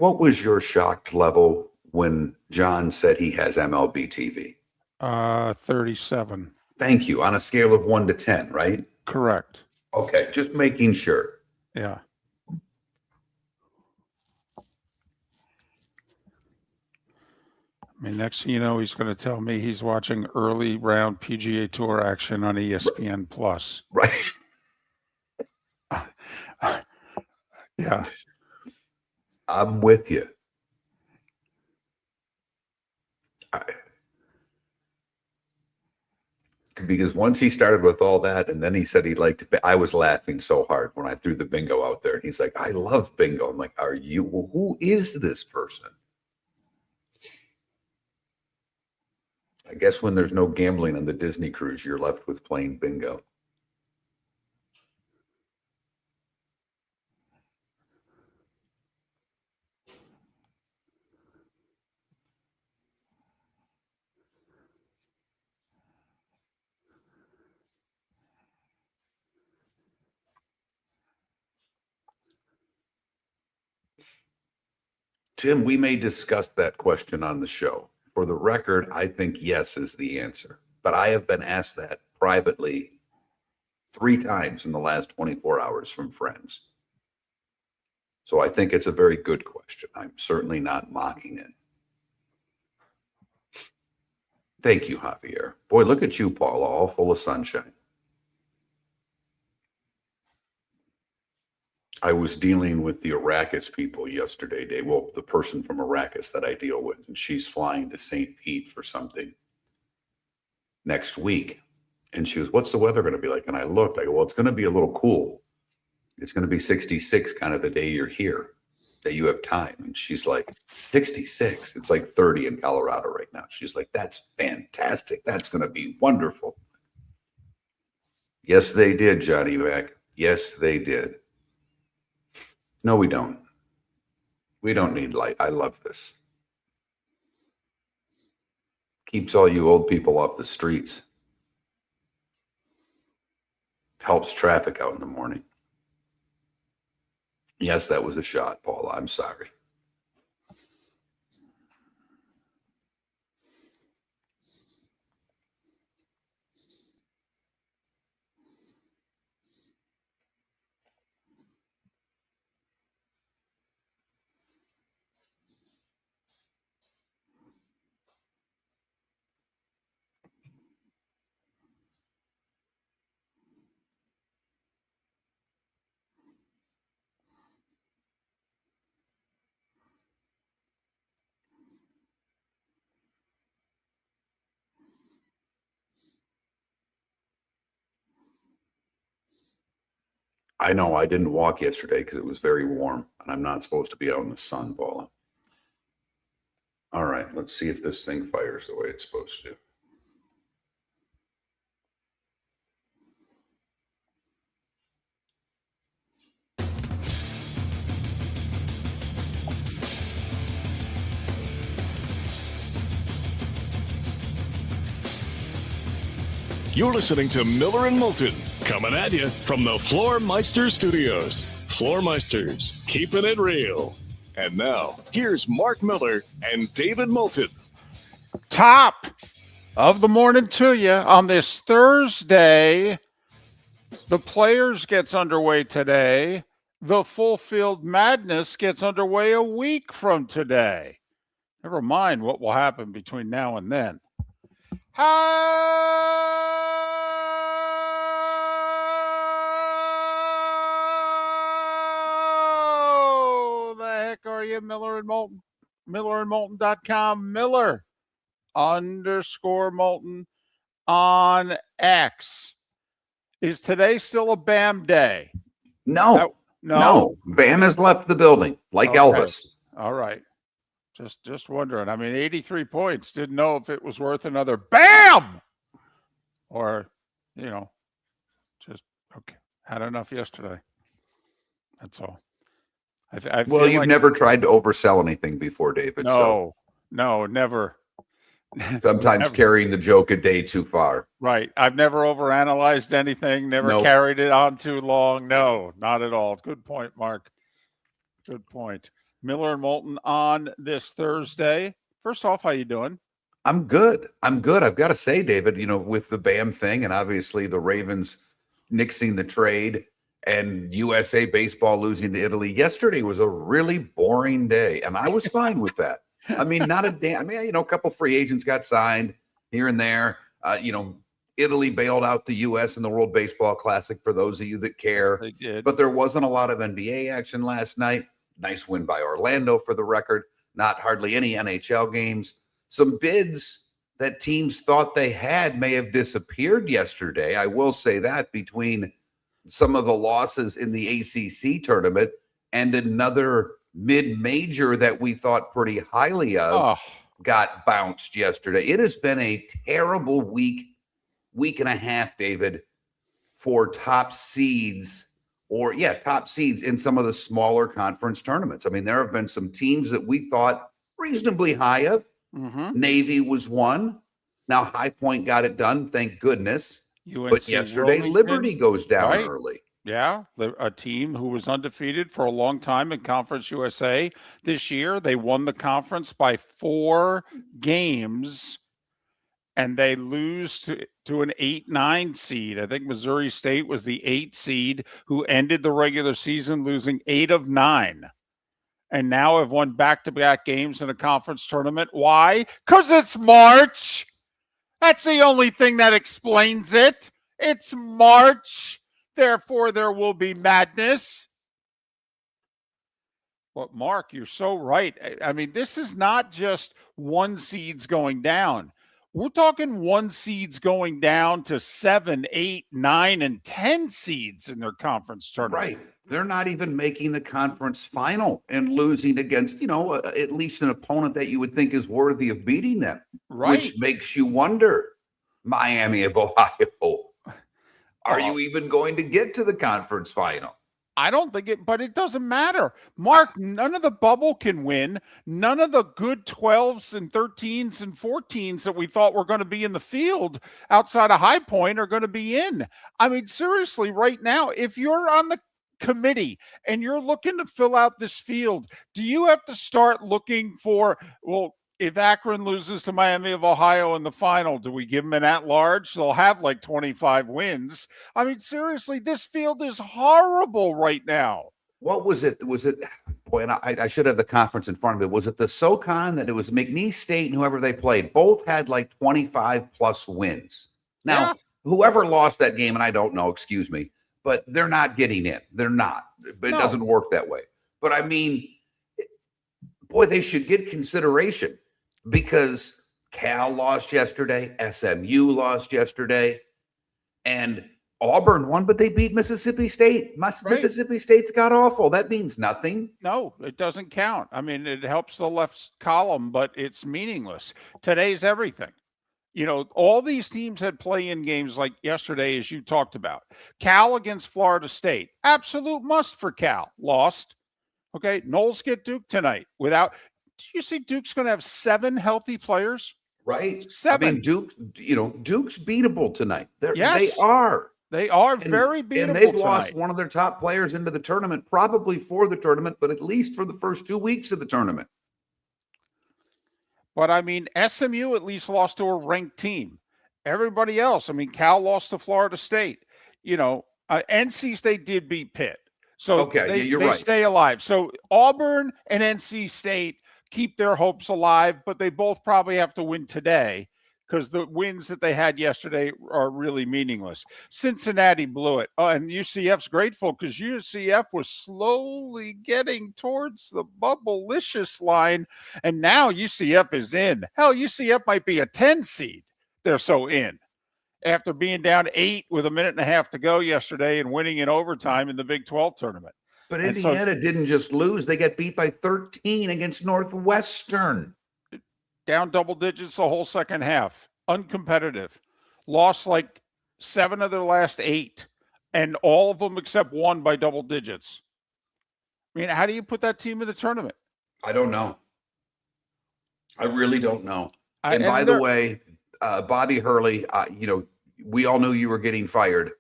what was your shocked level when John said he has MLB TV? 37. Thank you. On a scale of 1 to 10, right? Correct. Okay, just making sure. Yeah. I mean, next thing you know, he's going to tell me he's watching early round PGA Tour action on ESPN Plus. Right. Yeah. I'm with you. Because once he started with all that, and then he said he liked to, I was laughing so hard when I threw the bingo out there. And he's like, I love bingo. I'm like, are you? Well, who is this person? I guess when there's no gambling on the Disney cruise, you're left with playing bingo. Tim, we may discuss that question on the show. For the record, I think yes is the answer. But I have been asked that privately 3 times in the last 24 hours from friends. So I think it's a very good question. I'm certainly not mocking it. Thank you, Javier. Boy, look at you, Paula, all full of sunshine. I was dealing with the Arrakis people yesterday, Dave. Well, the person from Arrakis that I deal with, and she's flying to St. Pete for something next week. And she was, what's the weather going to be like? And I looked, I go, well, it's going to be a little cool. It's going to be 66 kind of the day you're here, that you have time. And she's like, 66? It's like 30 in Colorado right now. She's like, that's fantastic. That's going to be wonderful. Yes, they did, Johnny Mac. Yes, they did. No, we don't. We don't need light. I love this. Keeps all you old people off the streets. Helps traffic out in the morning. Yes, that was a shot, Paula. I'm sorry. I know I didn't walk yesterday because it was very warm, and I'm not supposed to be out in the sun, Paula. All right, let's see if this thing fires the way it's supposed to. You're listening to Miller and Moulton, coming at you from the Floormeister Studios. Floormeisters, keeping it real. And now, here's Mark Miller and David Moulton. Top of the morning to you on this Thursday. The Players gets underway today. The Full Field Madness gets underway a week from today. Never mind what will happen between now and then. How the heck are you, Miller and Moulton? MillerandMoulton.com. Miller_Moulton on X. Is today still a BAM day? No. Bam has left the building, like okay. Elvis. All right. Just wondering. I mean, 83 points. Didn't know if it was worth another BAM! Or, just, okay. Had enough yesterday. That's all. I well, you've never tried to oversell anything before, David. No, never. Sometimes never. Carrying the joke a day too far. Right. I've never overanalyzed anything, never carried it on too long. No, not at all. Good point, Mark. Good point. Miller and Moulton on this Thursday. First off, how you doing? I'm good. I've got to say, David, with the Bam thing and obviously the Ravens nixing the trade and USA baseball losing to Italy, yesterday was a really boring day, and I was fine with that. I mean, not a damn. I mean, a couple free agents got signed here and there. Italy bailed out the U.S. in the World Baseball Classic for those of you that care. They did. But there wasn't a lot of NBA action last night. Nice win by Orlando for the record. Not hardly any NHL games. Some bids that teams thought they had may have disappeared yesterday. I will say that between some of the losses in the ACC tournament and another mid-major that we thought pretty highly of got bounced yesterday. It has been a terrible week and a half, David, for top seeds in some of the smaller conference tournaments. I mean, there have been some teams that we thought reasonably high of. Mm-hmm. Navy was one. Now High Point got it done, thank goodness. UNC But yesterday, Wilmington, Liberty goes down right? early. Yeah, a team who was undefeated for a long time in Conference USA this year. They won the conference by 4 games, and they lose to an 8-9 seed. I think Missouri State was the 8 seed who ended the regular season losing 8 of 9. And now have won back-to-back games in a conference tournament. Why? Because it's March. That's the only thing that explains it. It's March. Therefore, there will be madness. But Mark, you're so right. I mean, this is not just 1 seeds going down. We're talking 1 seeds going down to 7, 8, 9, and 10 seeds in their conference tournament. Right. They're not even making the conference final and losing against, at least an opponent that you would think is worthy of beating them. Right. Which makes you wonder, Miami of Ohio, are you even going to get to the conference final? I don't think it, but it doesn't matter. Mark, none of the bubble can win. None of the good 12s and 13s and 14s that we thought were going to be in the field outside of High Point are going to be in. I mean, seriously, right now, if you're on the committee and you're looking to fill out this field, do you have to start looking for, well, if Akron loses to Miami of Ohio in the final, do we give them an at-large? They'll have like 25 wins. I mean, seriously, this field is horrible right now. What was it? Boy, and I should have the conference in front of it. Was it the SoCon that it was McNeese State and whoever they played? Both had like 25-plus wins. Now, Whoever lost that game, and I don't know, excuse me, but they're not getting in. They're not. But it doesn't work that way. But I mean, boy, they should get consideration. Because Cal lost yesterday, SMU lost yesterday, and Auburn won, but they beat Mississippi State. Mississippi State's got awful. That means nothing. No, it doesn't count. I mean, it helps the left column, but it's meaningless. Today's everything. All these teams had play-in games like yesterday, as you talked about. Cal against Florida State. Absolute must for Cal. Lost. Okay, Knowles get Duke tonight without – do you see Duke's going to have 7 healthy players? Right. 7. I mean, Duke's beatable tonight. Yes. They are. They are very beatable and they've tonight. lost one of their top players into the tournament, probably for the tournament, but at least for the first 2 weeks of the tournament. But, I mean, SMU at least lost to a ranked team. Everybody else, I mean, Cal lost to Florida State. NC State did beat Pitt. So you're they right. stay alive. So Auburn and NC State keep their hopes alive, but they both probably have to win today because the wins that they had yesterday are really meaningless. Cincinnati blew it. And UCF's grateful because UCF was slowly getting towards the bubble-licious line, and now UCF is in. Hell, UCF might be a 10 seed. They're so in. After being down 8 with a minute and a half to go yesterday and winning in overtime in the Big 12 tournament. But Indiana didn't just lose. They got beat by 13 against Northwestern. Down double digits the whole second half. Uncompetitive. Lost like 7 of their last 8. And all of them except 1 by double digits. I mean, how do you put that team in the tournament? I don't know. I really don't know. And by the way, Bobby Hurley, we all knew you were getting fired,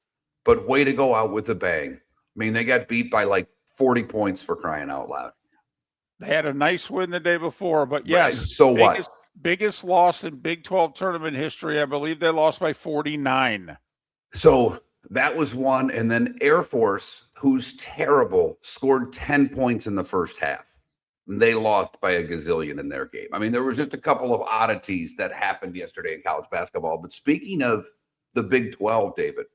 but way to go out with a bang. I mean, they got beat by like 40 points for crying out loud. They had a nice win the day before, but Right. yes, So what? Biggest loss in Big 12 tournament history. I believe they lost by 49. So that was one. And then Air Force, who's terrible, scored 10 points in the first half. And they lost by a gazillion in their game. I mean, there was just a couple of oddities that happened yesterday in college basketball. But speaking of the Big 12, David,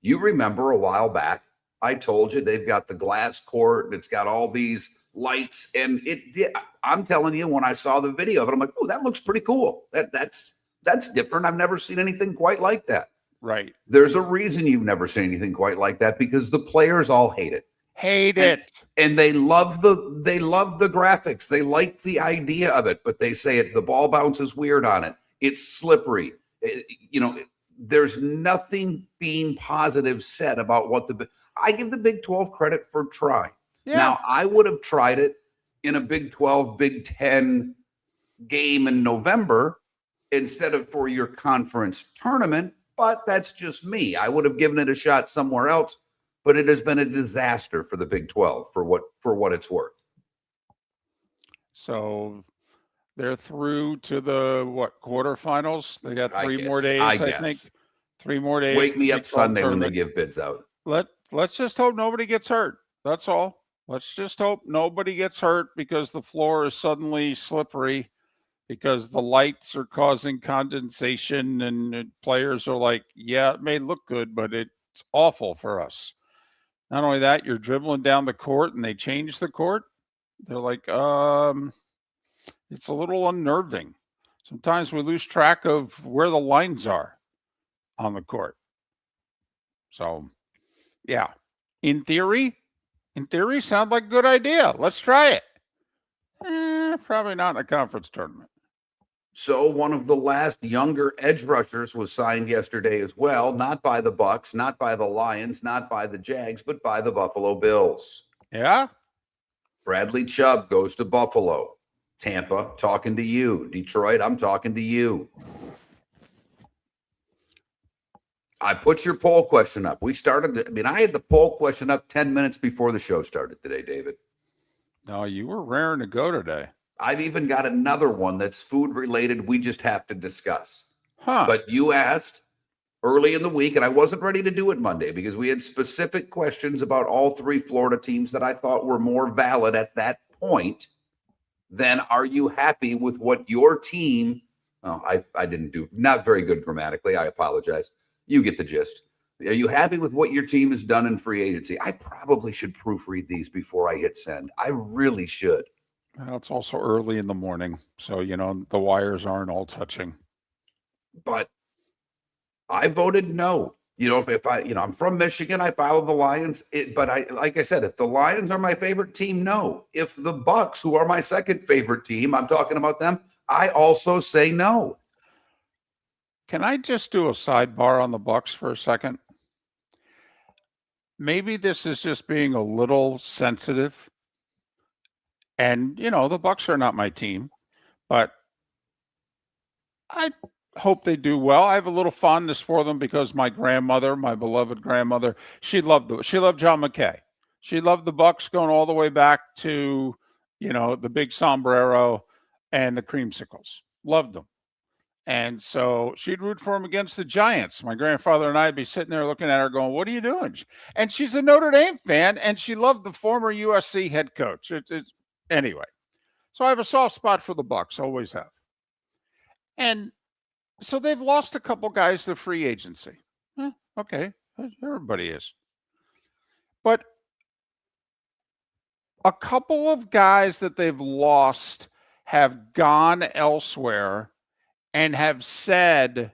you remember a while back, I told you they've got the glass court and it's got all these lights. And it did. I'm telling you, when I saw the video of it, I'm like, oh, that looks pretty cool. That's different. I've never seen anything quite like that. Right. There's a reason you've never seen anything quite like that, because the players all hate it. And they love the graphics. They like the idea of it, but they say the ball bounces weird on it. It's slippery. There's nothing being positive said about what I give the Big 12 credit for trying. Yeah. Now, I would have tried it in a Big 12, Big 10 game in November instead of for your conference tournament, but that's just me. I would have given it a shot somewhere else, but it has been a disaster for the Big 12 for what it's worth. So they're through to the quarterfinals. They got 3 more days, I think. 3 more days. Wake me up Sunday when they give bids out. Let's just hope nobody gets hurt. That's all. Let's just hope nobody gets hurt, because the floor is suddenly slippery, because the lights are causing condensation, and players are like, yeah, it may look good, but it's awful for us. Not only that, you're dribbling down the court and they change the court. They're like, it's a little unnerving. Sometimes we lose track of where the lines are on the court. So, yeah, in theory, sound like a good idea. Let's try it. Probably not in a conference tournament. So one of the last younger edge rushers was signed yesterday as well, not by the Bucks, not by the Lions, not by the Jags, but by the Buffalo Bills. Yeah. Bradley Chubb goes to Buffalo. Tampa, talking to you. Detroit, I'm talking to you. I put your poll question up. I had the poll question up 10 minutes before the show started today, David. No, you were raring to go today. I've even got another one that's food related. We just have to discuss. Huh. But you asked early in the week, and I wasn't ready to do it Monday because we had specific questions about all 3 Florida teams that I thought were more valid at that point. Then, are you happy with what your team? Oh, I didn't do not very good grammatically. I apologize. You get the gist. Are you happy with what your team has done in free agency? I probably should proofread these before I hit send. I really should. Well, it's also early in the morning, so, the wires aren't all touching. But I voted no. If I'm from Michigan, I follow the Lions. Like I said, if the Lions are my favorite team, no. If the Bucks, who are my second favorite team, I'm talking about them, I also say no. Can I just do a sidebar on the Bucks for a second? Maybe this is just being a little sensitive. And, the Bucks are not my team, but I hope they do well. I have a little fondness for them because my grandmother, my beloved grandmother, she loved John McKay. She loved the Bucks going all the way back to, the big sombrero and the creamsicles. Loved them. And so she'd root for him against the Giants. My grandfather and I'd be sitting there looking at her going, what are you doing? And she's a Notre Dame fan, and she loved the former USC head coach. Anyway, so I have a soft spot for the Bucks, always have. And so they've lost a couple guys to free agency. Okay, everybody is. But a couple of guys that they've lost have gone elsewhere and have said,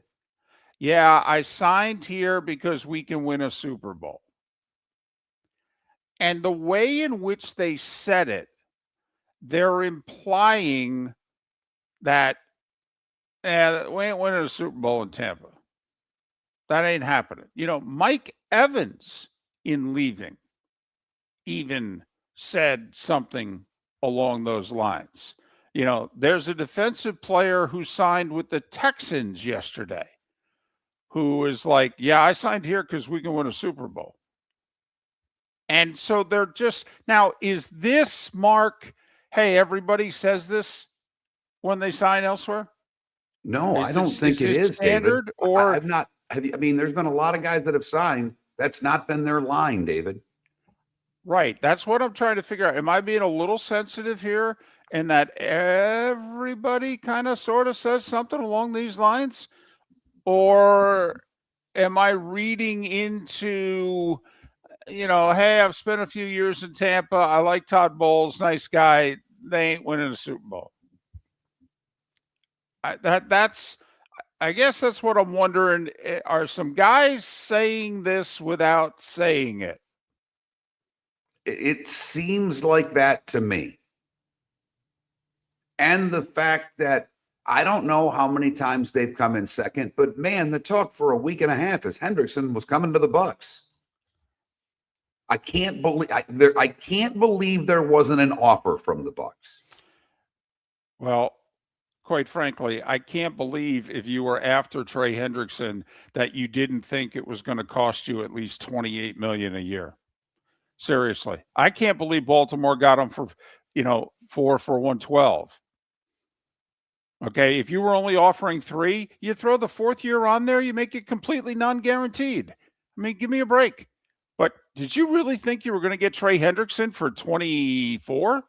yeah, I signed here because we can win a Super Bowl. And the way in which they said it, they're implying that we ain't winning a Super Bowl in Tampa. That ain't happening. Mike Evans, in leaving, even said something along those lines. There's a defensive player who signed with the Texans yesterday who is like, yeah, I signed here because we can win a Super Bowl. And so they're just, now, is this, Mark, hey, everybody says this when they sign elsewhere? No, I don't think is it is, David. standard, or I've not. I mean, there's been a lot of guys that have signed. That's not been their line, David. right? That's what I'm trying to figure out. Am I being a little sensitive here, in that everybody kind of sort of says something along these lines, or am I reading into, hey, I've spent a few years in Tampa. I like Todd Bowles, nice guy. They ain't winning a Super Bowl. I guess that's what I'm wondering. Are some guys saying this without saying it? It seems like that to me. And the fact that I don't know how many times they've come in second, but man, the talk for a week and a half is Hendrickson was coming to the Bucs. I can't believe there wasn't an offer from the Bucs. Well, quite frankly, I can't believe, if you were after Trey Hendrickson, that you didn't think it was going to cost you at least $28 million a year. Seriously, I can't believe Baltimore got him for, 4 for $112. Okay, if you were only offering 3, you throw the 4th year on there, you make it completely non-guaranteed. I mean, give me a break. But did you really think you were going to get Trey Hendrickson for 24?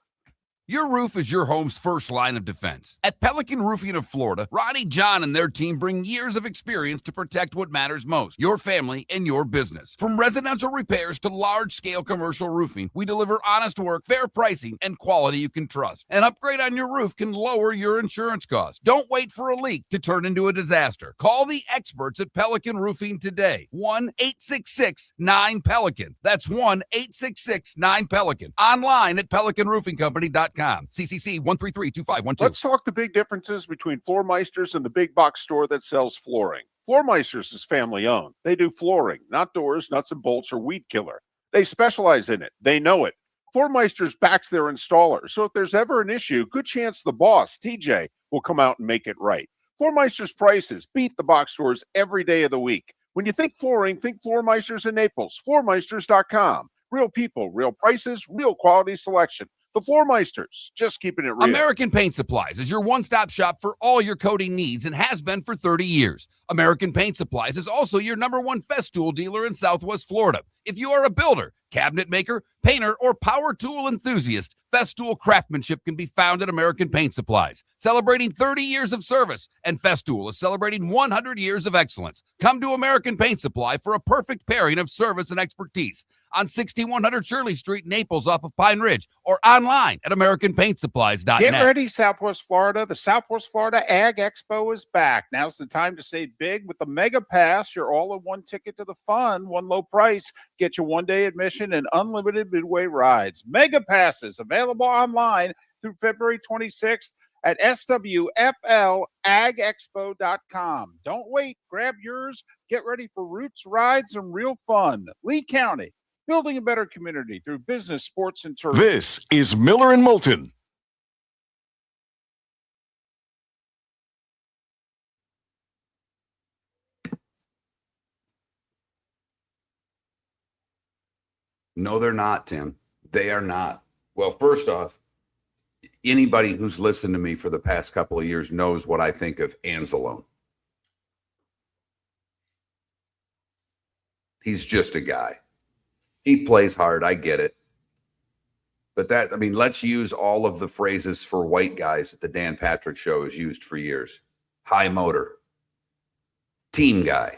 Your roof is your home's first line of defense. At Pelican Roofing of Florida, Ronnie, John, and their team bring years of experience to protect what matters most, your family and your business. From residential repairs to large-scale commercial roofing, we deliver honest work, fair pricing, and quality you can trust. An upgrade on your roof can lower your insurance costs. Don't wait for a leak to turn into a disaster. Call the experts at Pelican Roofing today. 1-866-9-PELICAN. That's 1-866-9-PELICAN. Online at pelicanroofingcompany.com. CCC 1332512. Let's talk the big differences between Floor Meisters and the big box store that sells flooring. Floor Meisters is family owned. They do flooring, not doors, nuts and bolts, or weed killer. They specialize in it. They know it. Floor Meisters backs their installer. So if there's ever an issue, good chance the boss, TJ, will come out and make it right. Floor Meisters prices beat the box stores every day of the week. When you think flooring, think Floor Meisters in Naples. Floormeisters.com. Real people, real prices, real quality selection. The Floor Meisters, just keeping it real. American Paint Supplies is your one-stop shop for all your coating needs and has been for 30 years. American Paint Supplies is also your #1 Festool dealer in Southwest Florida. If you are a builder, cabinet maker, painter, or power tool enthusiast, Festool craftsmanship can be found at American Paint Supplies. Celebrating 30 years of service, and Festool is celebrating 100 years of excellence. Come to American Paint Supply for a perfect pairing of service and expertise on 6100 Shirley Street, Naples, off of Pine Ridge, or online at AmericanPaintSupplies.net. Get ready, Southwest Florida. The Southwest Florida Ag Expo is back. Now's the time to save big with the Mega Pass, your all-in-one ticket to the fun, one low price. Get you one-day admission and unlimited midway rides. Mega Passes available online through February 26th at swflagexpo.com. Don't wait. Grab yours. Get ready for roots, rides, and real fun. Lee County, building a better community through business, sports, and tourism. This is Miller and Moulton. No, they're not, Tim. They are not. Well, first off, anybody who's listened to me for the past couple of years knows what I think of Anzalone. He's just a guy. He plays hard. I get it. But let's use all of the phrases for white guys that the Dan Patrick Show has used for years. High motor. Team guy.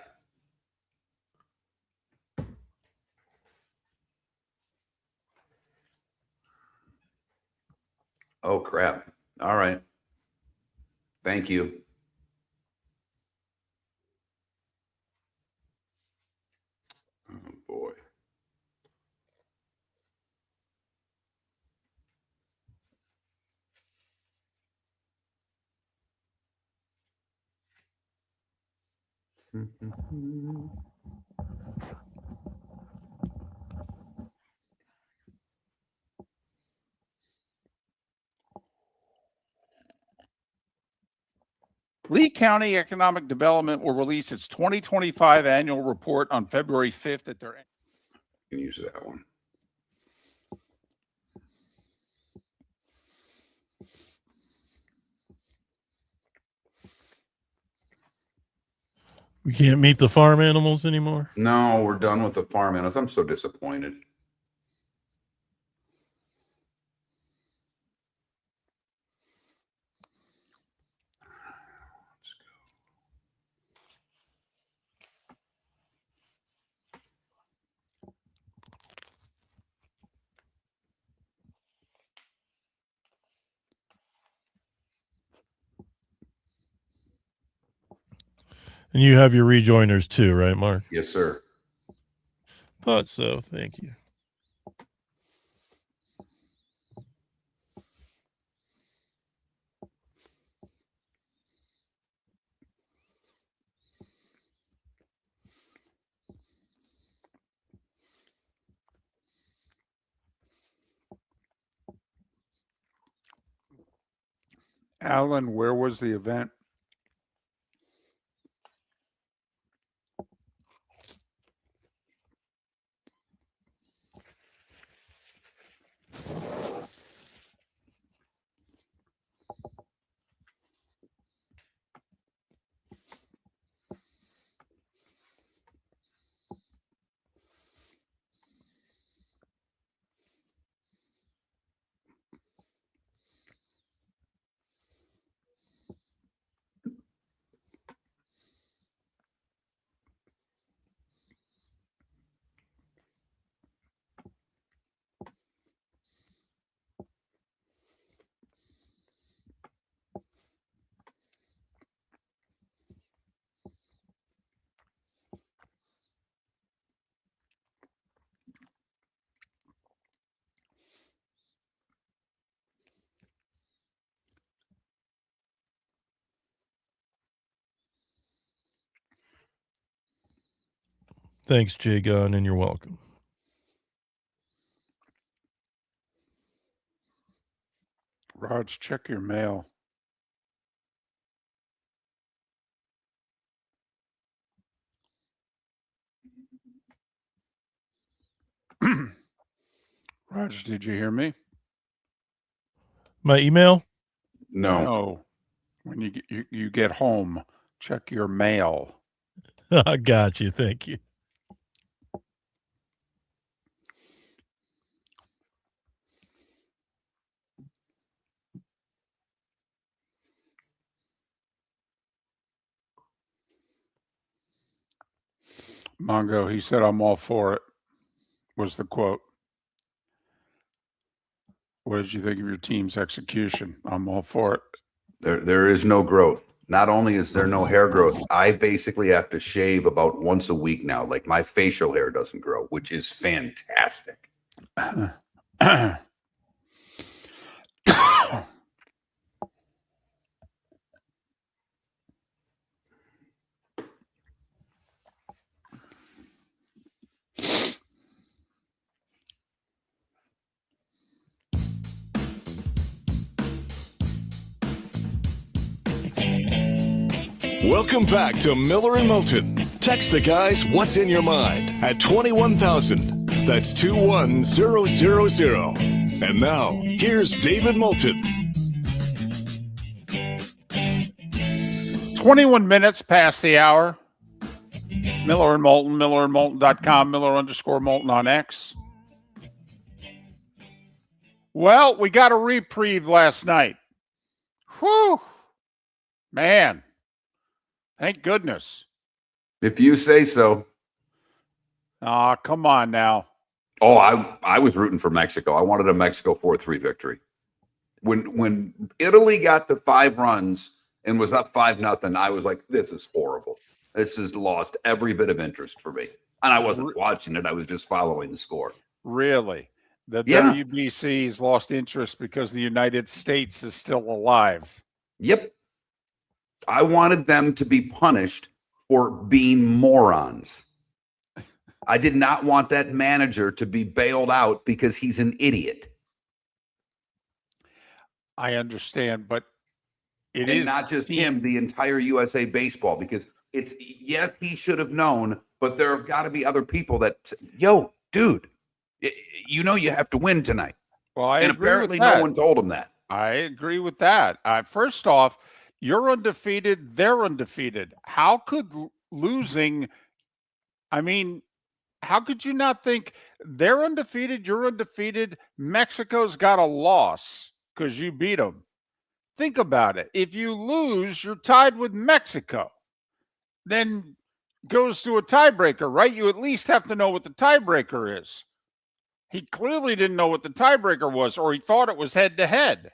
Oh, crap. All right. Thank you. Oh, boy. Lee County Economic Development will release its 2025 annual report on February 5th at their. You can use that one. We can't meet the farm animals anymore. No, we're done with the farm animals. I'm so disappointed. And you have your rejoiners too, right, Mark? Yes, sir. Thought so. Thank you. Alan, where was the event? Thanks, Jay Gunn, and you're welcome. Raj, check your mail. Raj, did you hear me? My email? No. No. When you get home, check your mail. I got you. Thank you. Mongo, he said, I'm all for it, was the quote. What did you think of your team's execution? I'm all for it. There is no growth. Not only is there no hair growth, I basically have to shave about once a week now. Like my facial hair doesn't grow, which is fantastic. 'Welcome back to Miller and Moulton. Text the guys what's in your mind at 21,000. That's 21000. And now, here's David Moulton. 21 minutes past the hour. Miller and Moulton, millerandmoulton.com, Miller_Moulton on X. Well, we got a reprieve last night. Whew. Man. Thank goodness. If you say so. Aw, come on now. Oh, I was rooting for Mexico. I wanted a Mexico 4-3 victory. When Italy got to 5 runs and was up 5-0, I was like, this is horrible. This has lost every bit of interest for me. And I wasn't watching it. I was just following the score. Really? The Yeah. WBC's lost interest because the United States is still alive. Yep. I wanted them to be punished for being morons. I did not want that manager to be bailed out because he's an idiot. I understand, but it And is not just him, the entire USA baseball, because it's, yes, he should have known, but there have got to be other people that, yo, dude, you know you have to win tonight. Well, I and agree apparently with that. no one told him that. I agree with that. First off, you're undefeated. They're undefeated. How could losing. I mean, how could you not think they're undefeated? You're undefeated. Mexico's got a loss because you beat them. Think about it. If you lose, you're tied with Mexico. Then goes to a tiebreaker, right? You at least have to know what the tiebreaker is. He clearly didn't know what the tiebreaker was, or he thought it was head to head,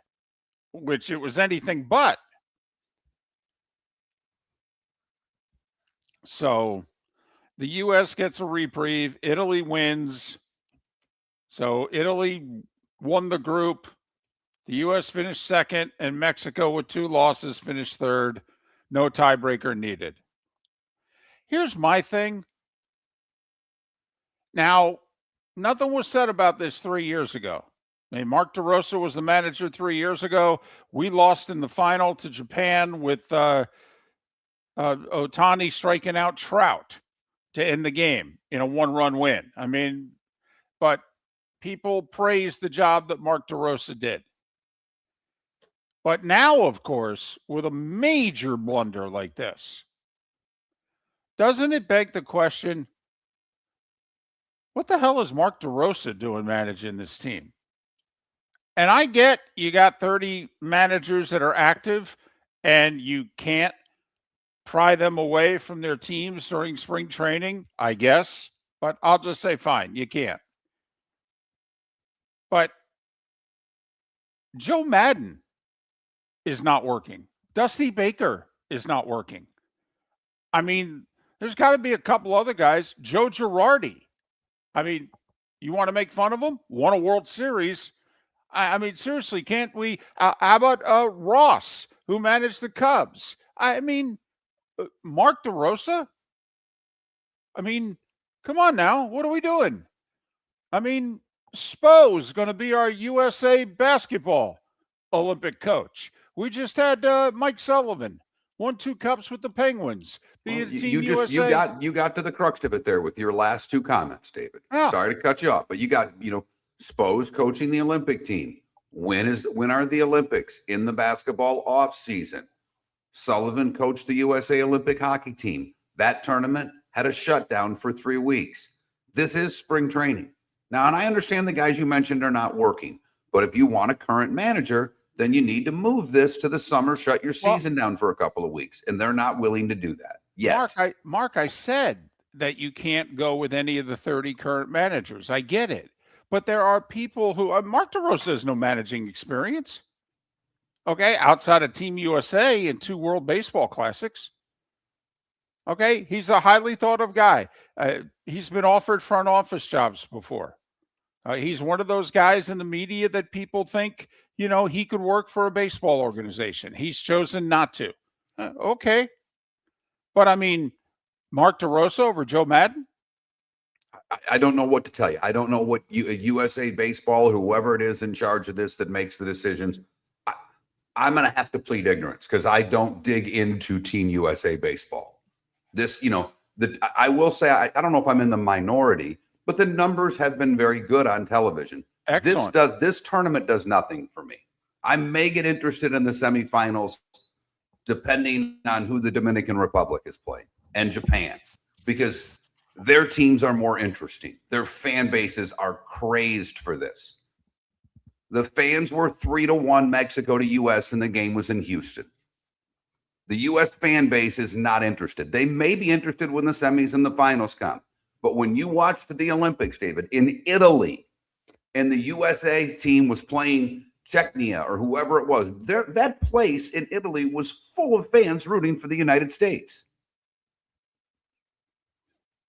which it was anything but. So the U.S. gets a reprieve. Italy wins. So Italy won the group. The U.S. finished second, and Mexico with 2 losses finished third. No tiebreaker needed. Here's my thing. Now, nothing was said about this 3 years ago. I mean, Mark DeRosa was the manager 3 years ago. We lost in the final to Japan with Ohtani striking out Trout to end the game in a 1-run win. I mean, but people praised the job that Mark DeRosa did. But now, of course, with a major blunder like this, doesn't it beg the question, what the hell is Mark DeRosa doing managing this team? And I get you got 30 managers that are active and you can't pry them away from their teams during spring training, I guess. But I'll just say, fine, you can't. But Joe Madden is not working. Dusty Baker is not working. I mean, there's got to be a couple other guys. Joe Girardi. I mean, you want to make fun of him? Won a World Series. I mean, seriously, can't we? How about Ross, who managed the Cubs? I mean, Mark DeRosa? I mean, come on now. What are we doing? I mean, Spo's going to be our USA basketball Olympic coach. We just had Mike Sullivan, won 2 cups with the Penguins. You got to the crux of it there with your last 2 comments, David. Yeah. Sorry to cut you off, but you got, Spo's coaching the Olympic team. When are the Olympics? In the basketball offseason. Sullivan coached the USA Olympic hockey team. That tournament had a shutdown for 3 weeks. This is spring training. Now, and I understand the guys you mentioned are not working, but if you want a current manager, then you need to move this to the summer, shut your season down for a couple of weeks, and they're not willing to do that yet. Mark, I said that you can't go with any of the 30 current managers. I get it. But there are people who Mark DeRosa has no managing experience. Okay, outside of Team USA and 2 World Baseball Classics. Okay, he's a highly thought of guy. He's been offered front office jobs before. He's one of those guys in the media that people think, he could work for a baseball organization. He's chosen not to. Okay. But I mean, Mark DeRosa over Joe Madden? I don't know what to tell you. I don't know what USA Baseball, whoever it is in charge of this that makes the decisions. I'm going to have to plead ignorance because I don't dig into Team USA Baseball. This, I will say, I don't know if I'm in the minority, but the numbers have been very good on television. Excellent. This tournament does nothing for me. I may get interested in the semifinals depending on who the Dominican Republic is playing and Japan, because their teams are more interesting. Their fan bases are crazed for this. The fans were 3-1 Mexico to U.S. and the game was in Houston. The U.S. fan base is not interested. They may be interested when the semis and the finals come. But when you watched the Olympics, David, in Italy, and the USA team was playing Czechia or whoever it was, that place in Italy was full of fans rooting for the United States.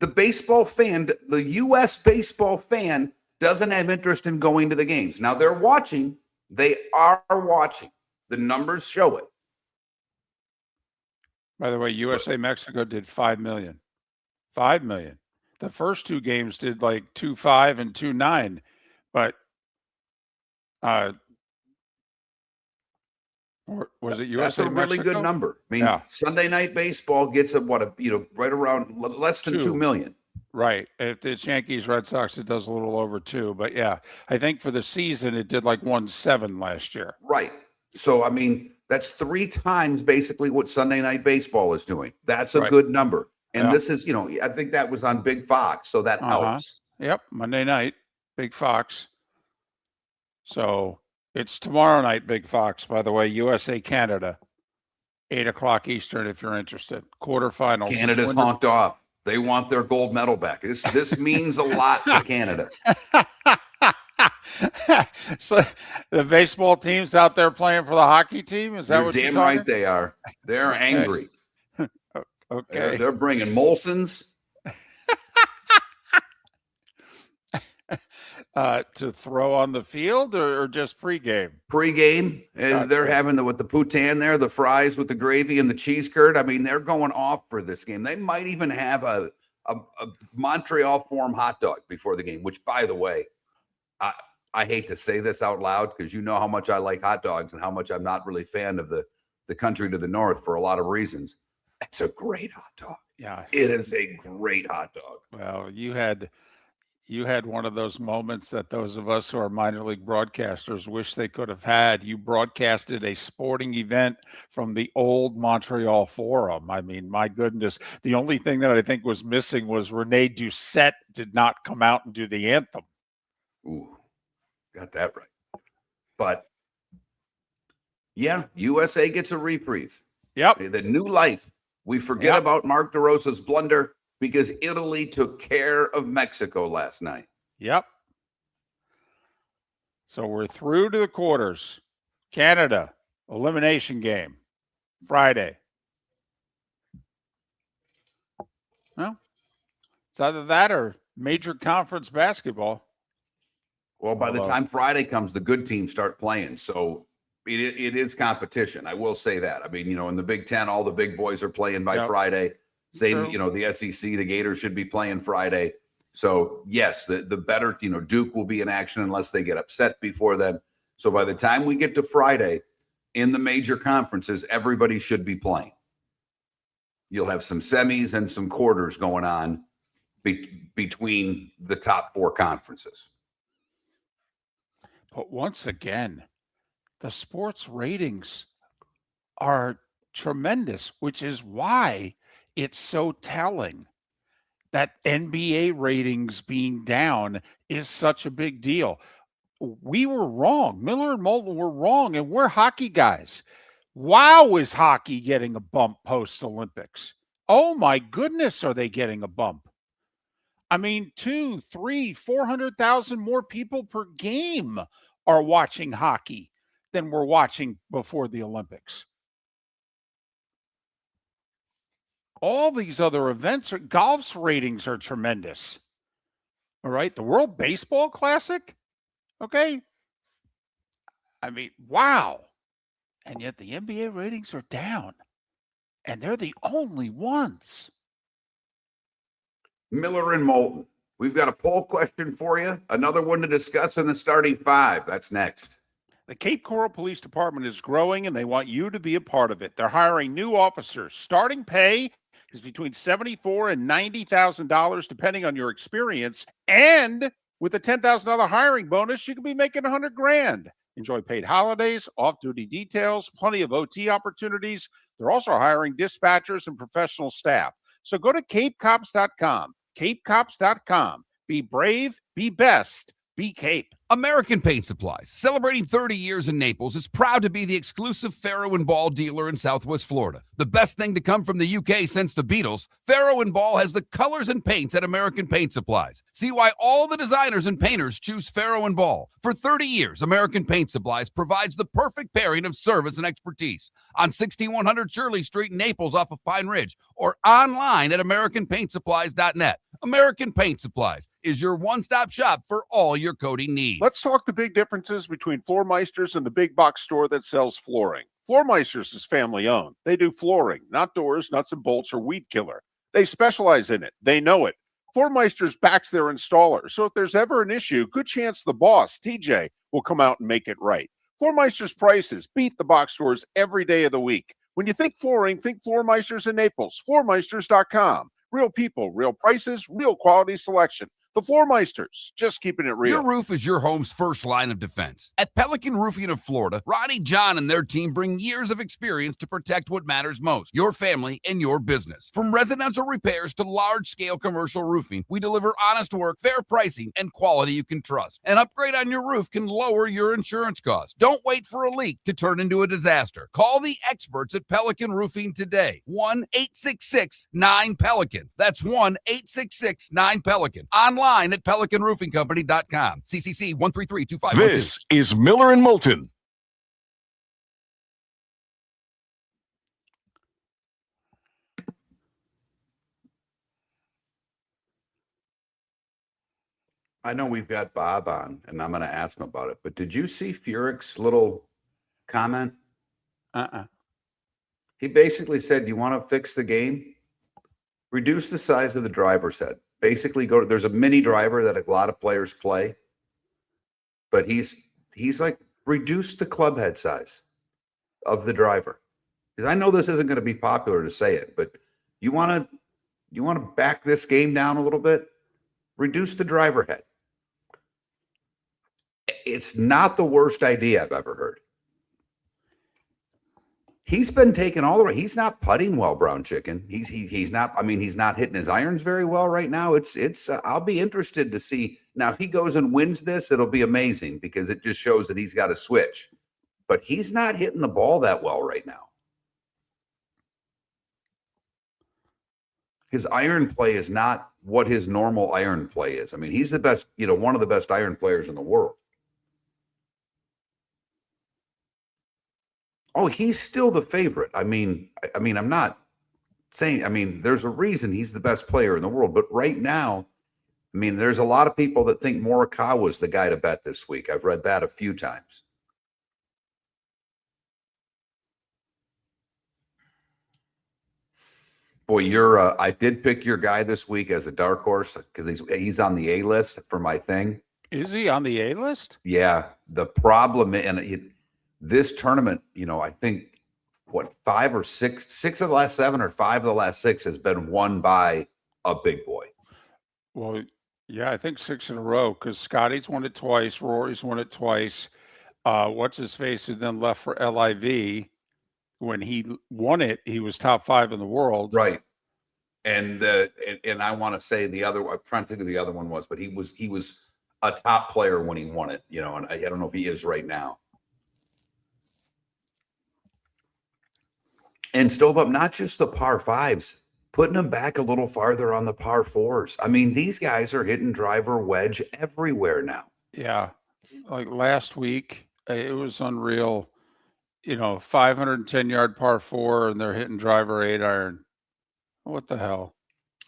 The U.S. baseball fan doesn't have interest in going to the games. Now they're watching. They are watching. The numbers show it. By the way, USA Mexico did 5 million. 5 million. The first 2 games did like 2.5 and 2.9, but or was it USA That's a really Mexico? good number. I mean, Sunday Night Baseball gets right around less than 2 million. Right. If it's Yankees, Red Sox, it does a little over 2. But yeah, I think for the season, it did like 1.7 last year. Right. So, I mean, that's 3 times basically what Sunday Night Baseball is doing. That's a good number. And Yeah. this is, I think that was on Big Fox, so that helps. Yep, Monday night, Big Fox. So it's tomorrow night, Big Fox, by the way, USA, Canada, 8:00 Eastern, if you're interested. Quarterfinals. It's Canada's honked off. They want their gold medal back. This means a lot to Canada. So the baseball team's out there playing for the hockey team? Is that You're what you're damn talking? right they are. They're angry. Okay. They're bringing Molsons. To throw on the field or just pregame? Pregame, Gotcha. they're having with the poutine there, the fries with the gravy and the cheese curd. I mean, they're going off for this game. They might even have a Montreal form hot dog before the game, which, by the way, I hate to say this out loud because you know how much I like hot dogs and how much I'm not really a fan of the country to the north for a lot of reasons. It's a great hot dog. Yeah. It is a great hot dog. Well, you had one of those moments that those of us who are minor league broadcasters wish they could have had. You broadcasted a sporting event from the old Montreal Forum. I mean, my goodness, the only thing that I think was missing was Rene Doucette did not come out and do the anthem. Ooh, got that right. But yeah, USA gets a reprieve. Yep. The new life. We forget about Mark DeRosa's blunder because Italy took care of Mexico last night. Yep. So we're through to the quarters. Canada, elimination game, Friday. Well, it's either that or major conference basketball. Well, by the time Friday comes, the good teams start playing. So it is competition. I will say that. I mean, in the Big Ten, all the big boys are playing by Friday. Same, True. The SEC, the Gators should be playing Friday. So yes, the better, Duke will be in action unless they get upset before then. So by the time we get to Friday in the major conferences, everybody should be playing. You'll have some semis and some quarters going on between the top four conferences. But once again, the sports ratings are tremendous, which is why it's so telling that NBA ratings being down is such a big deal. We were wrong. Miller and Moulton were wrong, and we're hockey guys. Wow, is hockey getting a bump post-Olympics? Oh my goodness, are they getting a bump? I mean, 2, 3, 400,000 more people per game are watching hockey than were watching before the Olympics. All these other events, golf's ratings are tremendous. All right. The World Baseball Classic. Okay. I mean, wow. And yet the NBA ratings are down. And they're the only ones. Miller and Moulton. We've got a poll question for you. Another one to discuss in the starting five. That's next. The Cape Coral Police Department is growing, and they want you to be a part of it. They're hiring new officers. Starting pay is between $74,000 and $90,000, depending on your experience. And with a $10,000 hiring bonus, you could be making $100,000. Enjoy paid holidays, off-duty details, plenty of OT opportunities. They're also hiring dispatchers and professional staff. So go to capecops.com. capecops.com. Be brave, be best, be Cape. American Paint Supplies, celebrating 30 years in Naples, is proud to be the exclusive Farrow & Ball dealer in Southwest Florida. The best thing to come from the UK since the Beatles, Farrow & Ball has the colors and paints at American Paint Supplies. See why all the designers and painters choose Farrow & Ball. For 30 years, American Paint Supplies provides the perfect pairing of service and expertise on 6100 Shirley Street in Naples off of Pine Ridge or online at AmericanPaintSupplies.net. American Paint Supplies is your one-stop shop for all your coating needs. Let's talk the big differences between Floormeisters and the big box store that sells flooring. Floormeisters is family owned. They do flooring, not doors, nuts and bolts, or weed killer. They specialize in it. They know it. Floormeisters backs their installer. So if there's ever an issue, good chance the boss, TJ, will come out and make it right. Floormeisters prices beat the box stores every day of the week. When you think flooring, think Floormeisters in Naples. Floormeisters.com. Real people, real prices, real quality selection. The Floor Meisters, just keeping it real. Your roof is your home's first line of defense. At Pelican Roofing of Florida, Ronnie, John, and their team bring years of experience to protect what matters most, your family and your business. From residential repairs to large-scale commercial roofing, we deliver honest work, fair pricing, and quality you can trust. An upgrade on your roof can lower your insurance costs. Don't wait for a leak to turn into a disaster. Call the experts at Pelican Roofing today. 1-866-9-PELICAN. That's 1-866-9-PELICAN. Online at pelicanroofingcompany.com. CCC 1332512. This is Miller and Moulton. I know we've got Bob on, and I'm going to ask him about it, but did you see Furyk's little comment? He basically said, you want to fix the game? Reduce the size of the driver's head. Basically, there's a mini driver that a lot of players play, but he's like, reduce the club head size of the driver. Because I know this isn't going to be popular to say it, but you want to back this game down a little bit? Reduce the driver head. It's not the worst idea I've ever heard. He's been taken all the way. He's not putting well, Brown Chicken. He's not. I mean, he's not hitting his irons very well right now. It's. I'll be interested to see now if he goes and wins this. It'll be amazing because it just shows that he's got a switch. But he's not hitting the ball that well right now. His iron play is not what his normal iron play is. I mean, he's the best. One of the best iron players in the world. Oh, he's still the favorite. I mean, I'm not saying, there's a reason he's the best player in the world, but right now, there's a lot of people that think Morikawa's the guy to bet this week. I've read that a few times. Boy, I did pick your guy this week as a dark horse because he's on the A list for my thing. Is he on the A list? Yeah. The problem, this tournament, I think five of the last 7 or 5 of the last 6 has been won by a big boy. Well, yeah, I think 6 in a row because Scotty's won it twice, Rory's won it twice. What's his face who then left for LIV? When he won it, he was top 5 in the world. Right. And I want to say I'm trying to think of the other one was, but he was a top player when he won it, and I don't know if he is right now. And stove up not just the par 5s, putting them back a little farther on the par 4s. These guys are hitting driver wedge everywhere now. Yeah. Like last week, it was unreal. 510-yard par 4, and they're hitting driver 8-iron. What the hell?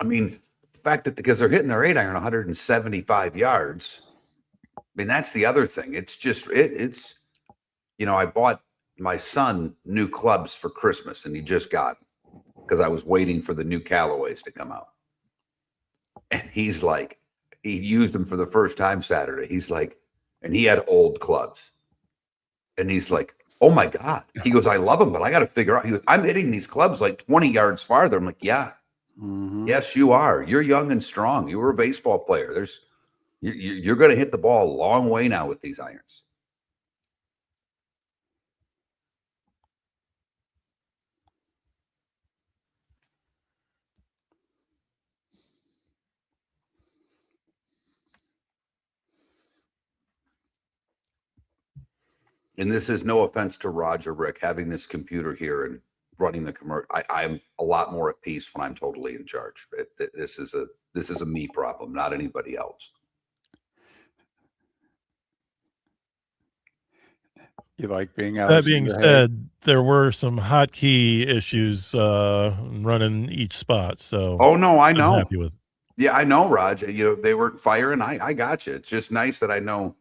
The fact that because they're hitting their 8-iron 175 yards, that's the other thing. It's just, I bought my son new clubs for Christmas, and he just got them because I was waiting for the new Callaways to come out. And he's like, he used them for the first time Saturday. He's like, and he had old clubs. And he's like, oh my God. He goes, I love them, but I got to figure out. He goes, I'm hitting these clubs like 20 yards farther. I'm like, yeah. Mm-hmm. Yes, you are. You're young and strong. You were a baseball player. You're going to hit the ball a long way now with these irons. And this is no offense to Roger, Rick, having this computer here and running the commercial. I'm a lot more at peace when I'm totally in charge. This is a me problem, not anybody else. You like being out. That being said, there were some hotkey issues running each spot. So, oh no, I know. I'm happy with. Yeah, I know, Raj. They were firing. I got you. It's just nice that I know.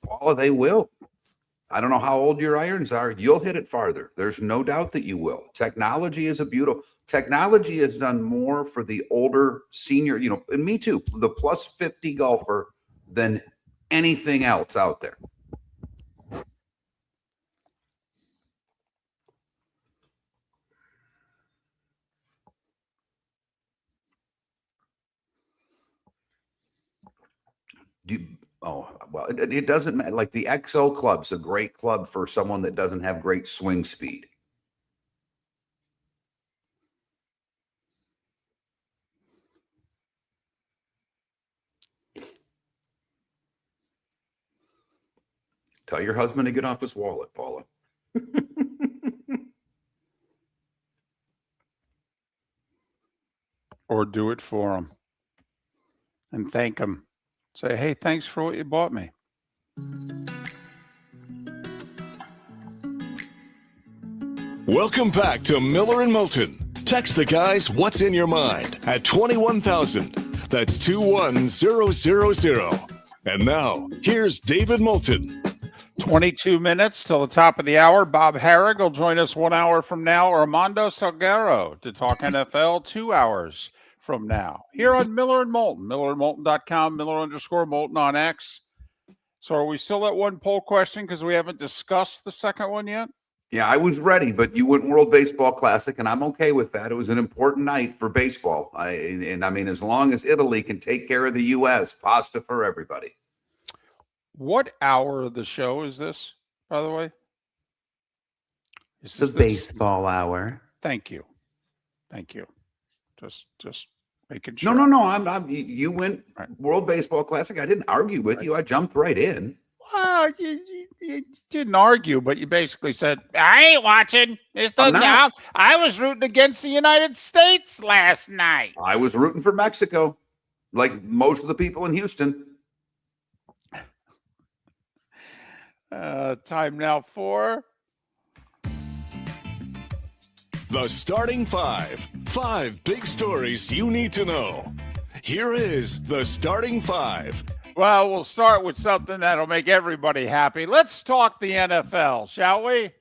Paula, they will. I don't know how old your irons are. You'll hit it farther. There's no doubt that you will. Technology is technology has done more for the older senior, and me too, the plus 50 golfer than anything else out there. It doesn't matter. Like the XO Club's a great club for someone that doesn't have great swing speed. Tell your husband to get off his wallet, Paula. Or do it for him and thank him. Say, hey, thanks for what you bought me. Welcome back to Miller and Moulton. Text the guys what's in your mind at 21,000. That's 21000. And now, here's David Moulton. 22 minutes till the top of the hour. Bob Harig will join us 1 hour from now. Armando Salguero to talk NFL 2 hours from now. Here on Miller and Moulton, millerandmoulton.com, Miller_Moulton on X. So are we still at one poll question because we haven't discussed the second one yet? Yeah, I was ready, but you went World Baseball Classic, and I'm okay with that. It was an important night for baseball. I mean, as long as Italy can take care of the U.S., pasta for everybody. What hour of the show is this, by the way? Is The this baseball hour. Thank you. Just making sure. No. You went Right. World Baseball Classic. I didn't argue with you. I jumped right in. Well, you didn't argue, but you basically said, I ain't watching. This I'm doesn't not. I was rooting against the United States last night. I was rooting for Mexico, like most of the people in Houston. Time now for The starting five. 5 big stories you need to know. Here is the starting five. Well, we'll start with something that'll make everybody happy. Let's talk the NFL, shall we?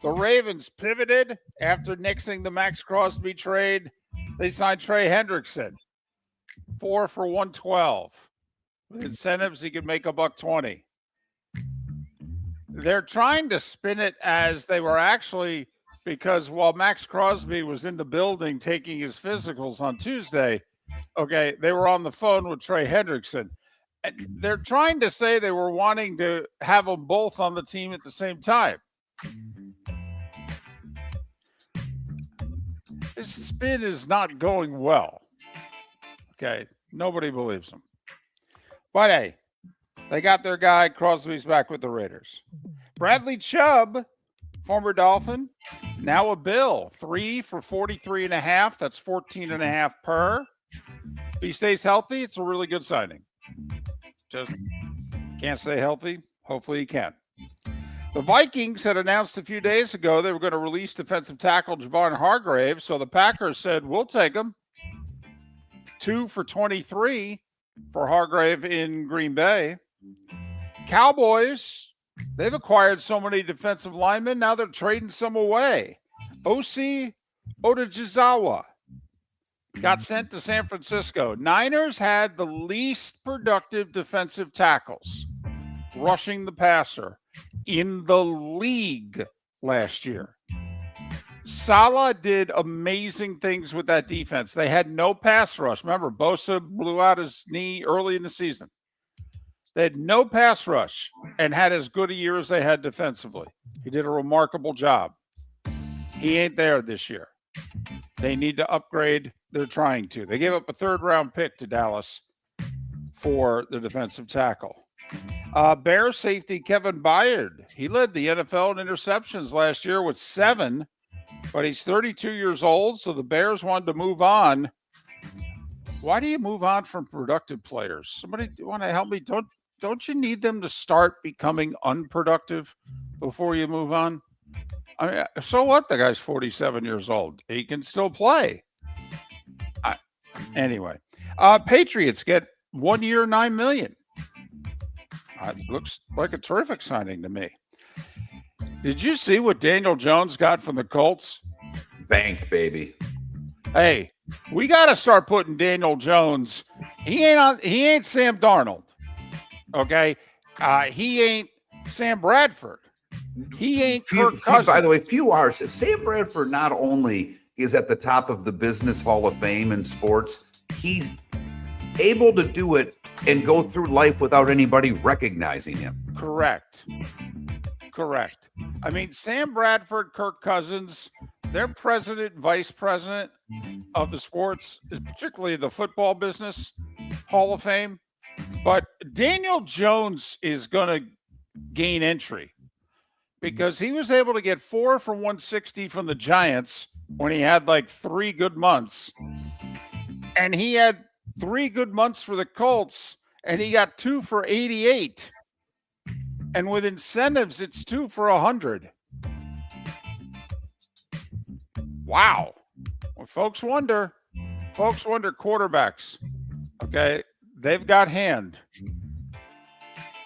The Ravens pivoted after nixing the Max Crosby trade. They signed Trey Hendrickson, 4 for $112. With incentives, he could make $120. They're trying to spin it as they were actually, because while Max Crosby was in the building taking his physicals on Tuesday, okay, they were on the phone with Trey Hendrickson. And they're trying to say they were wanting to have them both on the team at the same time. This spin is not going well. Okay, nobody believes them. But hey, they got their guy. Crosby's back with the Raiders. Bradley Chubb, former Dolphin, now a Bill. 3 for 43.5. That's 14.5 per. If he stays healthy, it's a really good signing. Just can't stay healthy. Hopefully he can. The Vikings had announced a few days ago they were going to release defensive tackle Javon Hargrave. So the Packers said, we'll take him. 2 for 23 for Hargrave in Green Bay. Cowboys, they've acquired so many defensive linemen. Now they're trading some away. Osi Odajizawa got sent to San Francisco. Niners had the least productive defensive tackles rushing the passer in the league last year. Saleh did amazing things with that defense. They had no pass rush. Remember, Bosa blew out his knee early in the season. They had no pass rush and had as good a year as they had defensively. He did a remarkable job. He ain't there this year. They need to upgrade. They're trying to. They gave up a 3rd-round pick to Dallas for the defensive tackle. Bears safety Kevin Byard. He led the NFL in interceptions last year with 7, but he's 32 years old, so the Bears wanted to move on. Why do you move on from productive players? Somebody want to help me? Don't you need them to start becoming unproductive before you move on? I mean, so what? The guy's 47 years old. He can still play. Anyway, Patriots get 1 year, $9 million. Looks like a terrific signing to me. Did you see what Daniel Jones got from the Colts? Bank, baby. Hey, we got to start putting Daniel Jones. He ain't Sam Darnold. Okay, he ain't Sam Bradford. He ain't Kirk Cousins. By the way, few are. Sam Bradford not only is at the top of the Business Hall of Fame in sports, he's able to do it and go through life without anybody recognizing him. Correct. I mean, Sam Bradford, Kirk Cousins, they're president, vice president of the sports, particularly the football business, Hall of Fame. But Daniel Jones is going to gain entry because he was able to get 4 for 160 from the Giants when he had like 3 good months. And he had 3 good months for the Colts, and he got 2 for 88. And with incentives, it's 2 for 100. Wow. Well, folks wonder quarterbacks. Okay. They've got hand.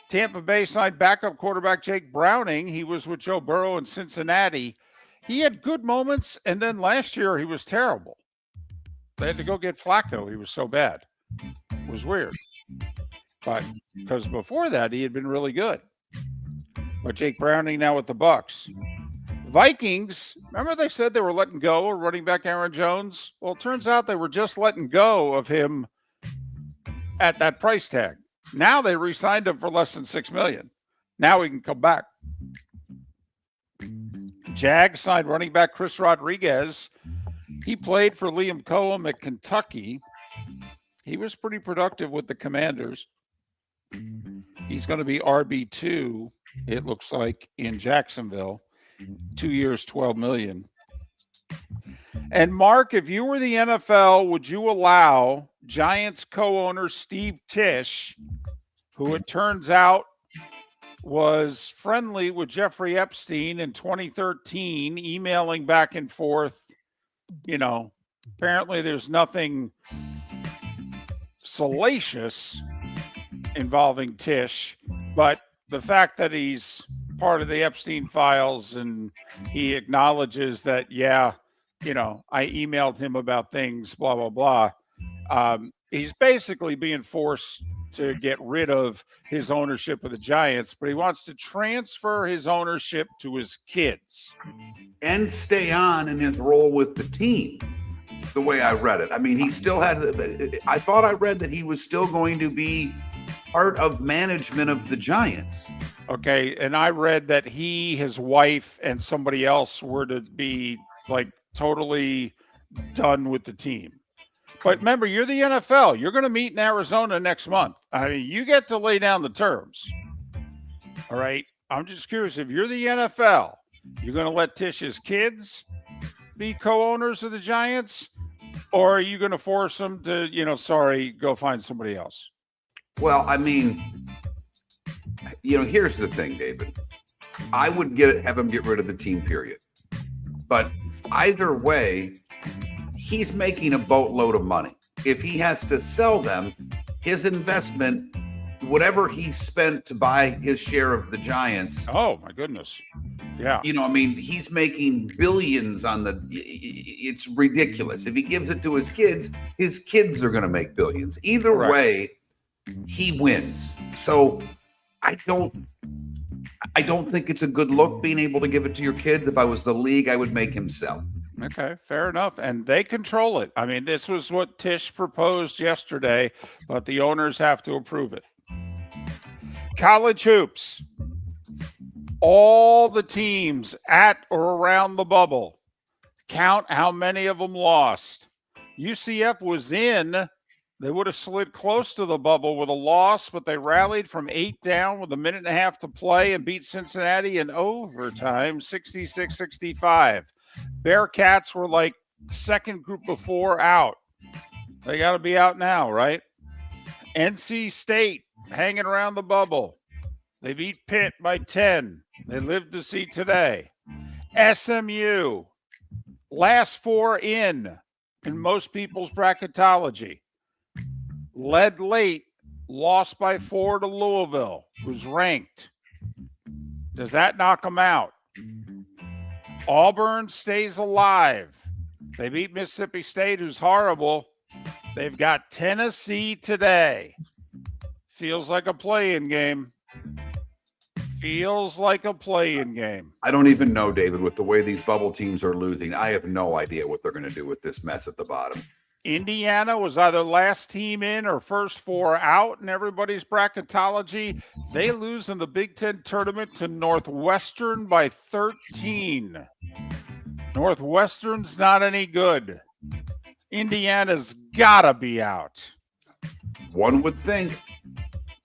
Tampa Bay signed backup quarterback Jake Browning. He was with Joe Burrow in Cincinnati. He had good moments, and then last year he was terrible. They had to go get Flacco. He was so bad. It was weird. But because before that, he had been really good. But Jake Browning now with the Bucs. Vikings, remember they said they were letting go of running back Aaron Jones? Well, it turns out they were just letting go of him at that price tag. Now they re-signed him for less than $6 million. Now he can come back. Jags signed running back Chris Rodriguez. He played for Liam Cohen at Kentucky. He was pretty productive with the Commanders. He's going to be RB2, it looks like, in Jacksonville. 2 years, $12 million. And Mark, if you were the NFL, would you allow Giants co-owner Steve Tisch, who it turns out was friendly with Jeffrey Epstein in 2013, emailing back and forth? You know, apparently there's nothing salacious involving Tisch, but the fact that he's part of the Epstein files and he acknowledges that, yeah, you know, I emailed him about things, blah, blah, blah. He's basically being forced to get rid of his ownership of the Giants, but he wants to transfer his ownership to his kids. And stay on in his role with the team, the way I read it. I mean, he still had, I thought I read that he was still going to be part of management of the Giants. Okay, and I read that he, his wife, and somebody else were to be like totally done with the team. But remember, you're the NFL. You're going to meet in Arizona next month. I mean, you get to lay down the terms. All right. I'm just curious, if you're the NFL, you're going to let Tisch's kids be co-owners of the Giants, or are you going to force them to, you know, sorry, go find somebody else? Well, I mean, you know, here's the thing, David. I would have him get rid of the team, period. But either way, he's making a boatload of money. If he has to sell them, his investment, whatever he spent to buy his share of the Giants. Oh, my goodness. Yeah. You know, I mean, he's making billions on it's ridiculous. If he gives it to his kids are going to make billions. Either Correct. way, he wins. So I don't think it's a good look being able to give it to your kids. If I was the league, I would make him sell. Okay, fair enough. And they control it. I mean, this was what Tisch proposed yesterday, but the owners have to approve it. College hoops. All the teams at or around the bubble. Count how many of them lost. UCF was in. They would have slid close to the bubble with a loss, but they rallied from 8 down with a minute and a half to play and beat Cincinnati in overtime, 66-65. Bearcats were like second group of 4 out. They got to be out now, right? NC State hanging around the bubble. They beat Pitt by 10. They lived to see today. SMU, last 4 in most people's bracketology. Led late, lost by 4 to Louisville, who's ranked. Does that knock them out? Auburn stays alive. They beat Mississippi State, who's horrible. They've got Tennessee today. Feels like a play-in game. Feels like a play-in game. I don't even know, David, with the way these bubble teams are losing. I have no idea what they're going to do with this mess at the bottom. Indiana was either last team in or first four out in everybody's bracketology. They lose in the Big Ten tournament to Northwestern by 13. Northwestern's not any good. Indiana's got to be out. One would think.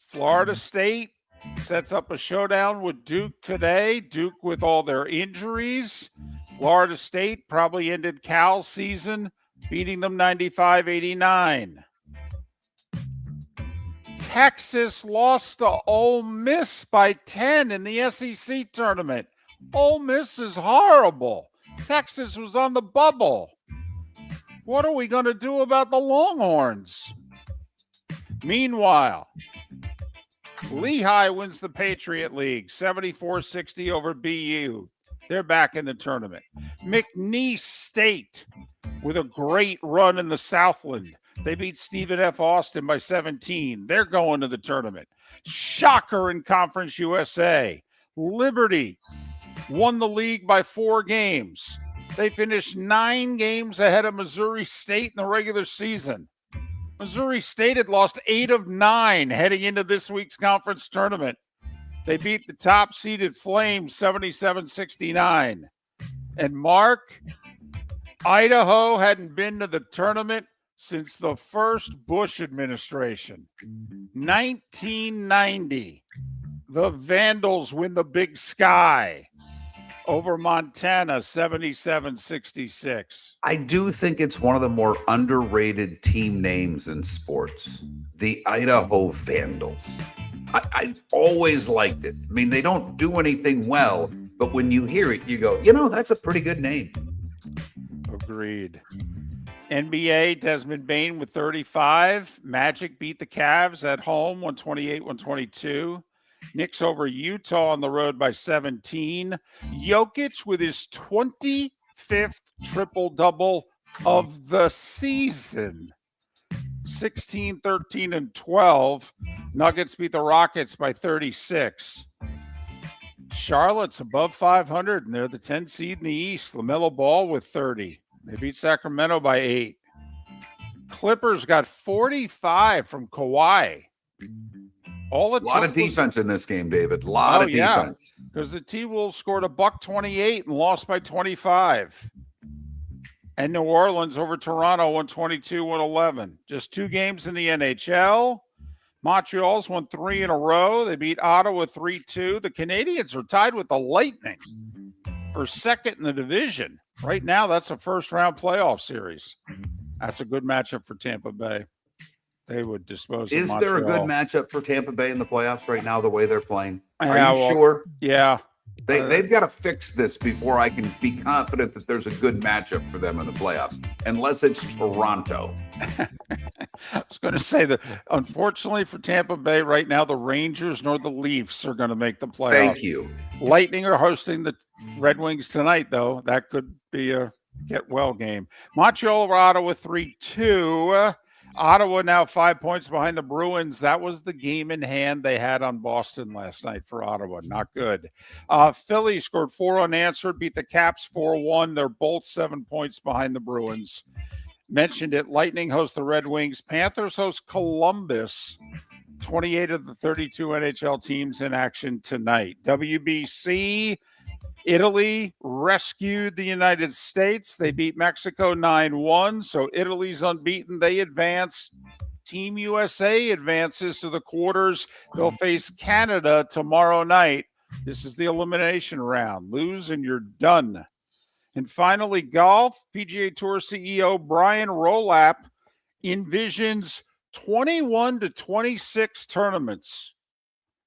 Florida State sets up a showdown with Duke today. Duke with all their injuries. Florida State probably ended Cal's season beating them 95-89. Texas lost to Ole Miss by 10 in the SEC tournament. Ole Miss is horrible. Texas was on the bubble. What are we going to do about the Longhorns? Meanwhile, Lehigh wins the Patriot League, 74-60 over BU. They're back in the tournament. McNeese State with a great run in the Southland. They beat Stephen F. Austin by 17. They're going to the tournament. Shocker in Conference USA. Liberty won the league by 4 games. They finished 9 games ahead of Missouri State in the regular season. Missouri State had lost 8 of 9 heading into this week's conference tournament. They beat the top-seeded Flames 77-69. And Mark, Idaho hadn't been to the tournament since the first Bush administration. 1990. The Vandals win the Big Sky over Montana 77-66. I do think it's one of the more underrated team names in sports. The Idaho Vandals. I always liked it. I mean, they don't do anything well, but when you hear it, you go, that's a pretty good name. Agreed. NBA, Desmond Bain with 35. Magic beat the Cavs at home, 128-122. Knicks over Utah on the road by 17. Jokic with his 25th triple-double of the season. 16, 13, and 12. Nuggets beat the Rockets by 36. Charlotte's above 500, and they're the 10 seed in the East. LaMelo Ball with 30. They beat Sacramento by 8. Clippers got 45 from Kawhi. A lot of defense in this game, David. A lot of defense. Because the T-Wolves scored $128 and lost by 25. And New Orleans over Toronto 122-111. Just 2 games in the NHL. Montreal's won 3 in a row. They beat Ottawa 3-2. The Canadiens are tied with the Lightning for second in the division. Right now, that's a first-round playoff series. That's a good matchup for Tampa Bay. They would dispose of Montreal. Is there a good matchup for Tampa Bay in the playoffs right now, the way they're playing? Are you sure? Yeah. They've got to fix this before I can be confident that there's a good matchup for them in the playoffs, unless it's Toronto. I was going to say that, unfortunately for Tampa Bay right now, the Rangers nor the Leafs are going to make the playoffs. Thank you. Lightning are hosting the Red Wings tonight, though. That could be a get-well game. Montreal over Ottawa 3-2. Ottawa now 5 points behind the Bruins. That was the game in hand they had on Boston last night for Ottawa. Not good. Philly scored 4 unanswered, beat the Caps 4-1. They're both 7 points behind the Bruins. Mentioned it. Lightning host the Red Wings. Panthers host Columbus. 28 of the 32 NHL teams in action tonight. WBC, Italy rescued the United States. They beat Mexico 9-1. So Italy's unbeaten. They advance. Team USA advances to the quarters. They'll face Canada tomorrow night. This is the elimination round. Lose and you're done. And finally, golf. PGA Tour CEO Brian Rolap envisions 21 to 26 tournaments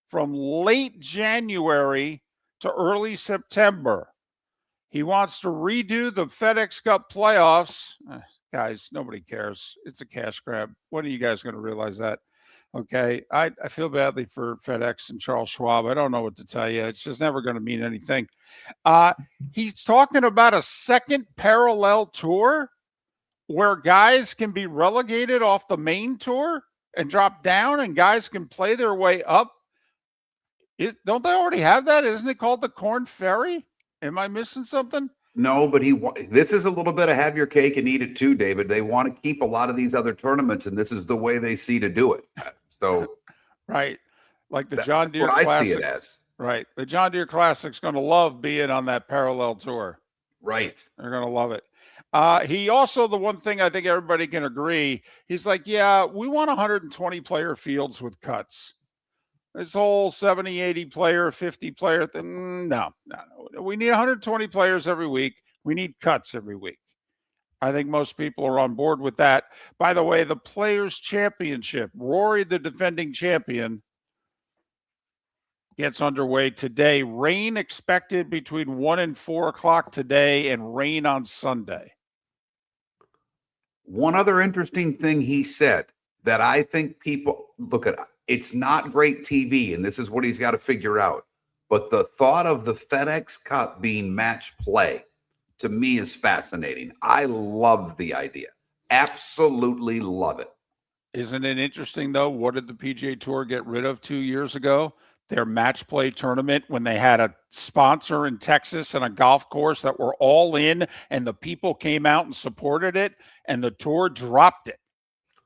from late January to early September. He wants to redo the FedEx Cup playoffs. Guys, nobody cares. It's a cash grab. When are you guys going to realize that? Okay, I feel badly for FedEx and Charles Schwab. I don't know what to tell you. It's just never going to mean anything. He's talking about a second parallel tour where guys can be relegated off the main tour and drop down and guys can play their way up. Don't they already have that? Isn't it called the Corn Ferry? Am I missing something? No, but this is a little bit of have your cake and eat it too, David. They want to keep a lot of these other tournaments, and this is the way they see to do it. So Right. Like the that's John Deere what I see it Classic. as. Right. The John Deere Classic's going to love being on that parallel tour. Right. They're going to love it. He also, the one thing I think everybody can agree, he's like, yeah, we want 120 player fields with cuts. This whole 70, 80 player, 50 player thing, no. We need 120 players every week. We need cuts every week. I think most people are on board with that. By the way, the Players' Championship, Rory, the defending champion, gets underway today. Rain expected between 1 and 4 o'clock today, and rain on Sunday. One other interesting thing he said that I think people look at, it's not great TV, and this is what he's got to figure out. But the thought of the FedEx Cup being match play to me is fascinating. I love the idea. Absolutely love it. Isn't it interesting, though? What did the PGA Tour get rid of 2 years ago? Their match play tournament, when they had a sponsor in Texas and a golf course that were all in, and the people came out and supported it, and the tour dropped it.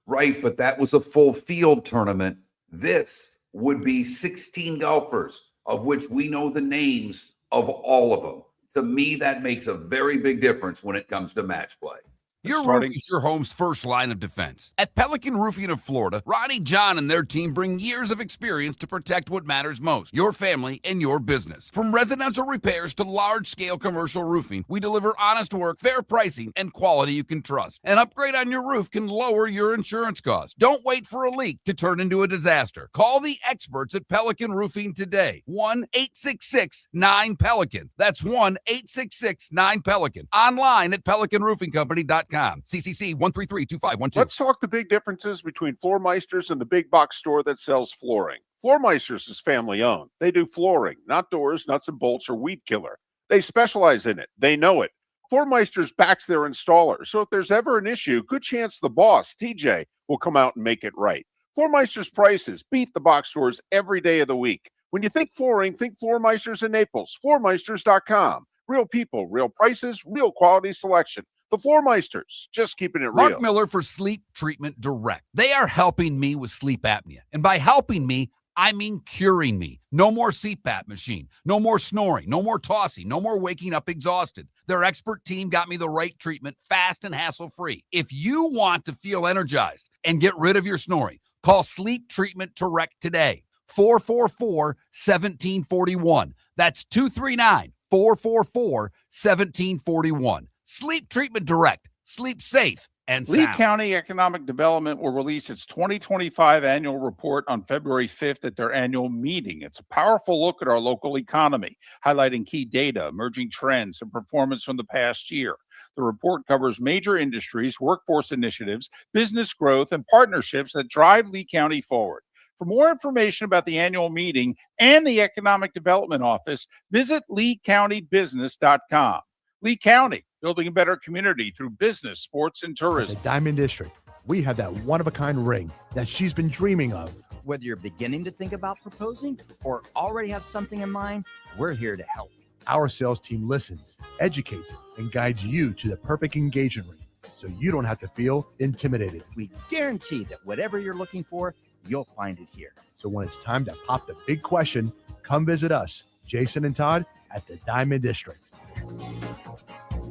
Right, but that was a full field tournament. This would be 16 golfers, of which we know the names of all of them. To me, that makes a very big difference when it comes to match play. Your roof is your home's first line of defense. At Pelican Roofing of Florida, Ronnie John and their team bring years of experience to protect what matters most, your family and your business. From residential repairs to large-scale commercial roofing, we deliver honest work, fair pricing, and quality you can trust. An upgrade on your roof can lower your insurance costs. Don't wait for a leak to turn into a disaster. Call the experts at Pelican Roofing today. 1-866-9-PELICAN. That's 1-866-9-PELICAN. Online at pelicanroofingcompany.com. CCC 1332512. Let's talk the big differences between Floor Meisters and the big box store that sells flooring. Floor Meisters is family owned. They do flooring, not doors, nuts and bolts, or weed killer. They specialize in it. They know it. Floor Meisters backs their installer, so if there's ever an issue, good chance the boss, TJ, will come out and make it right. Floor Meisters prices beat the box stores every day of the week. When you think flooring, think Floor Meisters in Naples. Floormeisters.com. Real people, real prices, real quality selection. The Floor Meisters, just keeping it real. Mark Miller for Sleep Treatment Direct. They are helping me with sleep apnea. And by helping me, I mean curing me. No more CPAP machine. No more snoring. No more tossing. No more waking up exhausted. Their expert team got me the right treatment, fast and hassle-free. If you want to feel energized and get rid of your snoring, call Sleep Treatment Direct today. 444-1741. That's 239-444-1741. Sleep Treatment Direct. Sleep safe and sound. Lee County Economic Development will release its 2025 annual report on February 5th at their annual meeting. It's a powerful look at our local economy, highlighting key data, emerging trends, and performance from the past year. The report covers major industries, workforce initiatives, business growth, and partnerships that drive Lee County forward. For more information about the annual meeting and the Economic Development Office, visit LeeCountyBusiness.com. Lee County, building a better community through business, sports, and tourism. At the Diamond District, we have that one-of-a-kind ring that she's been dreaming of. Whether you're beginning to think about proposing or already have something in mind, we're here to help. Our sales team listens, educates, and guides you to the perfect engagement ring so you don't have to feel intimidated. We guarantee that whatever you're looking for, you'll find it here. So when it's time to pop the big question, come visit us, Jason and Todd, at the Diamond District.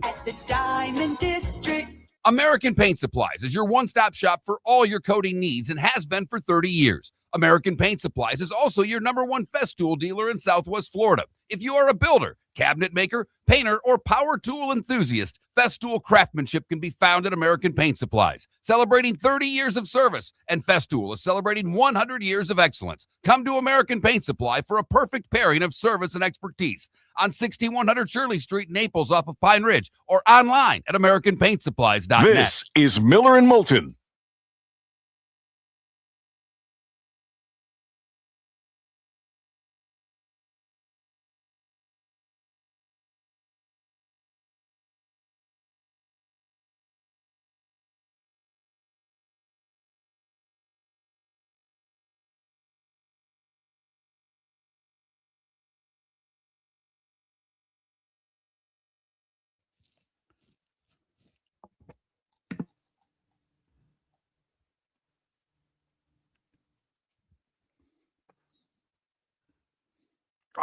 At the Diamond District. American Paint Supplies is your one-stop shop for all your coating needs and has been for 30 years. American Paint Supplies is also your #1 Festool dealer in Southwest Florida. If you are a builder, cabinet maker, painter, or power tool enthusiast, Festool craftsmanship can be found at American Paint Supplies. Celebrating 30 years of service, and Festool is celebrating 100 years of excellence. Come to American Paint Supply for a perfect pairing of service and expertise on 6100 Shirley Street, Naples, off of Pine Ridge, or online at AmericanPaintSupplies.net. This is Miller and Moulton.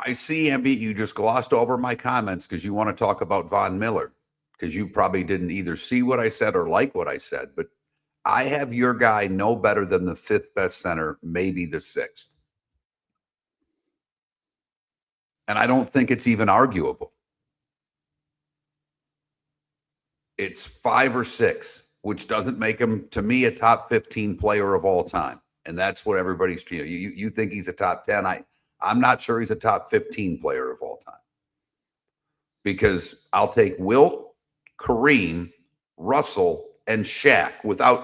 I see, Ambi, you just glossed over my comments because you want to talk about Von Miller, because you probably didn't either see what I said or like what I said. But I have your guy no better than the 5th best center, maybe the 6th. And I don't think it's even arguable. It's 5 or 6, which doesn't make him, to me, a top 15 player of all time. And that's what everybody's, you think he's a top 10. I'm not sure he's a top 15 player of all time. Because I'll take Wilt, Kareem, Russell, and Shaq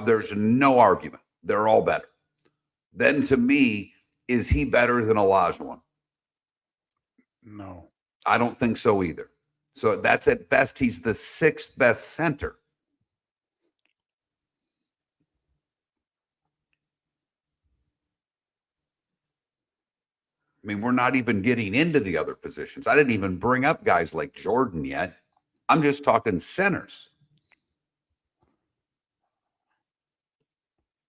there's no argument. They're all better. Then to me, is he better than Olajuwon? No. I don't think so either. So that's at best, he's the 6th best center. I mean, we're not even getting into the other positions. I didn't even bring up guys like Jordan yet. I'm just talking centers.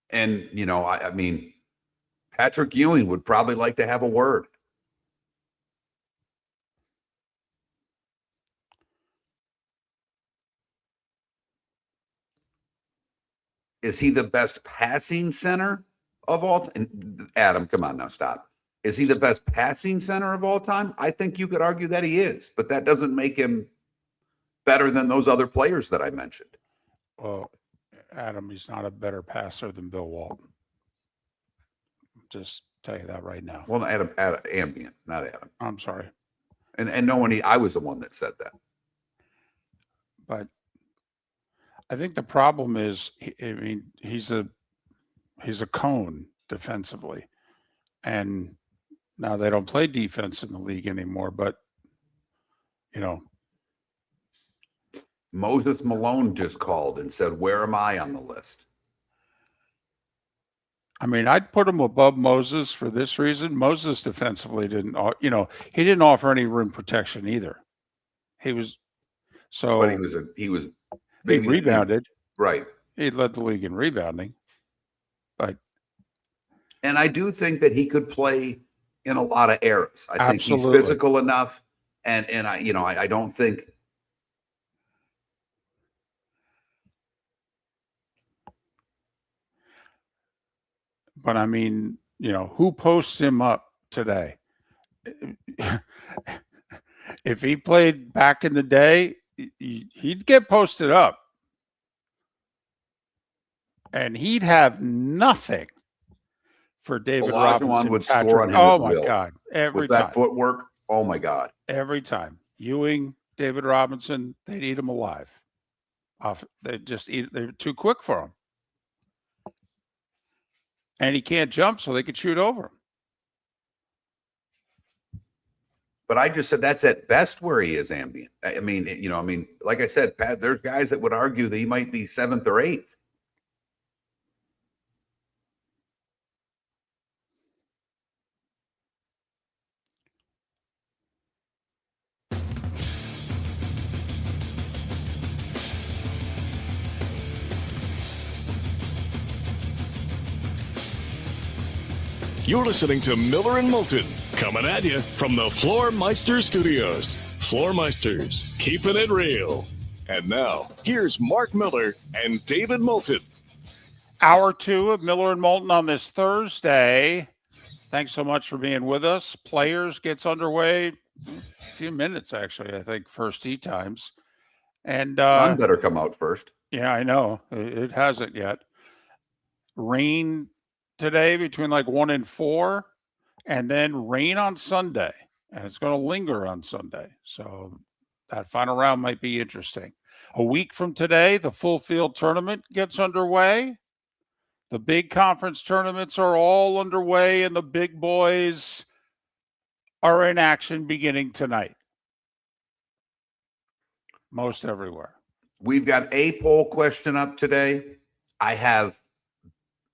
And, I mean, Patrick Ewing would probably like to have a word. Is he the best passing center of all time? Adam, come on now, stop. Is he the best passing center of all time? I think you could argue that he is, but that doesn't make him better than those other players that I mentioned. Well, Adam, he's not a better passer than Bill Walton. Just tell you that right now. Well, Adam ambient, not Adam. I'm sorry. And no one, I was the one that said that. But I think the problem is, he's a cone defensively, and now they don't play defense in the league anymore. But Moses Malone just called and said, "Where am I on the list?" I mean, I'd put him above Moses for this reason. Moses defensively didn't, he didn't offer any rim protection either. He was so. But he rebounded. Right. He led the league in rebounding. And I do think that he could play in a lot of eras. I think Absolutely. he's physical enough, and I don't think. But I mean, who posts him up today? If he played back in the day, he'd get posted up. And he'd have nothing for David Robinson. Would score on him. Oh my God! Every with time. that footwork. Oh my God! Every time. Ewing, David Robinson, they'd eat him alive. They'd just eat. They're too quick for him, and he can't jump, so they could shoot over him. But I just said that's at best where he is ambient. I mean, like I said, Pat, there's guys that would argue that he might be 7th or 8th. You're listening to Miller and Moulton, coming at you from the Floor Meister Studios. Floor Meisters, keeping it real. And now, here's Mark Miller and David Moulton. Hour 2 of Miller and Moulton on this Thursday. Thanks so much for being with us. Players gets underway a few minutes, actually, I think, first tee times. And Sun better come out first. Yeah, I know. It hasn't yet. Rain today between like 1 and 4, and then rain on Sunday, and it's going to linger on Sunday. So that final round might be interesting. A week from today, the full field tournament gets underway. The big conference tournaments are all underway, and the big boys are in action beginning tonight. Most everywhere. We've got a poll question up today. I have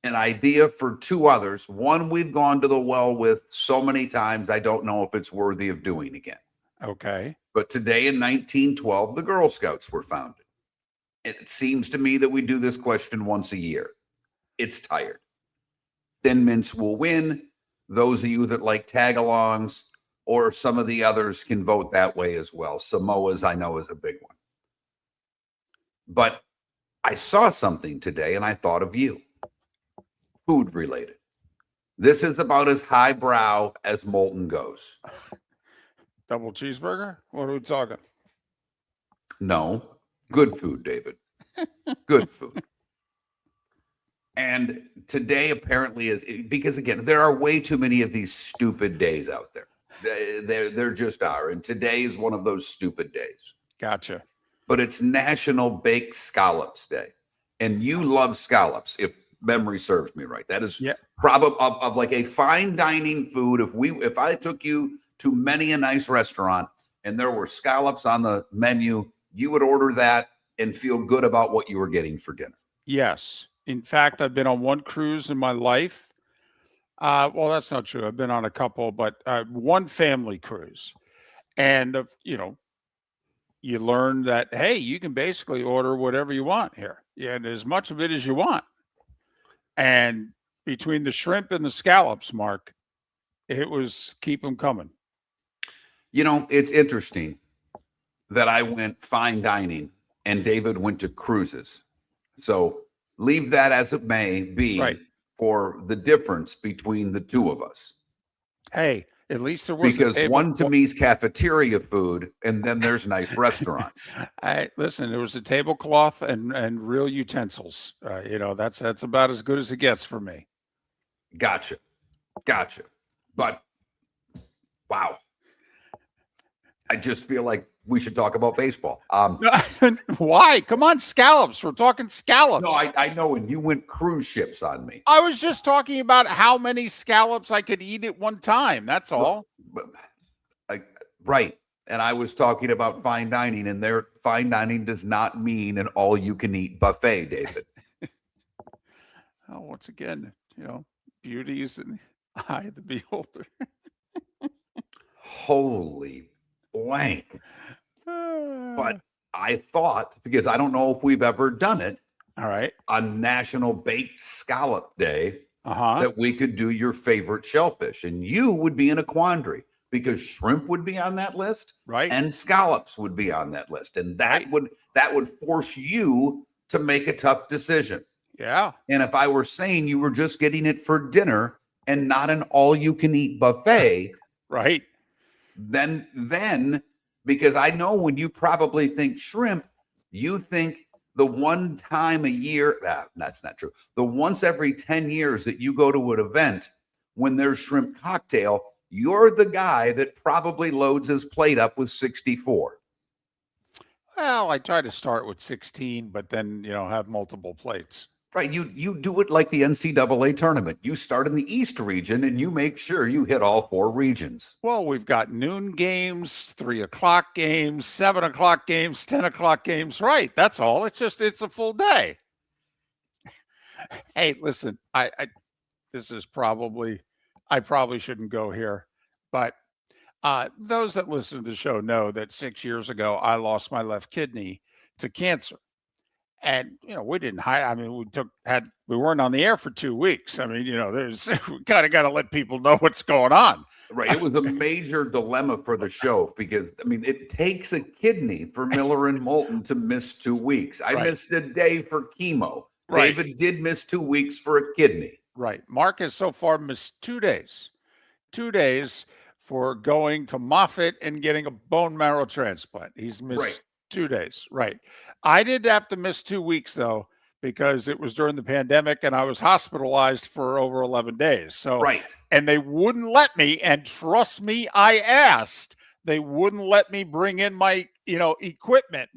an idea for 2 others. One we've gone to the well with so many times, I don't know if it's worthy of doing again. Okay. But today in 1912, the Girl Scouts were founded. It seems to me that we do this question once a year. It's tired. Thin Mints will win. Those of you that like tag-alongs or some of the others can vote that way as well. Samoa's, I know, is a big one. But I saw something today and I thought of you. Food related. This is about as highbrow as Moulton goes. Double cheeseburger? What are we talking? No, good food, David. Good food. And today apparently is because, again, there are way too many of these stupid days out there. There just are. And today is one of those stupid days. Gotcha. But it's National Baked Scallops Day. And you love scallops, if memory serves me right. That is probably of like a fine dining food. If I took you to many a nice restaurant and there were scallops on the menu, you would order that and feel good about what you were getting for dinner. Yes. In fact, I've been on one cruise in my life. Well, that's not true. I've been on a couple, but one family cruise. And, you learn that, hey, you can basically order whatever you want here. Yeah, and as much of it as you want. And between the shrimp and the scallops, Mark, it was keep them coming. It's interesting that I went fine dining and David went to cruises. So leave that as it may be for the difference between the two of us. Hey, at least there was because one to me is cafeteria food, and then there's nice restaurants. Listen, there was a tablecloth and real utensils. That's about as good as it gets for me. Gotcha. But wow, I just feel like we should talk about baseball. Why? Come on, scallops. We're talking scallops. No, I know, and you went cruise ships on me. I was just talking about how many scallops I could eat at one time. That's all. Right. And I was talking about fine dining, and their fine dining does not mean an all-you-can-eat buffet, David. Once again, beauty is in the eye of the beholder. Holy blank. But I thought, because I don't know if we've ever done it, all right, on National Baked Scallop Day, that we could do your favorite shellfish. And you would be in a quandary because shrimp would be on that list, right? And scallops would be on that list. And that would force you to make a tough decision. Yeah. And if I were saying you were just getting it for dinner and not an all-you-can-eat buffet, right? Then because I know when you probably think shrimp, you think the one time a year, that's not true. The once every 10 years that you go to an event when there's shrimp cocktail, you're the guy that probably loads his plate up with 64. Well, I try to start with 16, but then, have multiple plates. Right. You do it like the NCAA tournament. You start in the East region and you make sure you hit all 4 regions. Well, we've got noon games, 3 o'clock games, 7 o'clock games, 10 o'clock games. Right. That's all. It's a full day. Hey, listen, I probably shouldn't go here, but those that listen to the show know that 6 years ago, I lost my left kidney to cancer. And, we didn't hide. I mean, we weren't on the air for 2 weeks. I mean, we kind of got to let people know what's going on. Right. It was a major dilemma for the show because, it takes a kidney for Miller and Moulton to miss 2 weeks. I missed a day for chemo. Right. David did miss 2 weeks for a kidney. Right. Mark has so far missed 2 days. 2 days for going to Moffitt and getting a bone marrow transplant. He's missed 2 days. Right. I did have to miss 2 weeks, though, because it was during the pandemic and I was hospitalized for over 11 days. So, and they wouldn't let me. And trust me, I asked. They wouldn't let me bring in my, equipment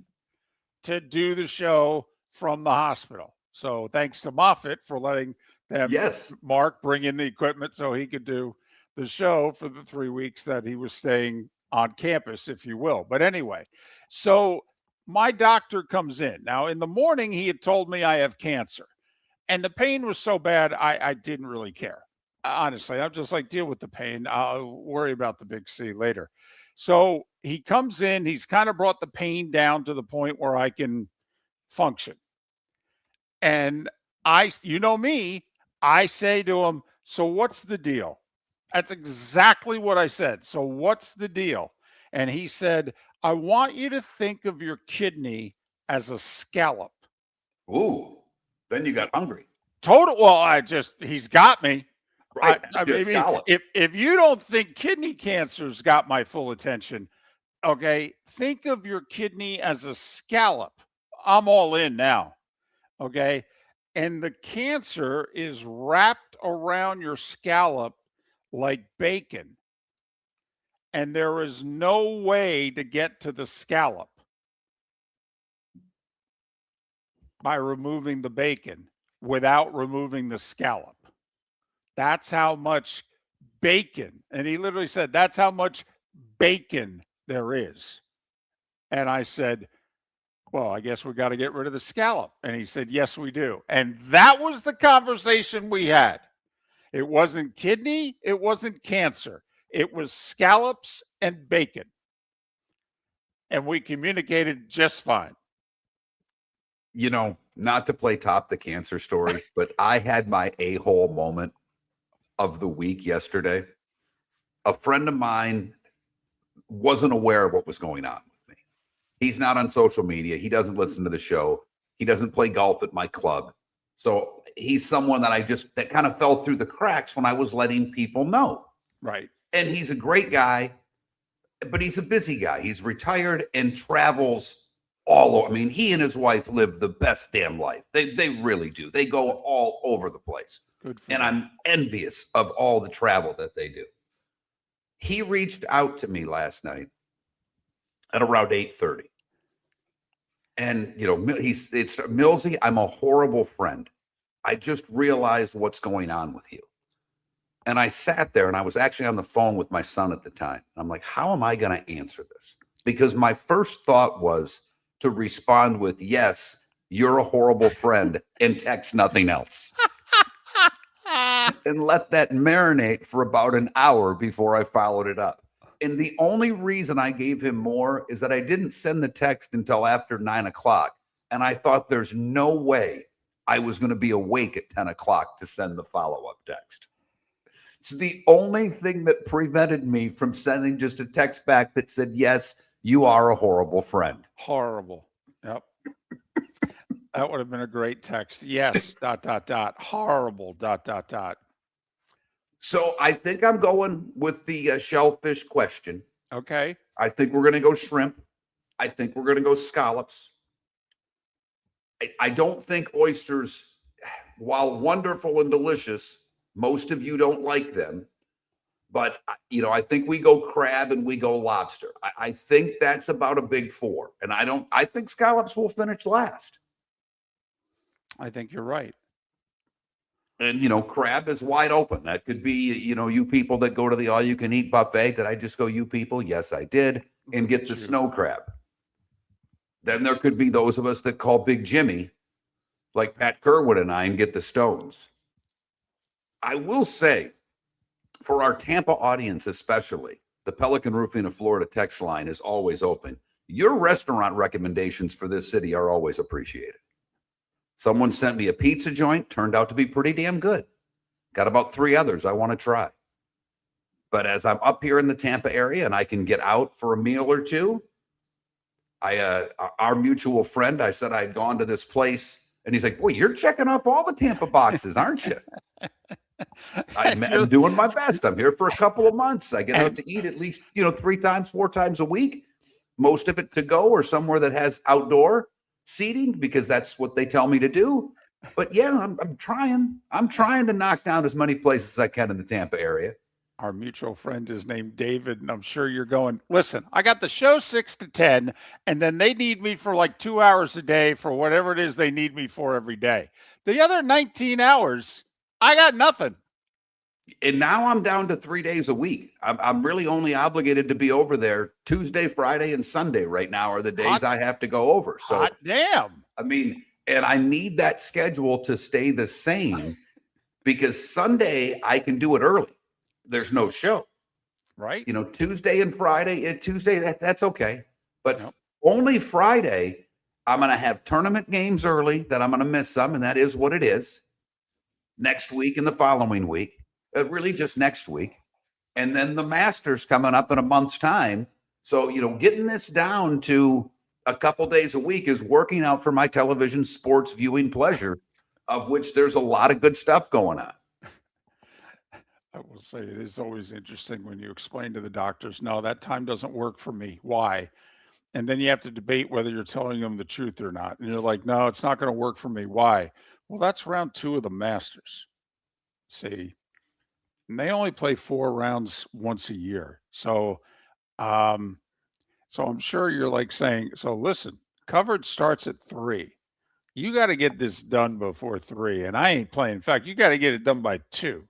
to do the show from the hospital. So thanks to Moffitt for letting them, Mark, bring in the equipment so he could do the show for the 3 weeks that he was staying on campus, if you will. But anyway, so my doctor comes in. Now, in the morning, he had told me I have cancer. And the pain was so bad, I didn't really care. Honestly, I'm just like, deal with the pain. I'll worry about the big C later. So he comes in. He's kind of brought the pain down to the point where I can function. And me, I say to him, so what's the deal? That's exactly what I said. So what's the deal? And he said, I want you to think of your kidney as a scallop. Ooh, then you got hungry. Total. Well, he's got me. Right. I Good mean, scallop. if you don't think kidney cancer's got my full attention, okay, think of your kidney as a scallop. I'm all in now. Okay. And the cancer is wrapped around your scallop like bacon. And there is no way to get to the scallop by removing the bacon without removing the scallop. That's how much bacon. And he literally said, that's how much bacon there is. And I said, well, I guess we got to get rid of the scallop. And he said, yes, we do. And that was the conversation we had. It wasn't kidney. It wasn't cancer. It was scallops and bacon. And we communicated just fine. You know, not to play top the cancer story, but I had my a-hole moment of the week yesterday. A friend of mine wasn't aware of what was going on with me. He's not on social media. He doesn't listen to the show. He doesn't play golf at my club. So he's someone that kind of fell through the cracks when I was letting people know. Right. And he's a great guy, but he's a busy guy. He's retired and travels all over. I mean, he and his wife live the best damn life. They really do. They go all over the place. Good for and them. I'm envious of all the travel that they do. He reached out to me last night at around 8:30. And, you know, it's Millsy, I'm a horrible friend. I just realized what's going on with you. And I sat there and I was actually on the phone with my son at the time. I'm like, how am I going to answer this? Because my first thought was to respond with, yes, you're a horrible friend, and text nothing else. And let that marinate for about an hour before I followed it up. And the only reason I gave him more is that I didn't send the text until after 9 o'clock. And I thought there's no way I was going to be awake at 10 o'clock to send the follow-up text. It's the only thing that prevented me from sending just a text back that said, yes, you are a horrible friend. Horrible. Yep. That would have been a great text. Yes, ... horrible ... So I think I'm going with the shellfish question. Okay. I think we're going to go shrimp. I think we're going to go scallops. I don't think oysters, while wonderful and delicious, most of you don't like them. But, you know, I think we go crab and we go lobster. I think that's about a big four. And I think scallops will finish last. I think you're right. And, you know, crab is wide open. That could be, you know, you people that go to the all-you-can-eat buffet. Did I just go, you people? Yes, I did. And get the snow crab. Then there could be those of us that call Big Jimmy, like Pat Kerwood and I, and get the stones. I will say, for our Tampa audience especially, the Pelican Roofing of Florida text line is always open. Your restaurant recommendations for this city are always appreciated. Someone sent me a pizza joint, turned out to be pretty damn good. Got about 3 others I want to try. But as I'm up here in the Tampa area and I can get out for a meal or two, our mutual friend, I said I'd gone to this place, and he's like, boy, you're checking off all the Tampa boxes, aren't you? I'm doing my best. I'm here for a couple of months. I get out to eat at least, 3 times, 4 times a week, most of it to go or somewhere that has outdoor seating, because that's what they tell me to do. But yeah, I'm trying to knock down as many places as I can in the Tampa area. Our mutual friend is named David, and I'm sure you're going, listen, I got the show 6 to 10, and then they need me for like 2 hours a day for whatever it is they need me for every day. The other 19 hours, I got nothing. And now I'm down to 3 days a week. I'm really only obligated to be over there Tuesday, Friday, and Sunday right now are the days I have to go over. So hot damn. I mean, and I need that schedule to stay the same because Sunday I can do it early. There's no show. Right. Tuesday and Friday, that's okay. But only Friday, I'm going to have tournament games early that I'm going to miss some, and that is what it is. Next week and the following week. Really just next week. and then the Masters coming up in a month's time. So, getting this down to a couple days a week is working out for my television sports viewing pleasure, of which there's a lot of good stuff going on. I will say it is always interesting when you explain to the doctors, no, that time doesn't work for me. Why? And then you have to debate whether you're telling them the truth or not. And you're like, no, it's not going to work for me. Why? Well, that's round 2 of the Masters. See, and they only play 4 rounds once a year. So I'm sure you're like saying, so listen, coverage starts at 3. You got to get this done before 3. And I ain't playing. In fact, you got to get it done by 2.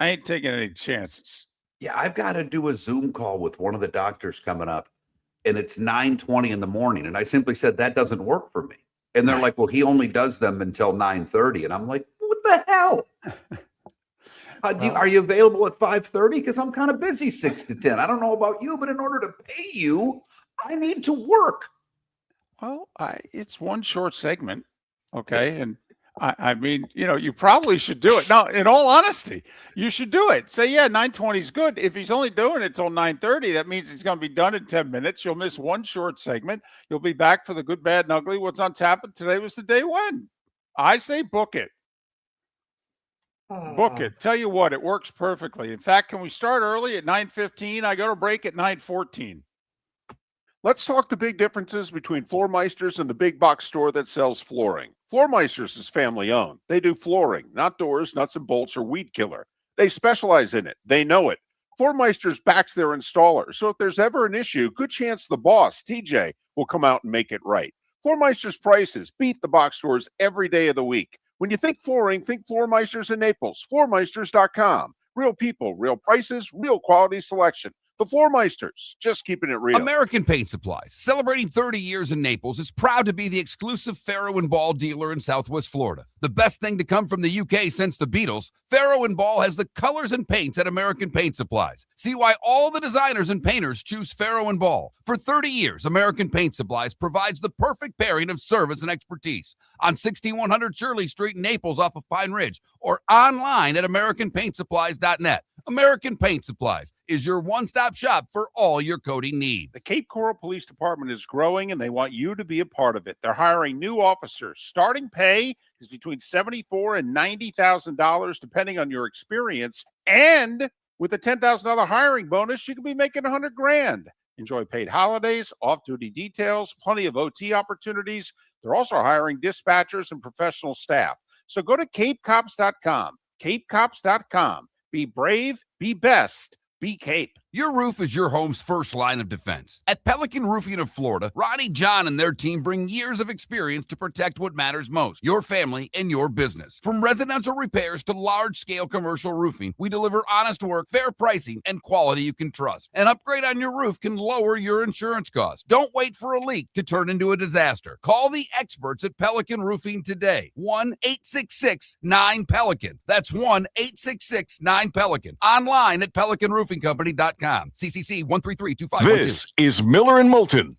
I ain't taking any chances. Yeah, I've got to do a Zoom call with one of the doctors coming up, and it's 9:20 in the morning. And I simply said, that doesn't work for me. And they're like, well, he only does them until 9:30. And I'm like, what the hell? Are you available at 5:30? Because I'm kind of busy 6 to 10. I don't know about you, but in order to pay you, I need to work. Well, it's one short segment. Okay. And I mean, you probably should do it. Now, in all honesty, you should do it. Say, yeah, 9:20 is good. If he's only doing it till 9:30, that means he's going to be done in 10 minutes. You'll miss one short segment. You'll be back for the good, bad, and ugly. What's on tap? And today was the day when. I say book it. Book it. Tell you what, it works perfectly. In fact, can we start early at 9:15? I go to break at 9:14. Let's talk the big differences between Floormeisters and the big box store that sells flooring. Floormeisters is family owned. They do flooring, not doors, nuts and bolts, or weed killer. They specialize in it. They know it. Floormeisters backs their installer. So if there's ever an issue, good chance the boss, TJ, will come out and make it right. Floormeister's prices beat the box stores every day of the week. When you think flooring, think Floormeisters in Naples. Floormeisters.com. Real people, real prices, real quality selection. The Floormeisters, just keeping it real. American Paint Supplies, celebrating 30 years in Naples, is proud to be the exclusive Farrow and Ball dealer in Southwest Florida. The best thing to come from the UK since the Beatles, Farrow and Ball has the colors and paints at American Paint Supplies. See why all the designers and painters choose Farrow and Ball. For 30 years, American Paint Supplies provides the perfect pairing of service and expertise on 6100 Shirley Street in Naples off of Pine Ridge, or online at AmericanPaintSupplies.net. American Paint Supplies is your one-stop shop for all your coating needs. The Cape Coral Police Department is growing, and they want you to be a part of it. They're hiring new officers. Starting pay is between $74,000 and $90,000, depending on your experience. And with a $10,000 hiring bonus, you could be making $100,000. Enjoy paid holidays, off-duty details, plenty of OT opportunities. They're also hiring dispatchers and professional staff. So go to CapeCops.com. CapeCops.com. Be brave, be best, be Cape. Your roof is your home's first line of defense. At Pelican Roofing of Florida, Ronnie John and their team bring years of experience to protect what matters most, your family and your business. From residential repairs to large-scale commercial roofing, we deliver honest work, fair pricing, and quality you can trust. An upgrade on your roof can lower your insurance costs. Don't wait for a leak to turn into a disaster. Call the experts at Pelican Roofing today. 1-866-9-PELICAN. That's 1-866-9-PELICAN. Online at PelicanRoofingCompany.com. CCC 1332512. This is Miller and Moulton.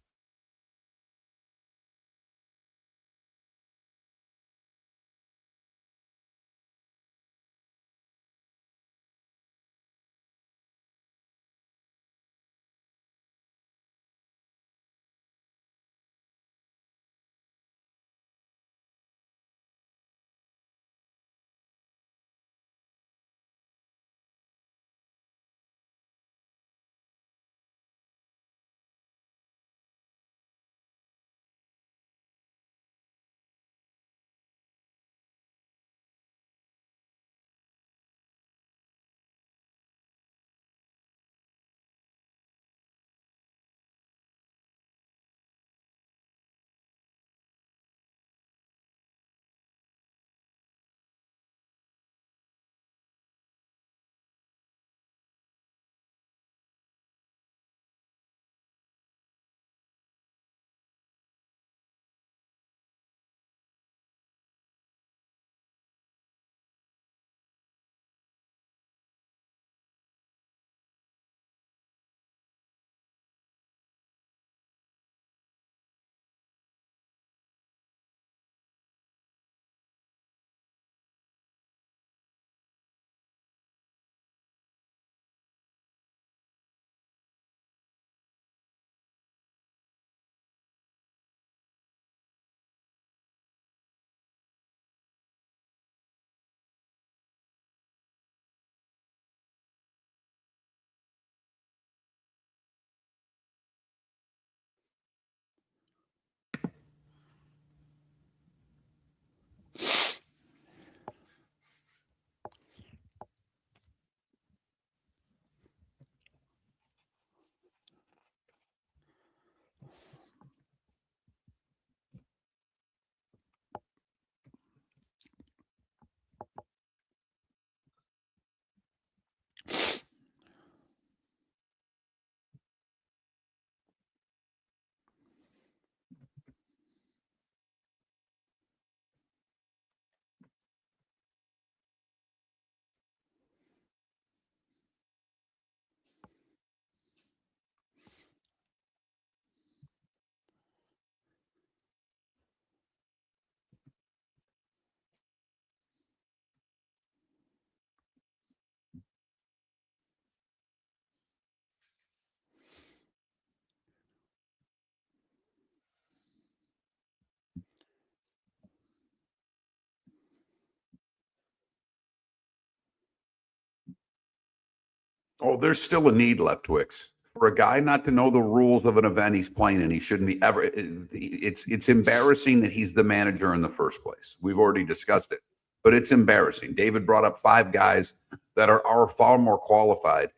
Oh, there's still a need left, Twix. For a guy not to know the rules of an event he's playing in, he shouldn't be ever. It's embarrassing that he's the manager in the first place. We've already discussed it, but it's embarrassing. David brought up 5 guys that are far more qualified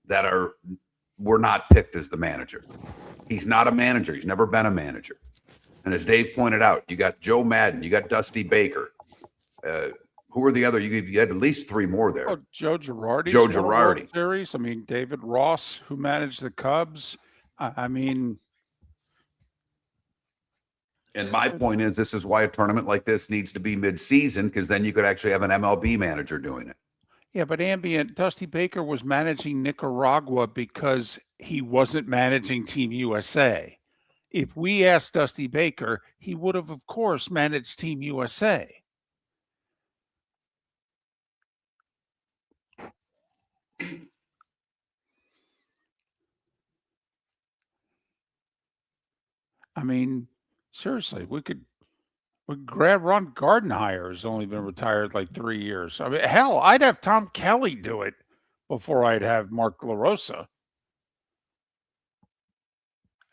that were not picked as the manager. He's not a manager. He's never been a manager. And as Dave pointed out, you got Joe Madden, you got Dusty Baker. Who are the other? You had at least 3 more there. Oh, Joe Girardi. Joe Girardi. Series. I mean, David Ross, who managed the Cubs. I mean. And my point is, this is why a tournament like this needs to be mid-season, because then you could actually have an MLB manager doing it. Yeah, but Dusty Baker was managing Nicaragua because he wasn't managing Team USA. If we asked Dusty Baker, he would have, of course, managed Team USA. I mean, seriously, we could grab Ron Gardenhire, who's only been retired like 3 years. I mean, hell, I'd have Tom Kelly do it before I'd have Mark LaRosa.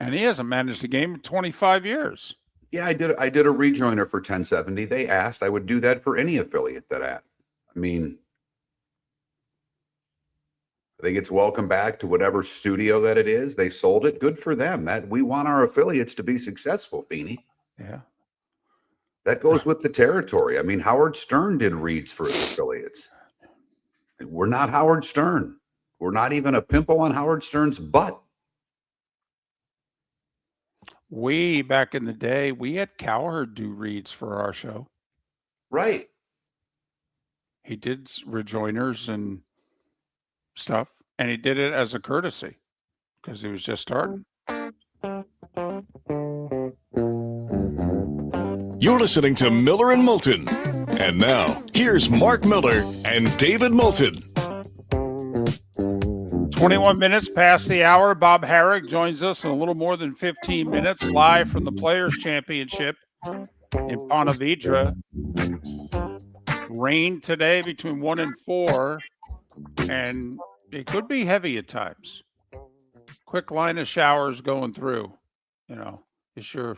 And he hasn't managed a game in 25 years. Yeah, I did a rejoiner for 1070. They asked. I would do that for any affiliate that asked. I mean, I think it's welcome back to whatever studio that it is. They sold it. Good for them. That we want our affiliates to be successful, Feeney. Yeah. That goes with the territory. I mean, Howard Stern did reads for his affiliates. We're not Howard Stern. We're not even a pimple on Howard Stern's butt. Back in the day, we had Cowherd do reads for our show. Right. He did rejoiners and stuff, and he did it as a courtesy because he was just starting. You're listening to Miller and Moulton. And now, here's Mark Miller and David Moulton. 21 minutes past the hour. Bob Harig joins us in a little more than 15 minutes, live from the Players' Championship in Ponte Vedra. Rain today between 1 and 4, and it could be heavy at times. Quick line of showers going through. It's your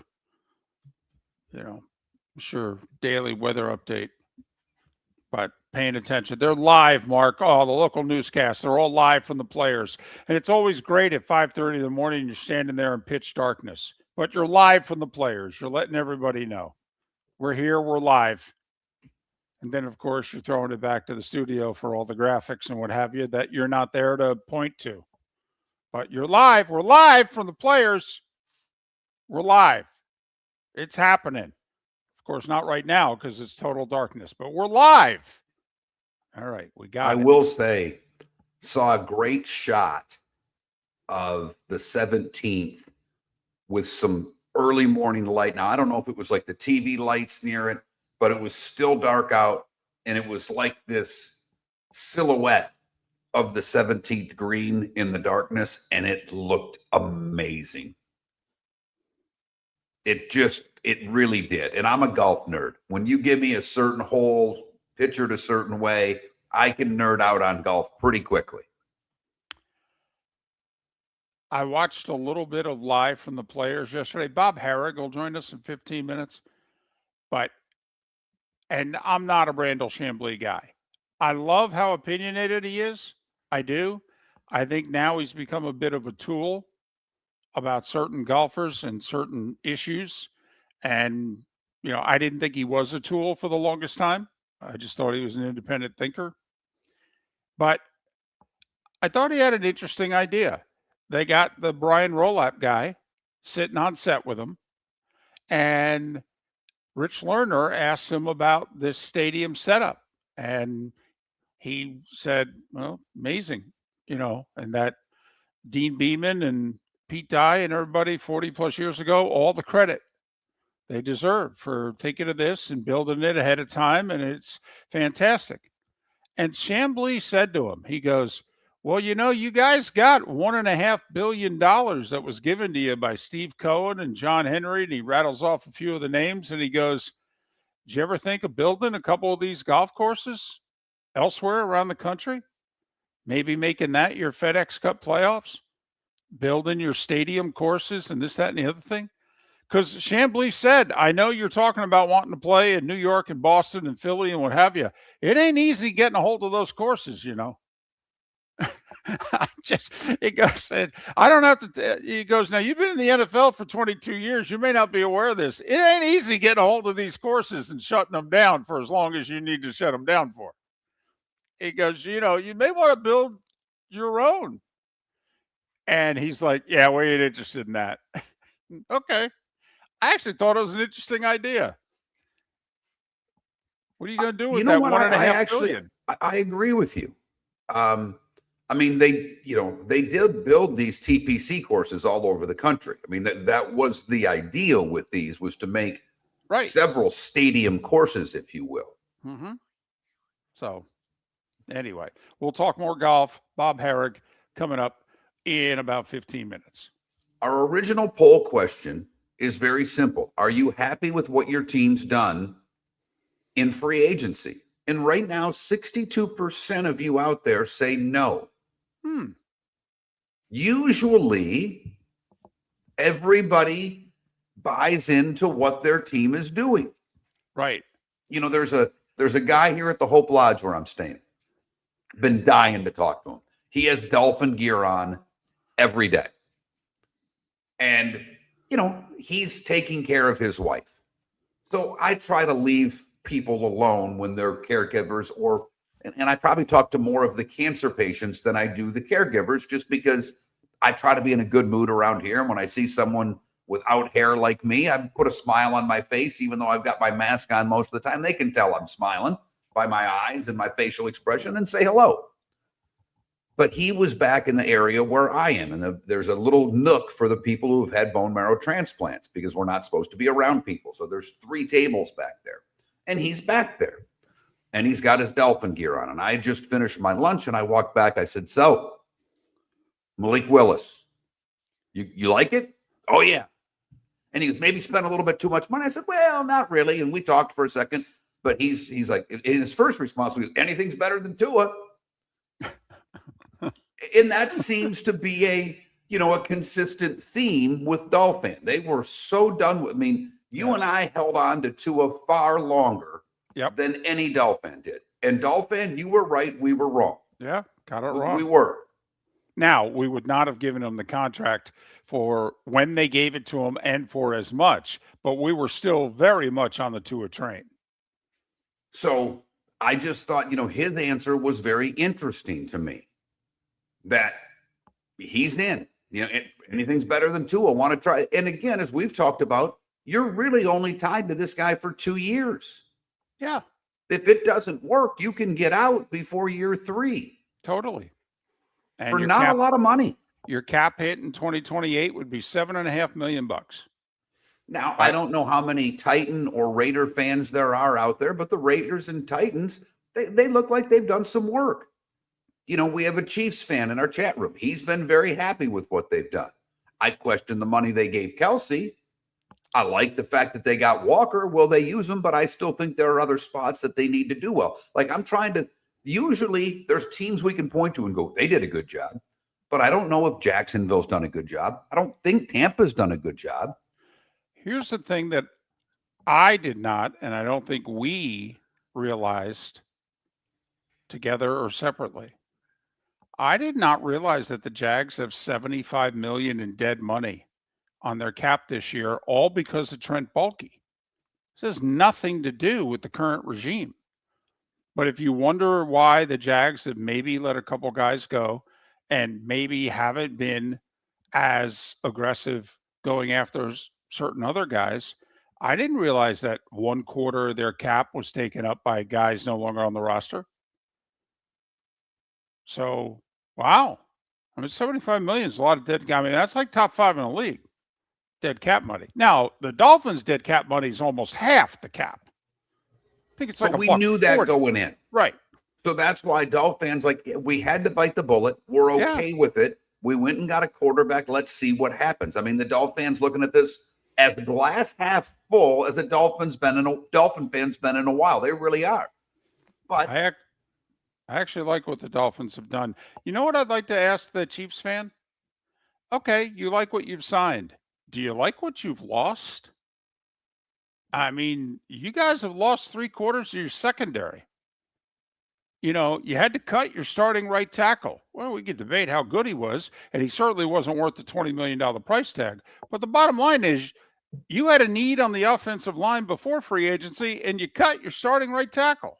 daily weather update. But paying attention. They're live, Mark. Oh, the local newscasts. They're all live from the Players. And it's always great at 5:30 in the morning. You're standing there in pitch darkness. But you're live from the Players. You're letting everybody know. We're here. We're live. And then, of course, you're throwing it back to the studio for all the graphics and what have you that you're not there to point to. But you're live. We're live from the Players. We're live. It's happening. Of course, not right now because it's total darkness, but we're live. All right, we got it. I will say, saw a great shot of the 17th with some early morning light. Now, I don't know if it was like the TV lights near it, but it was still dark out, and it was like this silhouette of the 17th green in the darkness, and it looked amazing. It really did. And I'm a golf nerd. When you give me a certain hole pictured a certain way, I can nerd out on golf pretty quickly. I watched a little bit of live from the Players yesterday. Bob Harig will join us in 15 minutes. And I'm not a Randall Chamblee guy. I love how opinionated he is. I do. I think now he's become a bit of a tool about certain golfers and certain issues. And, I didn't think he was a tool for the longest time. I just thought he was an independent thinker. But I thought he had an interesting idea. They got the Brian Rolap guy sitting on set with him. And Rich Lerner asked him about this stadium setup. And he said, well, amazing, and that Dean Beeman and Pete Dye and everybody 40 plus years ago, all the credit they deserve for thinking of this and building it ahead of time. And it's fantastic. And Chamblee said to him, he goes, well, you guys got $1.5 billion that was given to you by Steve Cohen and John Henry. And he rattles off a few of the names and he goes, did you ever think of building a couple of these golf courses elsewhere around the country? maybe making that your FedEx Cup playoffs, building your stadium courses and this, that, and the other thing. Because Chambly said, I know you're talking about wanting to play in New York and Boston and Philly and what have you. It ain't easy getting a hold of those courses, you know. It goes, I don't have to, he goes, now you've been in the NFL for 22 years. You may not be aware of this. It ain't easy getting a hold of these courses and shutting them down for as long as you need to shut them down for. He goes, you know, you may want to build your own. And he's like, yeah, we ain't interested in that. Okay. I actually thought it was an interesting idea. What are you going to do with that $1.5 billion? I agree with you. I mean, they did build these TPC courses all over the country. I mean, that was the ideal with these, was to make several stadium courses, if you will. Mm-hmm. So anyway, we'll talk more golf. Bob Harig coming up in about 15 minutes. Our original poll question is very simple. Are you happy with what your team's done in free agency? And right now, 62% of you out there say no. Usually, everybody buys into what their team is doing. Right. You know, there's a guy here at the Hope Lodge where I'm staying. Been dying to talk to him. He has Dolphin gear on every day. And, you know, he's taking care of his wife. So I try to leave people alone when they're caregivers, and I probably talk to more of the cancer patients than I do the caregivers, just because I try to be in a good mood around here. And when I see someone without hair like me, I put a smile on my face, even though I've got my mask on most of the time. They can tell I'm smiling by my eyes and my facial expression and say hello. But he was back in the area where I am. And there's a little nook for the people who have had bone marrow transplants, because we're not supposed to be around people. So there's 3 tables back there. And he's back there. And he's got his Dolphin gear on. And I just finished my lunch and I walked back. I said, so, Malik Willis, you like it? Oh, yeah. And he maybe spent a little bit too much money. I said, well, not really. And we talked for a second. But he's like, in his first response, he goes, anything's better than Tua. And that seems to be a consistent theme with Dolphin. They were so done with, you and I held on to Tua far longer than any Dolphin did. And Dolphin, you were right. We were wrong. Yeah, got it wrong. We were. Now, we would not have given him the contract for when they gave it to him and for as much, but we were still very much on the Tua train. So I just thought, his answer was very interesting to me, that he's in. Anything's better than Tua. Want to try. And again, as we've talked about, you're really only tied to this guy for 2 years. Yeah. If it doesn't work, you can get out before year 3. Totally. And for not a lot of money. Your cap hit in 2028 would be $7.5 million. Now, I don't know how many Titan or Raider fans there are out there, but the Raiders and Titans, they look like they've done some work. We have a Chiefs fan in our chat room. He's been very happy with what they've done. I question the money they gave Kelsey. I like the fact that they got Walker. Will they use him? But I still think there are other spots that they need to do well. Like, I'm trying to, usually there's teams we can point to and go, they did a good job. But I don't know if Jacksonville's done a good job. I don't think Tampa's done a good job. Here's the thing that I did not, and I don't think we realized together or separately. I did not realize that the Jags have $75 million in dead money on their cap this year, all because of Trent Baalke. This has nothing to do with the current regime. But if you wonder why the Jags have maybe let a couple guys go and maybe haven't been as aggressive going after certain other guys, I didn't realize that 1/4 of their cap was taken up by guys no longer on the roster. So, wow. $75 million is a lot of dead cap. That's like top 5 in the league. Dead cap money. Now, the Dolphins' dead cap money is almost half the cap. I think it's like we knew that going in. Right. So that's why Dolphins, we had to bite the bullet. We're okay with it. We went and got a quarterback. Let's see what happens. The Dolphins looking at this as glass half full as a Dolphin fan's been in a while. They really are. But I actually like what the Dolphins have done. You know what I'd like to ask the Chiefs fan? Okay, you like what you've signed. Do you like what you've lost? I mean, you guys have lost 3/4 of your secondary. You had to cut your starting right tackle. Well, we could debate how good he was, and he certainly wasn't worth the $20 million price tag. But the bottom line is you had a need on the offensive line before free agency, and you cut your starting right tackle.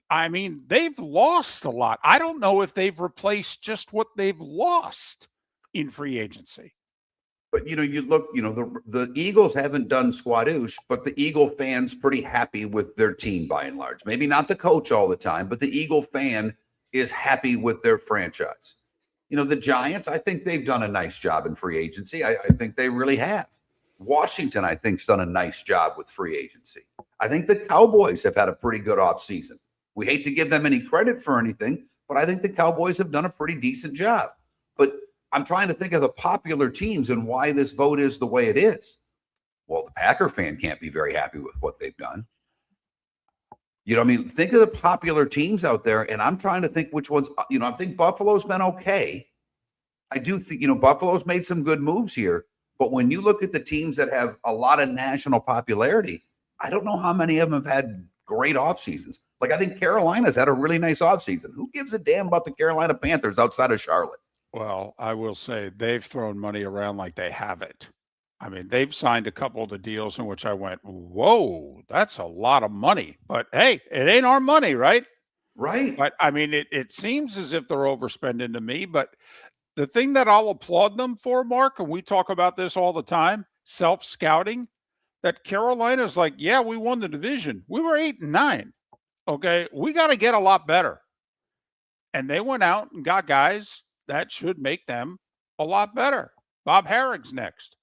I mean, they've lost a lot. I don't know if they've replaced just what they've lost in free agency. But you look, the Eagles haven't done squadoosh, but the Eagle fan's pretty happy with their team by and large. Maybe not the coach all the time, but the Eagle fan is happy with their franchise. The Giants, I think they've done a nice job in free agency. I think they really have. Washington, I think, has done a nice job with free agency. I think the Cowboys have had a pretty good offseason. We hate to give them any credit for anything, but I think the Cowboys have done a pretty decent job. But I'm trying to think of the popular teams and why this vote is the way it is. Well, the Packer fan can't be very happy with what they've done. Think of the popular teams out there, and I'm trying to think which ones, I think Buffalo's been okay. I do think, Buffalo's made some good moves here, but when you look at the teams that have a lot of national popularity, I don't know how many of them have had great off seasons. Like, I think Carolina's had a really nice off season. Who gives a damn about the Carolina Panthers outside of Charlotte? Well, I will say they've thrown money around like they have it. I mean, they've signed a couple of the deals in which I went, whoa, that's a lot of money. But hey, it ain't our money, right? Right. But I mean, it seems as if they're overspending to me. But the thing that I'll applaud them for, Mark, and we talk about this all the time, self-scouting, that Carolina's like, yeah, we won the division. We were 8-9. Okay, we got to get a lot better. And they went out and got guys that should make them a lot better. Bob Harig's next.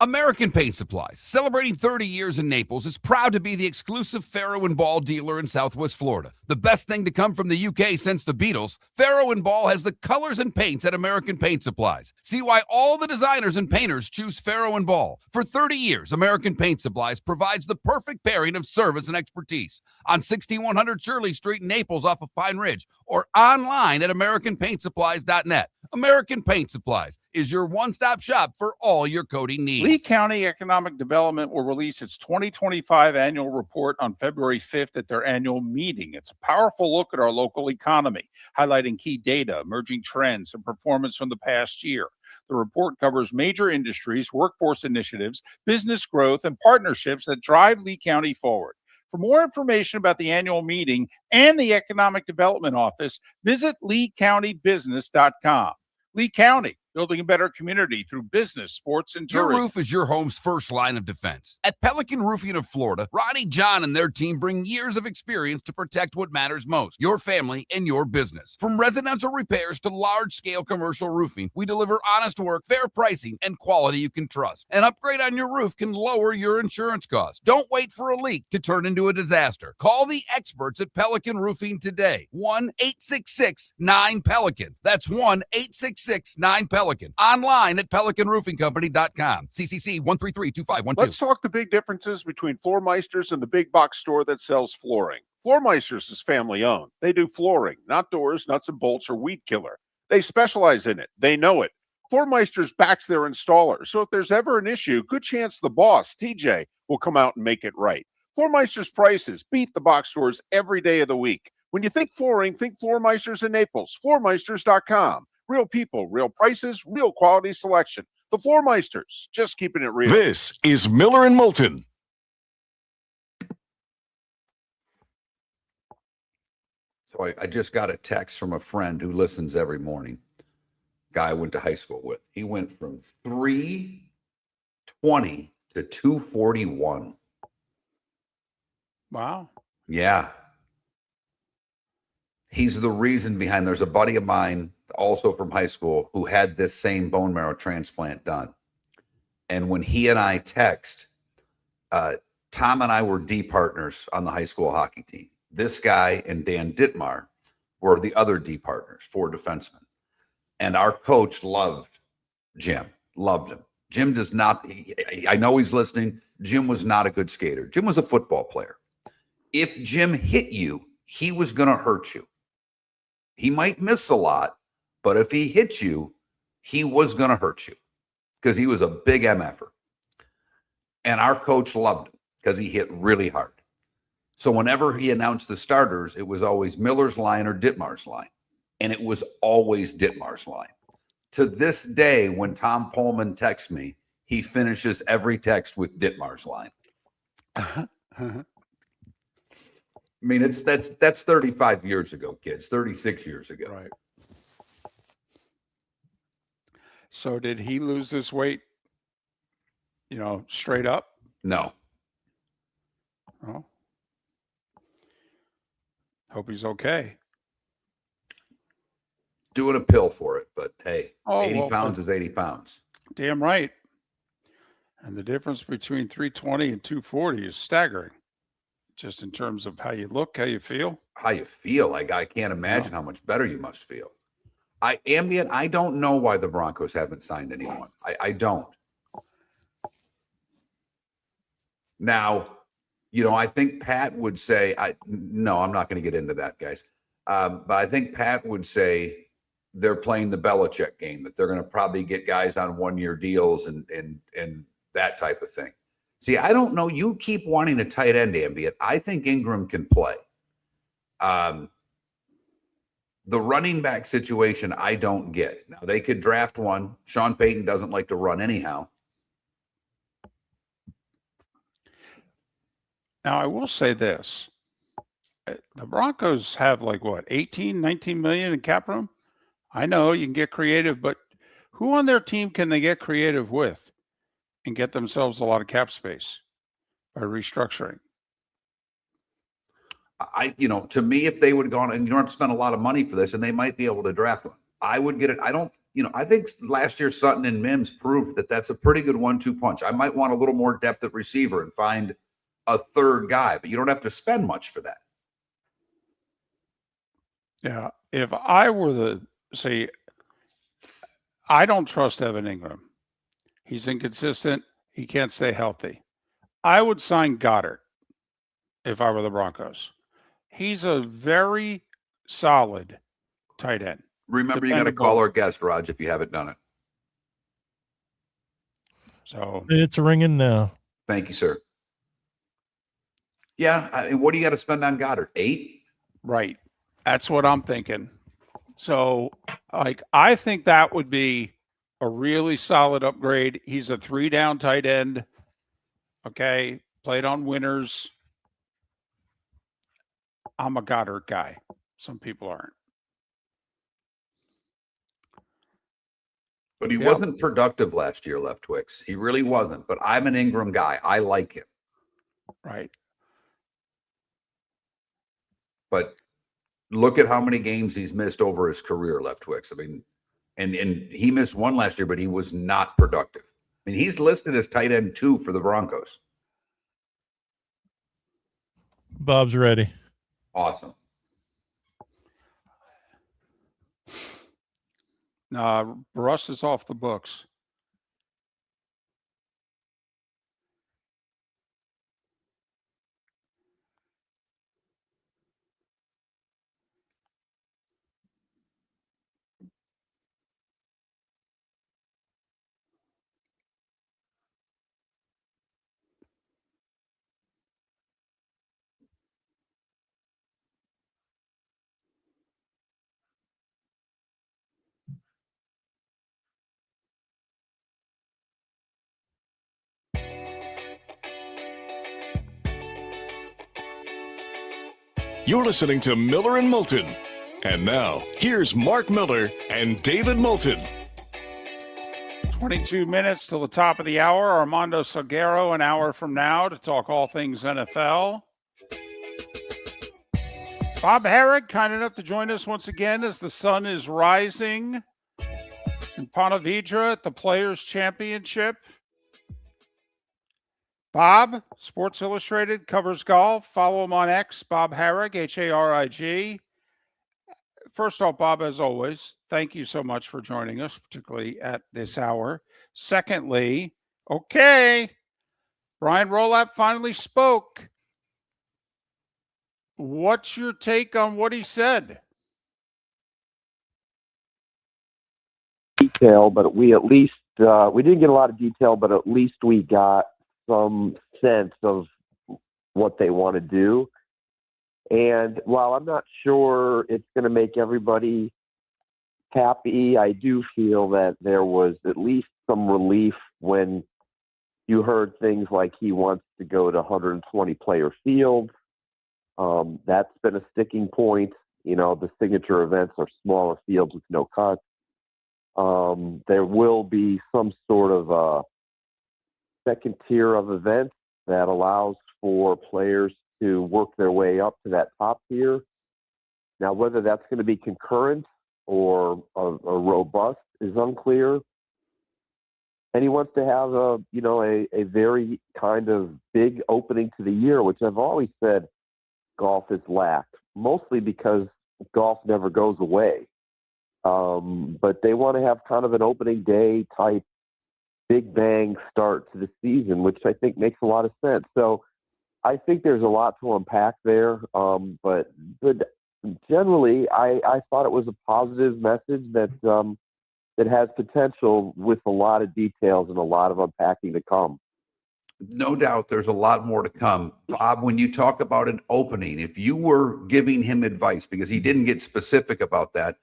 American Paint Supplies, celebrating 30 years in Naples, is proud to be the exclusive Farrow & Ball dealer in Southwest Florida. The best thing to come from the UK since the Beatles, Farrow & Ball has the colors and paints at American Paint Supplies. See why all the designers and painters choose Farrow & Ball. For 30 years, American Paint Supplies provides the perfect pairing of service and expertise. On 6100 Shirley Street in Naples off of Pine Ridge, or online at AmericanPaintSupplies.net. American Paint Supplies is your one-stop shop for all your coating needs. Lee County Economic Development will release its 2025 annual report on February 5th at their annual meeting. It's a powerful look at our local economy, highlighting key data, emerging trends, and performance from the past year. The report covers major industries, workforce initiatives, business growth, and partnerships that drive Lee County forward. For more information about the annual meeting and the Economic Development Office, visit LeeCountyBusiness.com. Lee County, building a better community through business, sports, and tourism. Your roof is your home's first line of defense. At Pelican Roofing of Florida, Ronnie John and their team bring years of experience to protect what matters most, your family and your business. From residential repairs to large-scale commercial roofing, we deliver honest work, fair pricing, and quality you can trust. An upgrade on your roof can lower your insurance costs. Don't wait for a leak to turn into a disaster. Call the experts at Pelican Roofing today. 1-866-9-PELICAN. That's 1-866-9-PELICAN. Online at PelicanRoofingCompany.com. CCC 1332512. Let's talk the big differences between Floor Meisters and the big box store that sells flooring. Floor Meisters is family owned. They do flooring, not doors, nuts and bolts, or weed killer. They specialize in it. They know it. Floor Meisters backs their installer, so if there's ever an issue, good chance the boss, TJ, will come out and make it right. Floor Meisters prices beat the box stores every day of the week. When you think flooring, think Floor Meisters in Naples. FloorMeisters.com. Real people, real prices, real quality selection. The Floor Meisters, just keeping it real. This is Miller and Moulton. So I just got a text from a friend who listens every morning. Guy I went to high school with. He went from 320 to 241. Wow. Yeah. He's the reason behind. There's a buddy of mine, also from high school, who had this same bone marrow transplant done. And when he and I text, Tom and I were D partners on the high school hockey team. This guy and Dan Dittmar were the other D partners, 4 defensemen. And our coach loved Jim, loved him. Jim does not, I know he's listening. Jim was not a good skater. Jim was a football player. If Jim hit you, he was going to hurt you. He might miss a lot, but if he hits you, he was going to hurt you because he was a big MFer. And our coach loved him because he hit really hard. So whenever he announced the starters, it was always Miller's line or Ditmar's line. And it was always Ditmar's line. To this day, when Tom Pullman texts me, he finishes every text with Ditmar's line. I mean, that's 35 years ago, kids, 36 years ago. Right. So did he lose this weight, straight up? No. Oh. Hope he's okay. Doing a pill for it, but hey, Oh, 80 pounds is 80 pounds. Damn right. And the difference between 320 and 240 is staggering. Just in terms of how you look, how you feel. How you feel. Like, I can't imagine how much better you must feel. I don't know why the Broncos haven't signed anyone. I don't. Now, I think Pat would say, no, I'm not going to get into that, guys. But I think Pat would say they're playing the Belichick game, that they're going to probably get guys on one-year deals and that type of thing. See, I don't know. You keep wanting a tight end, Ambient. I think Ingram can play. The running back situation, I don't get. Now, they could draft one. Sean Payton doesn't like to run anyhow. Now, I will say this. The Broncos have 18, 19 million in cap room? I know you can get creative, but who on their team can they get creative with and get themselves a lot of cap space by restructuring? To me, if they would have gone, and you don't have to spend a lot of money for this, and they might be able to draft one, I would get it. I think last year Sutton and Mims proved that that's a pretty good 1-2 punch. I might want a little more depth at receiver and find a third guy, but you don't have to spend much for that. Yeah. If I were I don't trust Evan Ingram. He's inconsistent. He can't stay healthy. I would sign Goddard if I were the Broncos. He's a very solid tight end. Remember, you got to call our guest, Raj, if you haven't done it. So it's ringing now. Thank you, sir. Yeah. What do you got to spend on Goddard? 8? Right. That's what I'm thinking. So, I think that would be a really solid upgrade. He's a 3-down tight end. Okay. Played on winners. I'm a Goddard guy. Some people aren't. But he wasn't productive last year, Left Twix. He really wasn't. But I'm an Ingram guy. I like him. Right. But look at how many games he's missed over his career, Left Twix. I mean, and he missed one last year, but he was not productive. I mean, he's listed as tight end 2 for the Broncos. Bob's ready. Awesome. Russ is off the books. You're listening to Miller and Moulton. And now, here's Mark Miller and David Moulton. 22 minutes till the top of the hour. Armando Salguero an hour from now to talk all things NFL. Bob Harig, kind enough to join us once again as the sun is rising in Ponte Vedra at the Players' Championship. Bob, Sports Illustrated, covers golf. Follow him on X, Bob Harig, Harig. First off, Bob, as always, thank you so much for joining us, particularly at this hour. Secondly, okay, Brian Rolapp finally spoke. What's your take on what he said? detail, but we didn't get a lot of detail, but at least we got some sense of what they want to do. And while I'm not sure it's going to make everybody happy, I do feel that there was at least some relief when you heard things like he wants to go to 120 player fields. That's been a sticking point. The signature events are smaller fields with no cuts. There will be some sort of a second tier of events that allows for players to work their way up to that top tier. Now, whether that's going to be concurrent or a robust is unclear. And he wants to have a very kind of big opening to the year, which I've always said golf has lacked, mostly because golf never goes away. But they want to have kind of an opening day type big bang start to the season, which I think makes a lot of sense. So I think there's a lot to unpack there. But generally, I thought it was a positive message that has potential with a lot of details and a lot of unpacking to come. No doubt there's a lot more to come. Bob, when you talk about an opening, if you were giving him advice, because he didn't get specific about that,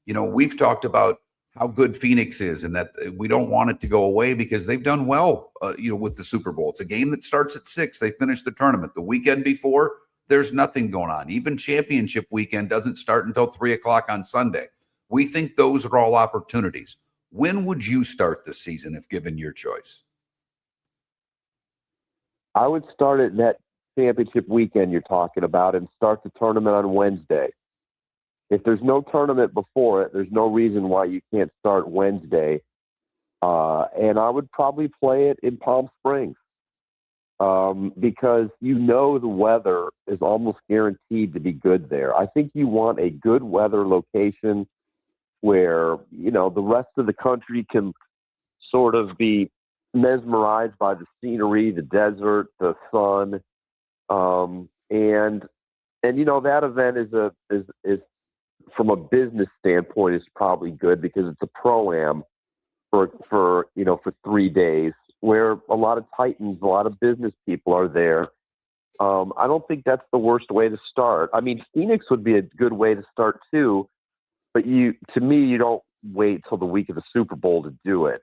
we've talked about how good Phoenix is and that we don't want it to go away because they've done well, with the Super Bowl. It's a game that starts at 6. They finish the tournament. The weekend before, there's nothing going on. Even championship weekend doesn't start until 3:00 on Sunday. We think those are all opportunities. When would you start the season if given your choice? I would start at that championship weekend you're talking about and start the tournament on Wednesday. If there's no tournament before it, there's no reason why you can't start Wednesday. And I would probably play it in Palm Springs because the weather is almost guaranteed to be good there. I think you want a good weather location where, the rest of the country can sort of be mesmerized by the scenery, the desert, the sun. And that event is from a business standpoint is probably good because it's a pro-am for 3 days where a lot of titans, a lot of business people are there. I don't think that's the worst way to start. I mean, Phoenix would be a good way to start too, but you don't wait till the week of the Super Bowl to do it.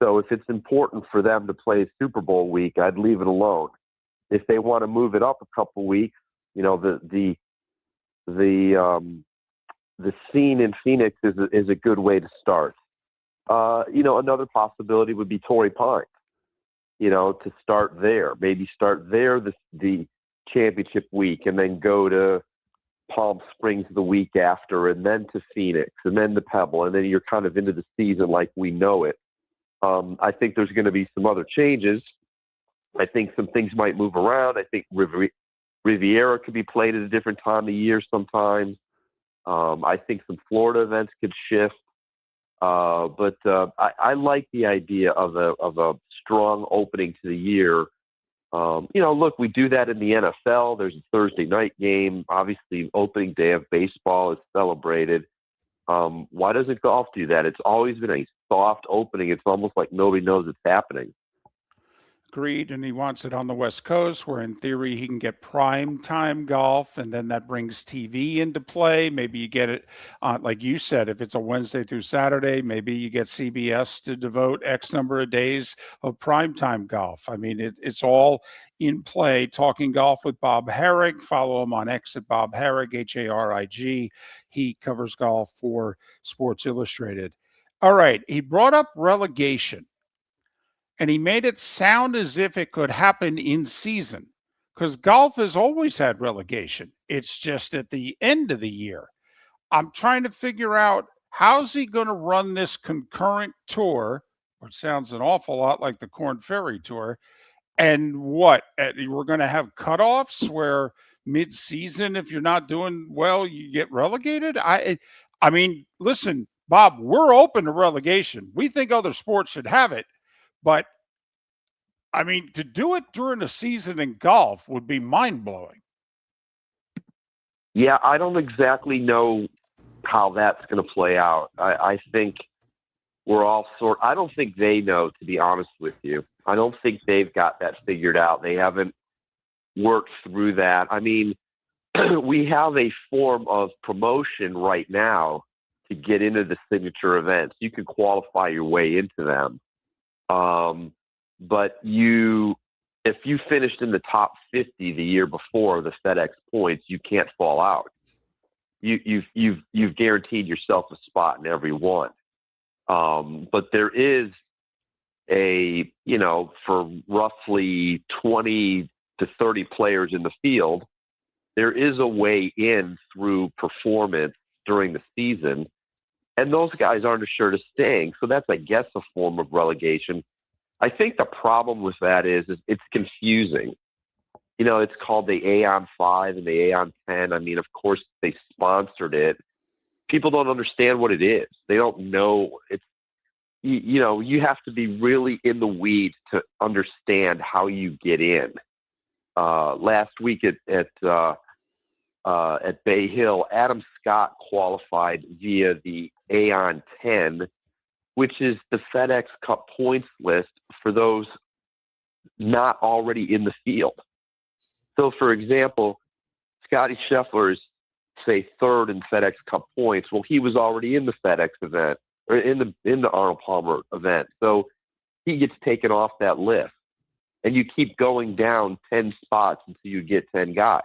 So if it's important for them to play Super Bowl week, I'd leave it alone. If they want to move it up a couple weeks, the scene in Phoenix is a good way to start. Another possibility would be Torrey Pines, to start there. Maybe start there the championship week and then go to Palm Springs the week after and then to Phoenix and then to Pebble. And then you're kind of into the season like we know it. I think there's going to be some other changes. I think some things might move around. I think Riviera could be played at a different time of year sometimes. I think some Florida events could shift. But I like the idea of a strong opening to the year. Look, we do that in the NFL. There's a Thursday night game. Obviously, opening day of baseball is celebrated. Why doesn't golf do that? It's always been a soft opening. It's almost like nobody knows it's happening. Agreed, and he wants it on the West Coast, where in theory he can get prime time golf, and then that brings TV into play. Maybe you get it, like you said, if it's a Wednesday through Saturday, maybe you get CBS to devote X number of days of prime time golf. I mean, it's all in play. Talking Golf with Bob Harig. Follow him on X at Bob Harig, Harig. He covers golf for Sports Illustrated. All right, he brought up relegation. And he made it sound as if it could happen in season because golf has always had relegation. It's just at the end of the year. I'm trying to figure out how's he going to run this concurrent tour, which sounds an awful lot like the Korn Ferry Tour. And we're going to have cutoffs where mid-season, if you're not doing well, you get relegated. I mean, listen, Bob, we're open to relegation. We think other sports should have it. But, I mean, to do it during a season in golf would be mind-blowing. Yeah, I don't exactly know how that's going to play out. I think we're all I don't think they know, to be honest with you. I don't think they've got that figured out. They haven't worked through that. I mean, we have a form of promotion right now to get into the signature events. You can qualify your way into them. But if you finished in the top 50 the year before the FedEx points, you can't fall out. You've guaranteed yourself a spot in every one. But there is for roughly 20 to 30 players in the field, there is a way in through performance during the season. And those guys aren't assured of staying. So that's, I guess, a form of relegation. I think the problem with that is it's confusing. It's called the Aon 5 and the Aon 10. I mean, of course, they sponsored it. People don't understand what it is. They don't know. You have to be really in the weeds to understand how you get in. Last week at Bay Hill, Adam Scott qualified via the Aon 10, which is the FedEx Cup points list for those not already in the field. So, for example, Scotty Scheffler is, say, third in FedEx Cup points. Well, he was already in the FedEx event, or in the Arnold Palmer event. So he gets taken off that list. And you keep going down 10 spots until you get 10 guys.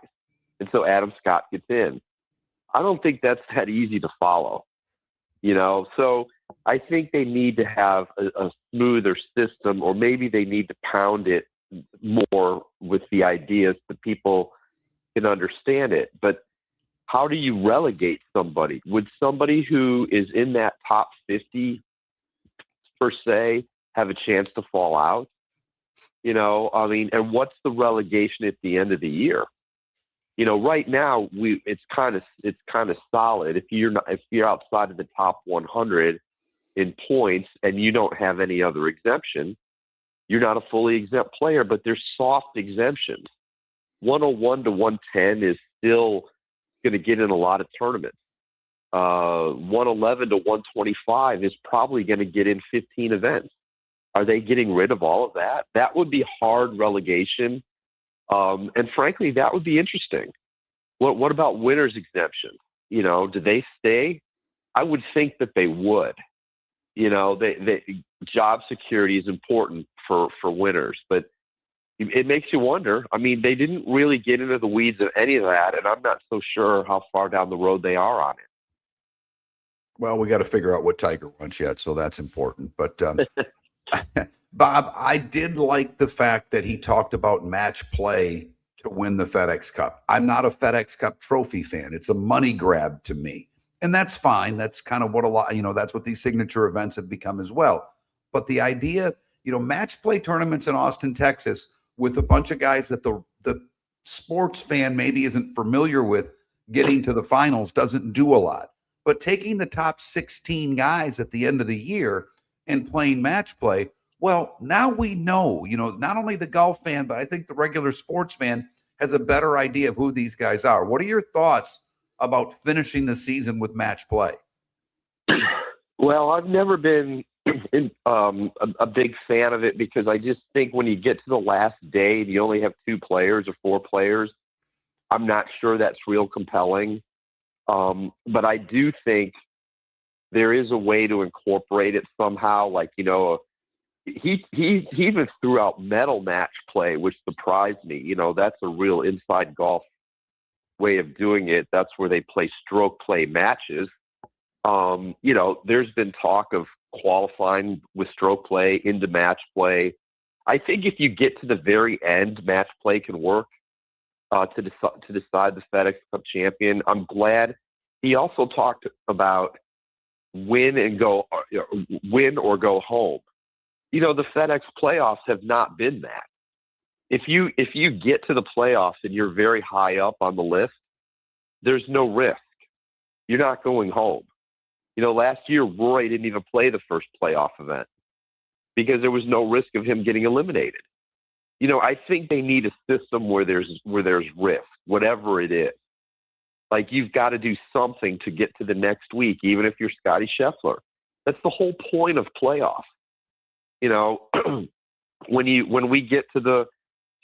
And so Adam Scott gets in. I don't think that's that easy to follow. So I think they need to have a smoother system, or maybe they need to pound it more with the ideas that people can understand it. But how do you relegate somebody? Would somebody who is in that top 50, per se, have a chance to fall out? And what's the relegation at the end of the year? Right now it's kind of solid. If you're outside of the top 100 in points and you don't have any other exemption, you're not a fully exempt player. But there's soft exemptions. 101 to 110 is still going to get in a lot of tournaments. 111 to 125 is probably going to get in 15 events. Are they getting rid of all of that? That would be hard relegation. And frankly, that would be interesting. What about winners exemption? Do they stay? I would think that they would. Job security is important for winners, but it makes you wonder. I mean, they didn't really get into the weeds of any of that, and I'm not so sure how far down the road they are on it. Well, we got to figure out what Tiger wants yet, so that's important. But Bob, I did like the fact that he talked about match play to win the FedEx Cup. I'm not a FedEx Cup trophy fan. It's a money grab to me. And that's fine. That's kind of what that's what these signature events have become as well. But the idea, match play tournaments in Austin, Texas, with a bunch of guys that the sports fan maybe isn't familiar with, getting to the finals doesn't do a lot. But taking the top 16 guys at the end of the year and playing match play, well, now we know, not only the golf fan, but I think the regular sports fan has a better idea of who these guys are. What are your thoughts about finishing the season with match play? Well, I've never been a big fan of it, because I just think when you get to the last day and you only have 2 players or 4 players, I'm not sure that's real compelling. But I do think there is a way to incorporate it somehow. Like, he even threw out medal match play, which surprised me. That's a real inside golf way of doing it. That's where they play stroke play matches. There's been talk of qualifying with stroke play into match play. I think if you get to the very end, match play can work to decide the FedEx Cup champion. I'm glad he also talked about win or go home. The FedEx playoffs have not been that. If you get to the playoffs and you're very high up on the list, there's no risk. You're not going home. Last year, Roy didn't even play the first playoff event because there was no risk of him getting eliminated. I think they need a system where there's risk, whatever it is. Like, you've got to do something to get to the next week, even if you're Scotty Scheffler. That's the whole point of playoffs. You know, when we get to the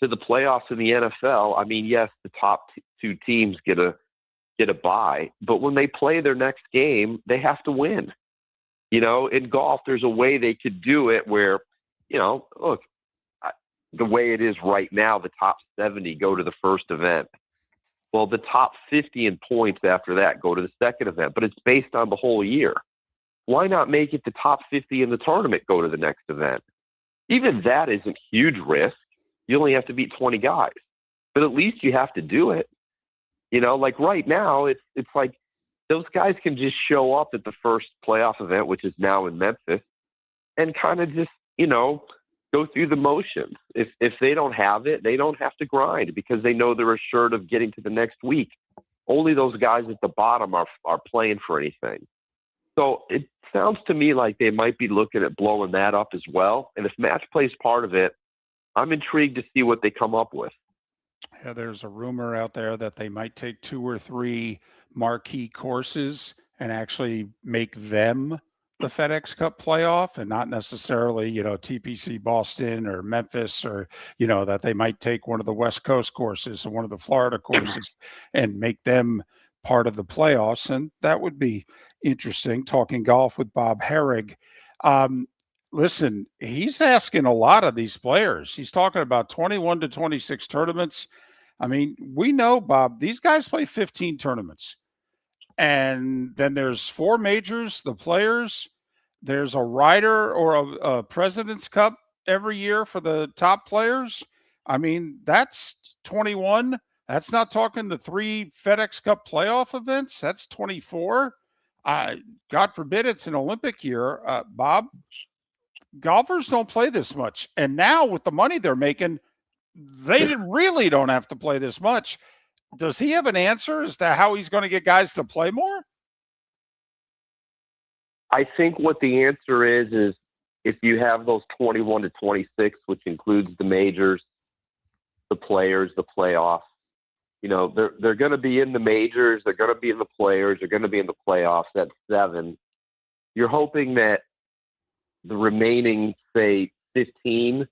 playoffs in the NFL, I mean, yes, the top two teams get a bye, but when they play their next game, they have to win. You know, in golf, there's a way they could do it where, you know, look, the way it is right now, the top 70 go to the first event. Well, the top 50 in points after that go to the second event, but it's based on the whole year. Why not make it the top 50 in the tournament go to the next event? Even that isn't huge risk. You only have to beat 20 guys, but at least you have to do it. You know, like right now, it's like those guys can just show up at the first playoff event, which is now in Memphis, and kind of just, you know, go through the motions. If they don't have it, they don't have to grind because they know they're assured of getting to the next week. Only those guys at the bottom are playing for anything. So it sounds to me like they might be looking at blowing that up as well. And if match play is part of it, I'm intrigued to see what they come up with. Yeah, there's a rumor out there that they might take 2 or 3 marquee courses and actually make them the FedEx Cup playoff and not necessarily, you know, TPC Boston or Memphis, or, you know, that they might take one of the West Coast courses or one of the Florida courses and make them part of the playoffs. And that would be interesting. Talking golf with Bob Harig. Listen, he's asking a lot of these players. He's talking about 21 to 26 tournaments. I mean, we know, Bob, these guys play 15 tournaments. And then there's 4 majors, the players. There's a Ryder or a President's Cup every year for the top players. I mean, that's 21. That's not talking the 3 FedEx Cup playoff events. That's 24. God forbid it's an Olympic year, Bob. Golfers don't play this much. And now with the money they're making, they really don't have to play this much. Does he have an answer as to how he's going to get guys to play more? I think what the answer is if you have those 21 to 26, which includes the majors, the players, the playoffs, you know, they're going to be in the majors, they're going to be in the players, they're going to be in the playoffs. That's 7. You're hoping that the remaining, say, 15,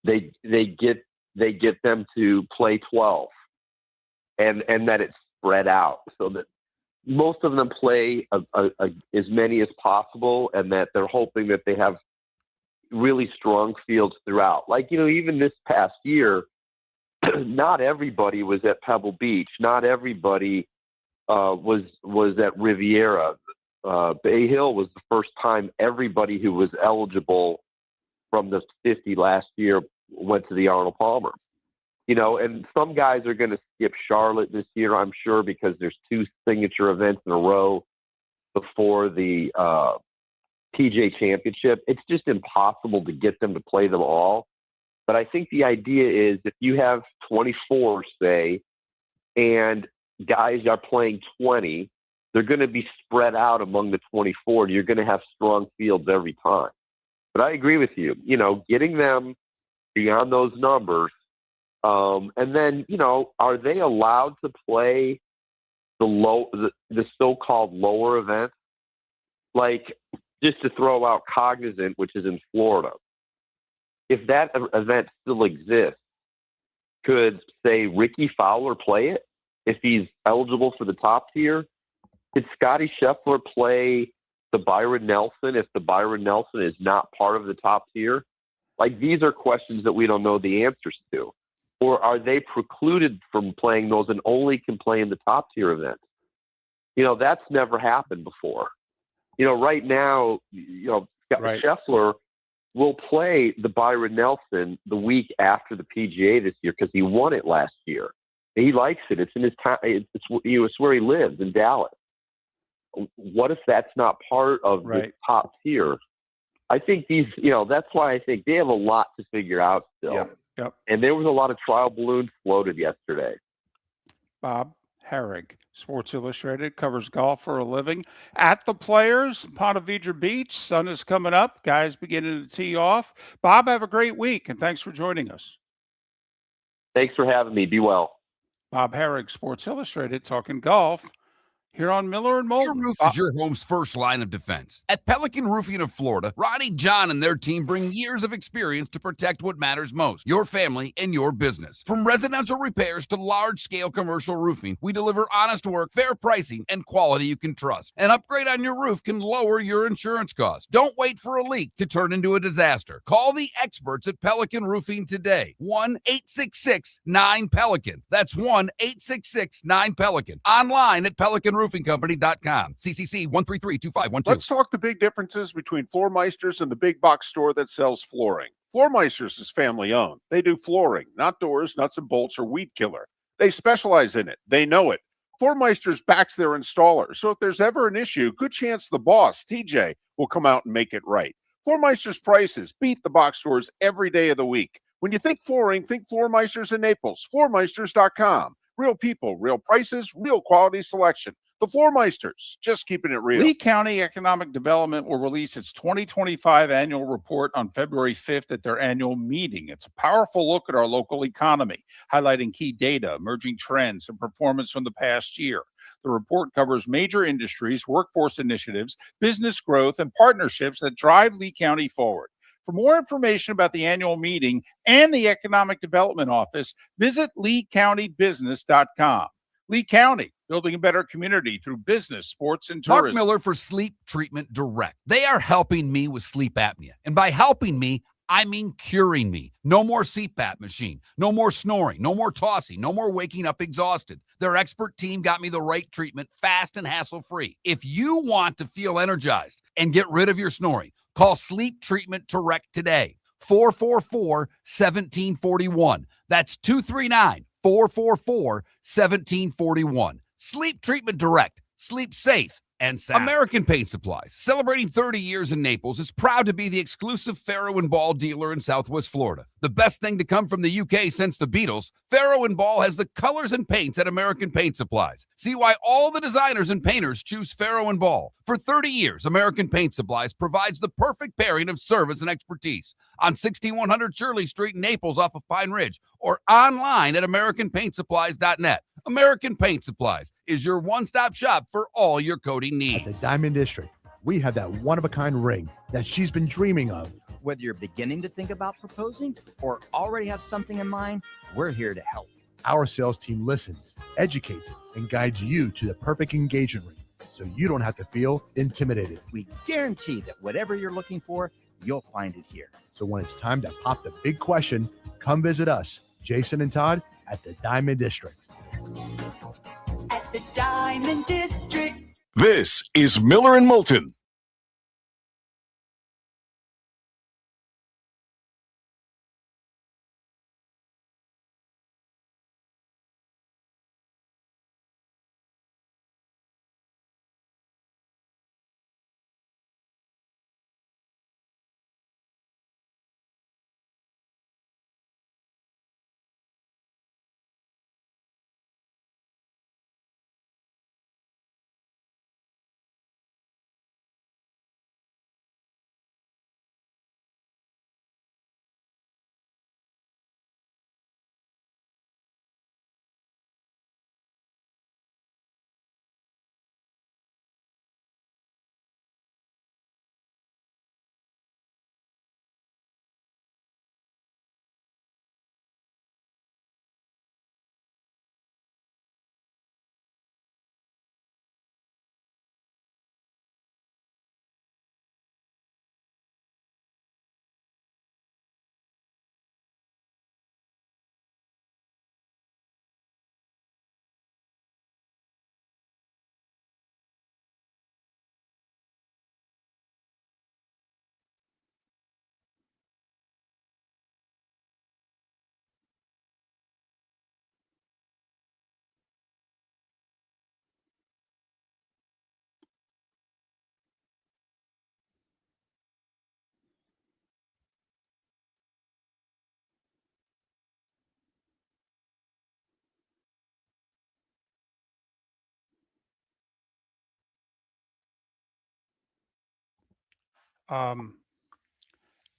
they get them to play 12, and that it's spread out so that most of them play as many as possible, and that they're hoping that they have really strong fields throughout. Like, you know, even this past year, not everybody was at Pebble Beach. Not everybody was at Riviera. Bay Hill was the first time everybody who was eligible from the 50 last year went to the Arnold Palmer. You know, and some guys are going to skip Charlotte this year, I'm sure, because there's 2 signature events in a row before the PGA Championship. It's just impossible to get them to play them all. But I think the idea is if you have 24, say, and guys are playing 20, they're going to be spread out among the 24, and you're going to have strong fields every time. But I agree with you. You know, getting them beyond those numbers, and then, you know, are they allowed to play the so-called lower events? Like, just to throw out Cognizant, which is in Florida. If that event still exists, could, say, Ricky Fowler play it if he's eligible for the top tier? Could Scotty Scheffler play the Byron Nelson if the Byron Nelson is not part of the top tier? Like, these are questions that we don't know the answers to. Or are they precluded from playing those and only can play in the top tier events? You know, that's never happened before. You know, right now, you know, Scheffler will play the Byron Nelson the week after the PGA this year because he won it last year. He likes it. It's in his time. It's where he lives, in Dallas. What if that's not part of the top tier? I think these, you know, that's why I think they have a lot to figure out still. Yep. And there was a lot of trial balloons floated yesterday. Bob Harig, Sports Illustrated, covers golf for a living. At the Players, Ponte Vedra Beach, sun is coming up. Guys beginning to tee off. Bob, have a great week, and thanks for joining us. Thanks for having me. Be well. Bob Harig, Sports Illustrated, talking golf Here on Miller and Your Moulton. roof is your home's first line of defense. At Pelican Roofing of Florida, Ronnie, John, and their team bring years of experience to protect what matters most, your family and your business. From residential repairs to large-scale commercial roofing, we deliver honest work, fair pricing, and quality you can trust. An upgrade on your roof can lower your insurance costs. Don't wait for a leak to turn into a disaster. Call the experts at Pelican Roofing today. 1-866-9-PELICAN. That's 1-866-9-PELICAN. Online at PelicanRoofingCompany.com. CCC 1332512. Let's talk the big differences between Floor Meisters and the big box store that sells flooring. Floor Meisters is family owned. They do flooring, not doors, nuts and bolts, or weed killer. They specialize in it. They know it. Floor Meisters backs their installer, so if there's ever an issue, good chance the boss, TJ, will come out and make it right. Floor Meisters prices beat the box stores every day of the week. When you think flooring, think Floor Meisters in Naples. FloorMeisters.com. Real people, real prices, real quality selection. The Floor Meisters, just keeping it real. Lee County Economic Development will release its 2025 annual report on February 5th at their annual meeting. It's a powerful look at our local economy, highlighting key data, emerging trends, and performance from the past year. The report covers major industries, workforce initiatives, business growth, and partnerships that drive Lee County forward. For more information about the annual meeting and the Economic Development Office, visit LeeCountyBusiness.com. Lee County, building a better community through business, sports, and tourism. Mark Miller for Sleep Treatment Direct. They are helping me with sleep apnea. And by helping me, I mean curing me. No more CPAP machine. No more snoring. No more tossing. No more waking up exhausted. Their expert team got me the right treatment, fast and hassle-free. If you want to feel energized and get rid of your snoring, call Sleep Treatment Direct today. 444-1741. That's 239-444-1741. Sleep Treatment Direct. Sleep safe and sound. American Paint Supplies, celebrating 30 years in Naples, is proud to be the exclusive Farrow & Ball dealer in Southwest Florida. The best thing to come from the UK since the Beatles, Farrow & Ball has the colors and paints at American Paint Supplies. See why all the designers and painters choose Farrow & Ball. For 30 years, American Paint Supplies provides the perfect pairing of service and expertise on 6100 Shirley Street in Naples off of Pine Ridge or online at AmericanPaintSupplies.net. American Paint Supplies is your one-stop shop for all your coating needs. At the Diamond District, we have that one-of-a-kind ring that she's been dreaming of. Whether you're beginning to think about proposing or already have something in mind, we're here to help. Our sales team listens, educates, and guides you to the perfect engagement ring so you don't have to feel intimidated. We guarantee that whatever you're looking for, you'll find it here. So when it's time to pop the big question, come visit us, Jason and Todd, at the Diamond District. At the Diamond District. This is Miller and Moulton.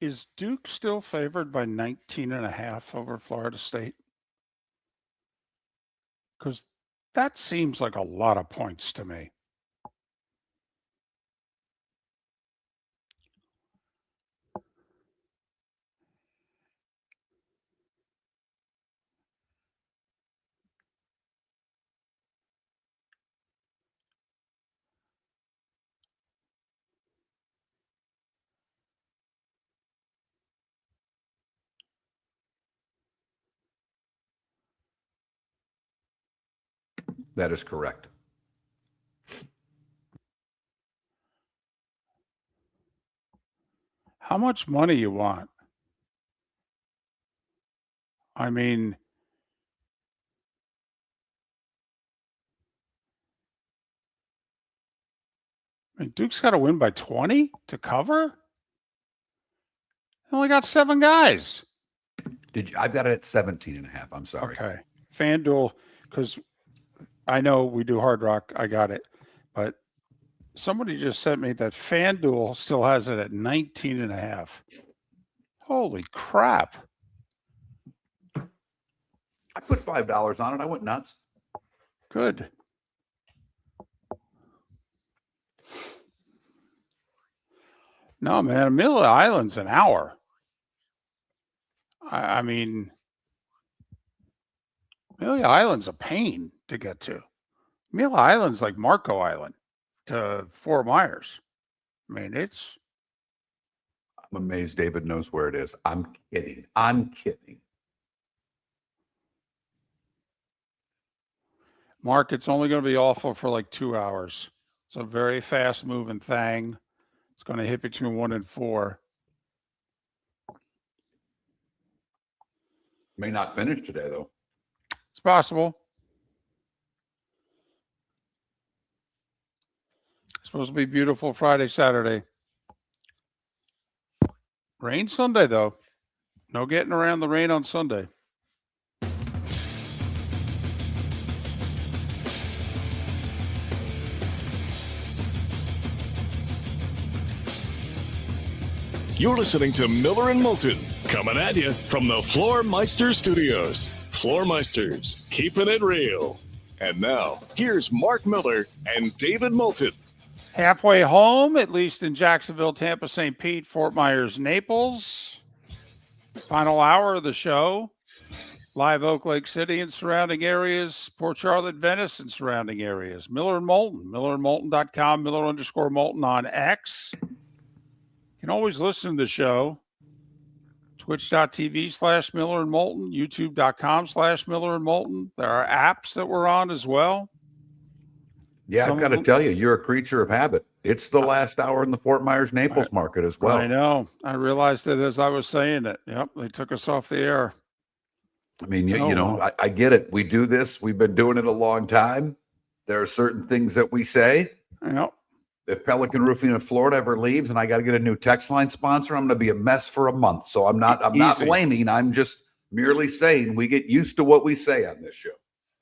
Is Duke still favored by 19.5 over Florida State? Because That seems like a lot of points to me. That is correct. How much money you want? I mean, Duke's got to win by 20 to cover? They only got 7 guys. I've got it at 17.5. I'm sorry. Okay. FanDuel, because I know we do Hard Rock. I got it. But somebody just sent me that FanDuel still has it at 19.5. Holy crap. I put $5 on it. I went nuts. Good. No, man, Amelia Island's an hour. I mean, Amelia Island's a pain to get to. Amelia Island's like Marco Island to Fort Myers. I mean, it's. I'm amazed David knows where it is. I'm kidding. I'm kidding. Mark, it's only going to be awful for like 2 hours. It's a very fast moving thing. It's going to hit between 1 and 4. May not finish today, though. It's possible. It's supposed to be beautiful Friday, Saturday. Rain Sunday, though. No getting around the rain on Sunday. You're listening to Miller and Moulton, coming at you from the Floor Meister Studios. Floor Meisters, keeping it real. And now, here's Mark Miller and David Moulton. Halfway home, at least in Jacksonville, Tampa, St. Pete, Fort Myers, Naples. Final hour of the show. Live Oak Lake City and surrounding areas. Port Charlotte, Venice and surrounding areas. Miller and Moulton. MillerandMoulton.com. Miller_Moulton on X. You can always listen to the show. Twitch.tv/Miller and Moulton. YouTube.com/Miller and Moulton. There are apps that we're on as well. Yeah, I've got to tell you, you're a creature of habit. It's the last hour in the Fort Myers Naples market as well. I know. I realized it as I was saying it. Yep, they took us off the air. I mean, you know, I get it. We do this. We've been doing it a long time. There are certain things that we say. Yep. If Pelican Roofing of Florida ever leaves and I got to get a new text line sponsor, I'm going to be a mess for a month. So I'm not blaming. I'm just merely saying we get used to what we say on this show.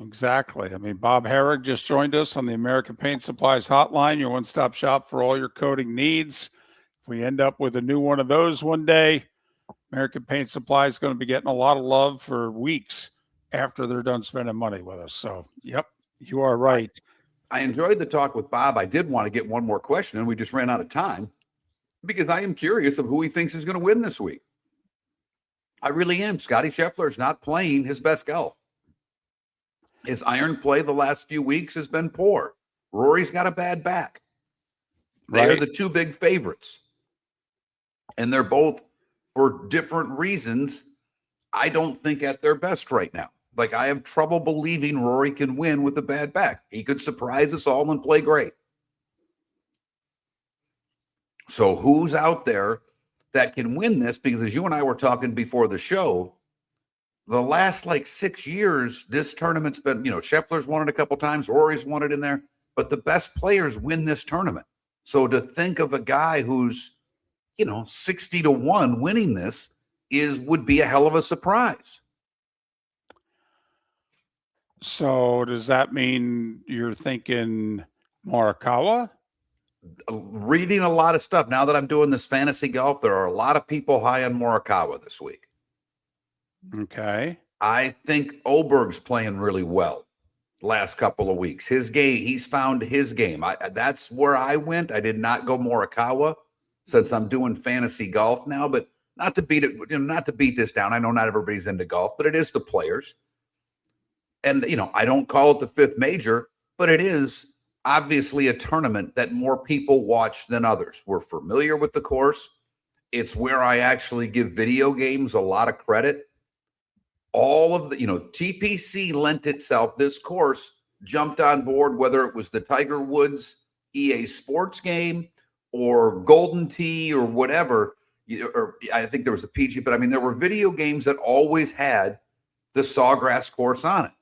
Exactly. I mean, Bob Harig just joined us on the American Paint Supplies Hotline, your one-stop shop for all your coating needs. If we end up with a new one of those one day, American Paint Supply is going to be getting a lot of love for weeks after they're done spending money with us. So, yep, you are right. I enjoyed the talk with Bob. I did want to get one more question, and we just ran out of time because I am curious of who he thinks is going to win this week. I really am. Scotty Scheffler is not playing his best golf. His iron play the last few weeks has been poor. Rory's got a bad back. They are the two big favorites. And they're both, for different reasons, I don't think at their best right now. Like, I have trouble believing Rory can win with a bad back. He could surprise us all and play great. So who's out there that can win this? Because as you and I were talking before the show, the last 6 years, this tournament's been, Scheffler's won it a couple times, Rory's won it in there, but the best players win this tournament. So to think of a guy who's, 60-1 winning this would be a hell of a surprise. So does that mean you're thinking Morikawa? Reading a lot of stuff. Now that I'm doing this fantasy golf, there are a lot of people high on Morikawa this week. Okay. I think Oberg's playing really well. last couple of weeks. His game, he's found his game. That's where I went. I did not go Morikawa since I'm doing fantasy golf now, but not to beat it, not to beat this down. I know not everybody's into golf, but it is the players. And, I don't call it the fifth major, but it is obviously a tournament that more people watch than others. We're familiar with the course. It's where I actually give video games a lot of credit. All of the, TPC lent itself, this course jumped on board, whether it was the Tiger Woods EA Sports game or Golden Tee or whatever, or I think there was a PG, but I mean, there were video games that always had the Sawgrass course on it.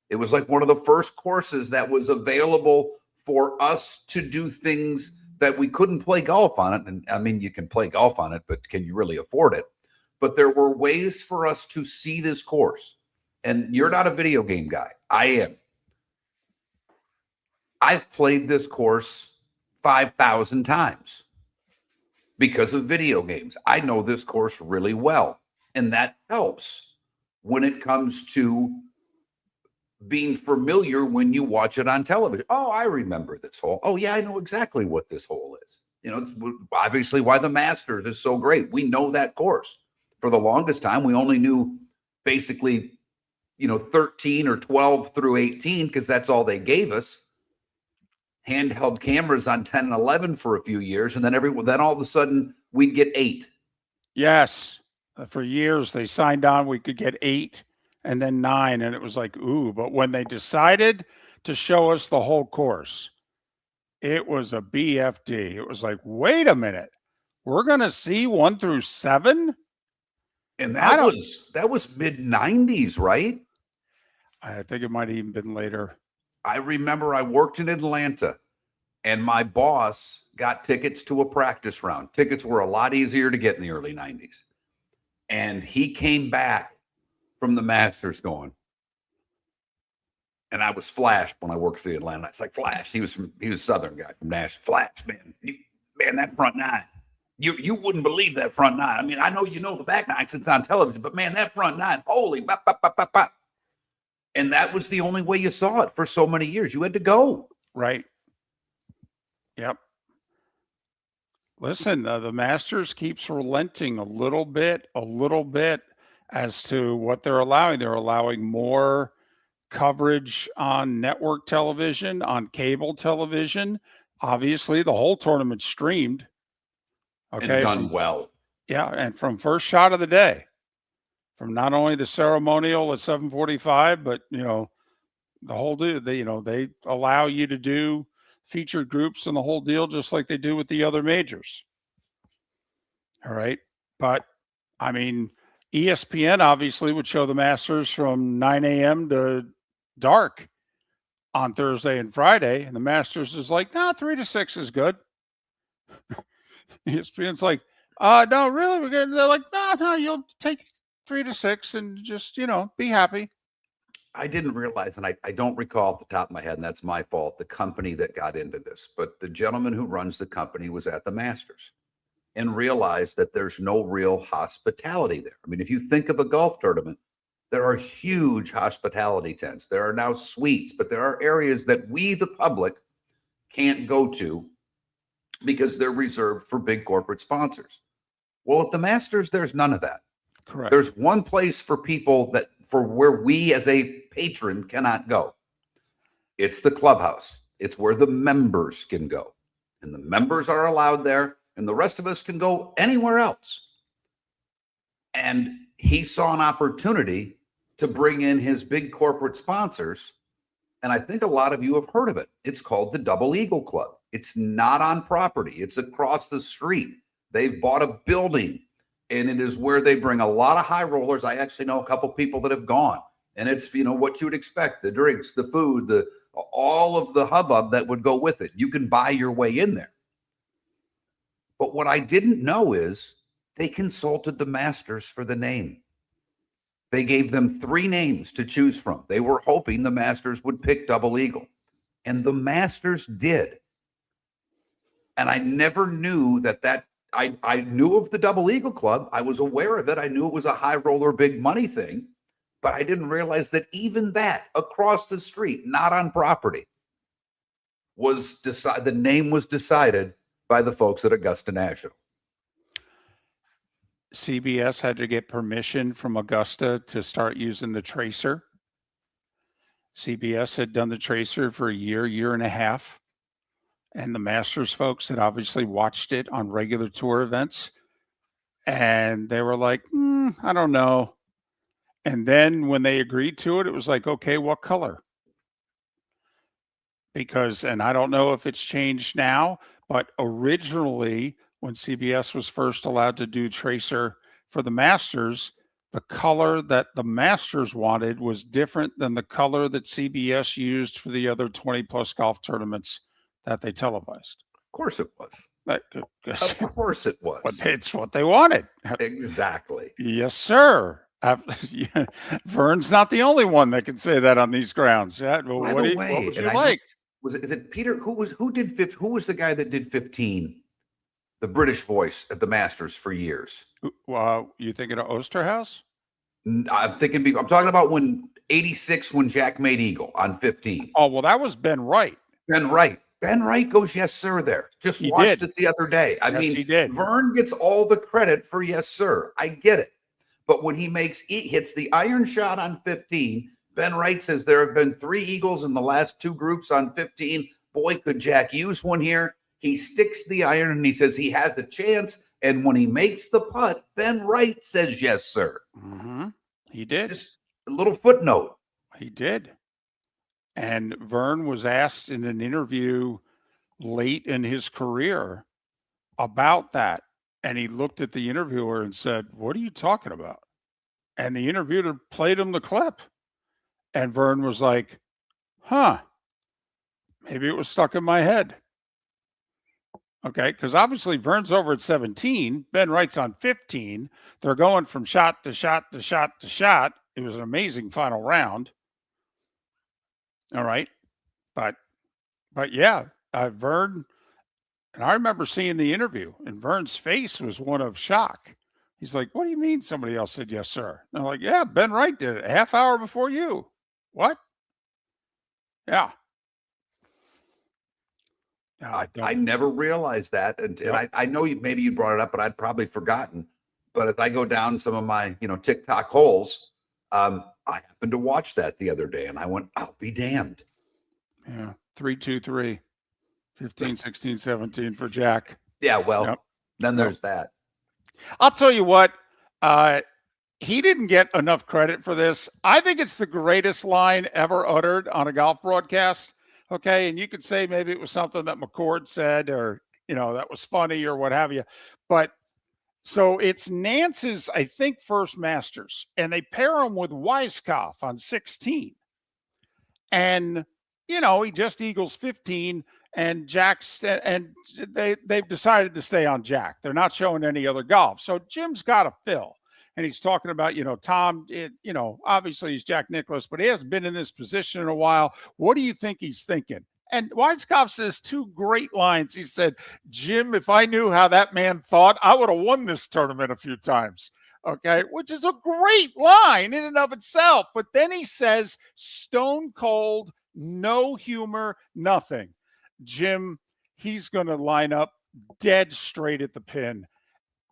It was like one of the first courses that was available for us to do things that we couldn't play golf on it. And I mean, you can play golf on it, but can you really afford it? But there were ways for us to see this course. And you're not a video game guy. I am. I've played this course 5,000 times because of video games. I know this course really well. And that helps when it comes to being familiar when you watch it on television. Oh, I remember this hole. Oh, yeah, I know exactly what this hole is. Obviously why the Masters is so great. We know that course. For the longest time, we only knew basically, 13 or 12 through 18 because that's all they gave us. Handheld cameras on 10 and 11 for a few years, and then all of a sudden we'd get 8. Yes. For years they signed on, we could get 8 and then 9, and it was like, ooh. But when they decided to show us the whole course, it was a BFD. It was like, wait a minute, we're going to see 1 through 7? And that was mid-90s, right? I think it might have even been later. I remember I worked in Atlanta, and my boss got tickets to a practice round. Tickets were a lot easier to get in the early 90s. And he came back from the Masters going, and I was Flash when I worked for the Atlanta. It's like Flash. He was a Southern guy from Nashville. Flash, man, that front nine. You wouldn't believe that front nine. I mean, I know you know the back nine since it's on television, but man, that front nine, holy bop, bop, bop, bop, bop. And that was the only way you saw it for so many years. You had to go. Right. Yep. Listen, the Masters keeps relenting a little bit as to what they're allowing. They're allowing more coverage on network television, on cable television. Obviously, the whole tournament streamed. Okay. And done well. Yeah, and from first shot of the day, from not only the ceremonial at 7:45, but the whole deal. They allow you to do featured groups and the whole deal, just like they do with the other majors. All right, but I mean, ESPN obviously would show the Masters from 9 a.m. to dark on Thursday and Friday, and the Masters is like, no, 3 to 6 is good. ESPN's like, no, really, we're good. They're like, no, you'll take 3 to 6 and just, be happy. I didn't realize, and I don't recall off the top of my head, and that's my fault, the company that got into this, but the gentleman who runs the company was at the Masters and realized that there's no real hospitality there. I mean, if you think of a golf tournament, there are huge hospitality tents. There are now suites, but there are areas that we, the public, can't go to because they're reserved for big corporate sponsors. Well, at the Masters, there's none of that. Correct. There's one place for people for where we as a patron cannot go. It's the clubhouse. It's where the members can go. And the members are allowed there, and the rest of us can go anywhere else. And he saw an opportunity to bring in his big corporate sponsors. And I think a lot of you have heard of it. It's called the Double Eagle Club. It's not on property. It's across the street. They've bought a building, and it is where they bring a lot of high rollers. I actually know a couple people that have gone, and it's, what you would expect, the drinks, the food, all of the hubbub that would go with it. You can buy your way in there. But what I didn't know is they consulted the Masters for the name. They gave them 3 names to choose from. They were hoping the Masters would pick Double Eagle, and the Masters did. And I never knew that I knew of the Double Eagle Club. I was aware of it. I knew it was a high roller, big money thing, But I didn't realize that even that across the street, not on property, was decided. The name was decided by the folks at Augusta National. CBS had to get permission from Augusta to start using the tracer. CBS had done the tracer for a year and a half. And the Masters folks had obviously watched it on regular tour events. And they were like, I don't know. And then when they agreed to it, it was like, okay, what color? Because, and I don't know if it's changed now, but originally when CBS was first allowed to do tracer for the Masters, the color that the Masters wanted was different than the color that CBS used for the other 20 plus golf tournaments that they televised. Of course it was. Of course it was. But it's what they wanted. Exactly. Yes, sir. Vern's not the only one that can say that on these grounds. Yeah. Well, what was you like? Is it Peter? Who was the guy that did 15? The British voice at the Masters for years. You thinking of Osterhaus? I'm talking about when 86 when Jack made eagle on 15. Oh, well, that was Ben Wright. Ben Wright goes, yes, sir, there. Just watched it the other day. I mean, he did. Vern gets all the credit for yes, sir. I get it. But when he hits the iron shot on 15, Ben Wright says there have been 3 eagles in the last 2 groups on 15. Boy, could Jack use one here. He sticks the iron and he says he has a chance. And when he makes the putt, Ben Wright says, yes, sir. Mm-hmm. He did. Just a little footnote. He did. And Vern was asked in an interview late in his career about that. And he looked at the interviewer and said, what are you talking about? And the interviewer played him the clip. And Vern was like, maybe it was stuck in my head. Okay, because obviously Vern's over at 17. Ben Wright's on 15. They're going from shot to shot to shot to shot. It was an amazing final round. All right. But yeah, Vern, and I remember seeing the interview, and Vern's face was one of shock. He's like, what do you mean somebody else said yes, sir? And I'm like, yeah, Ben Wright did it a half hour before you. What? Yeah. I never realized that. And I know maybe you brought it up, but I'd probably forgotten. But as I go down some of my, TikTok holes, I happened to watch that the other day and I went, I'll be damned. Yeah. 3-2-3, 15, 16, 17 for Jack. Yeah. Well, then there's that. I'll tell you what, he didn't get enough credit for this. I think it's the greatest line ever uttered on a golf broadcast. Okay. And you could say maybe it was something that McCord said or, that was funny or what have you. But so it's Nance's, I think, first Masters, and they pair him with Weiskopf on 16. And, he just eagles 15 and they've decided to stay on Jack. They're not showing any other golf. So Jim's got to fill. And he's talking about, Tom, obviously he's Jack Nicklaus, but he hasn't been in this position in a while. What do you think he's thinking? And Weiskopf says 2 great lines. He said, Jim, if I knew how that man thought, I would have won this tournament a few times. Okay, which is a great line in and of itself. But then he says, stone cold, no humor, nothing. Jim, he's going to line up dead straight at the pin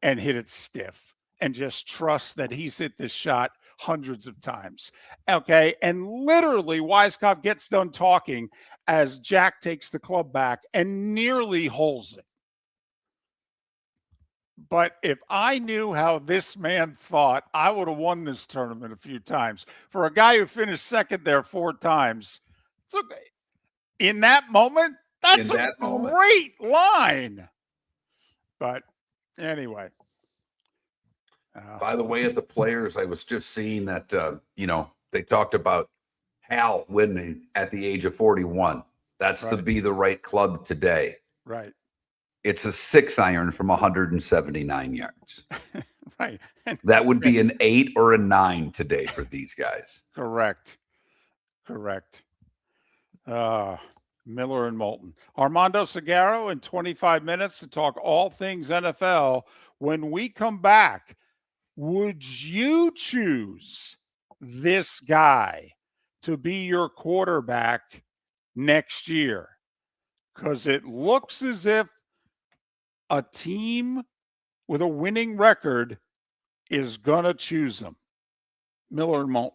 and hit it stiff. And just trust that he's hit this shot hundreds of times. Okay. And literally Weiskopf gets done talking as Jack takes the club back and nearly holes it. But if I knew how this man thought, I would have won this tournament a few times. For a guy who finished second there 4 times, it's okay. In that moment, that's a great line. But anyway. By the way, at the Players, I was just seeing that, they talked about Hal winning at the age of 41. That's to be the right club today. Right. It's a 6-iron from 179 yards. Right. That would be an 8 or a 9 today for these guys. Correct. Miller and Moulton. Armando Salguero in 25 minutes to talk all things NFL. When we come back, would you choose this guy to be your quarterback next year? Because it looks as if a team with a winning record is going to choose him. Miller and Moulton.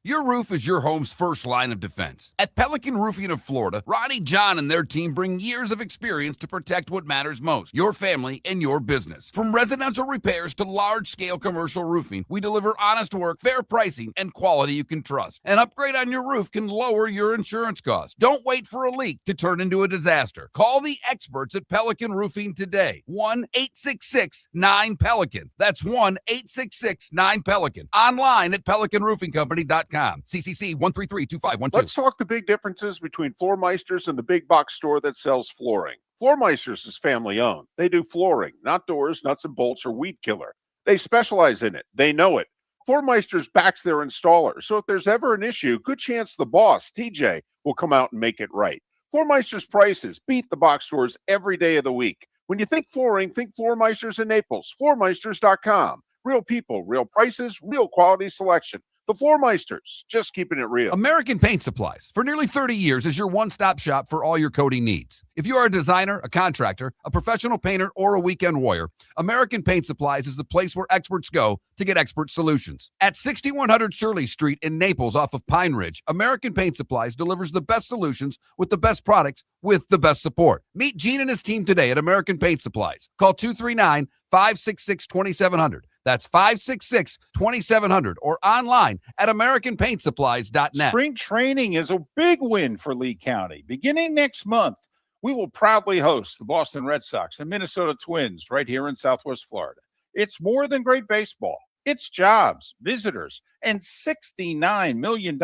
Your roof is your home's first line of defense. At Pelican Roofing of Florida, Ronnie John and their team bring years of experience to protect what matters most, your family and your business. From residential repairs to large-scale commercial roofing, we deliver honest work, fair pricing, and quality you can trust. An upgrade on your roof can lower your insurance costs. Don't wait for a leak to turn into a disaster. Call the experts at Pelican Roofing today. 1-866-9-PELICAN. That's 1-866-9-PELICAN. Online at pelicanroofingcompany.com. CCC 1332512. Let's talk the big differences between Floor Meisters and the big box store that sells flooring. Floor Meisters is family owned. They do flooring, not doors, nuts and bolts, or weed killer. They specialize in it. They know it. Floor Meisters backs their installer, so if there's ever an issue, good chance the boss, TJ, will come out and make it right. Floor Meisters prices beat the box stores every day of the week. When you think flooring, think Floor Meisters in Naples. Floormeisters.com. Real people, real prices, real quality selection. The Floor Meisters, just keeping it real. American Paint Supplies, for nearly 30 years, is your one-stop shop for all your coating needs. If you are a designer, a contractor, a professional painter, or a weekend warrior, American Paint Supplies is the place where experts go to get expert solutions. At 6100 Shirley Street in Naples off of Pine Ridge, American Paint Supplies delivers the best solutions with the best products with the best support. Meet Gene and his team today at American Paint Supplies. Call 239-566-2700. That's 566-2700 or online at AmericanPaintSupplies.net. Spring training is a big win for Lee County. Beginning next month, we will proudly host the Boston Red Sox and Minnesota Twins right here in Southwest Florida. It's more than great baseball. It's jobs, visitors, and $69 million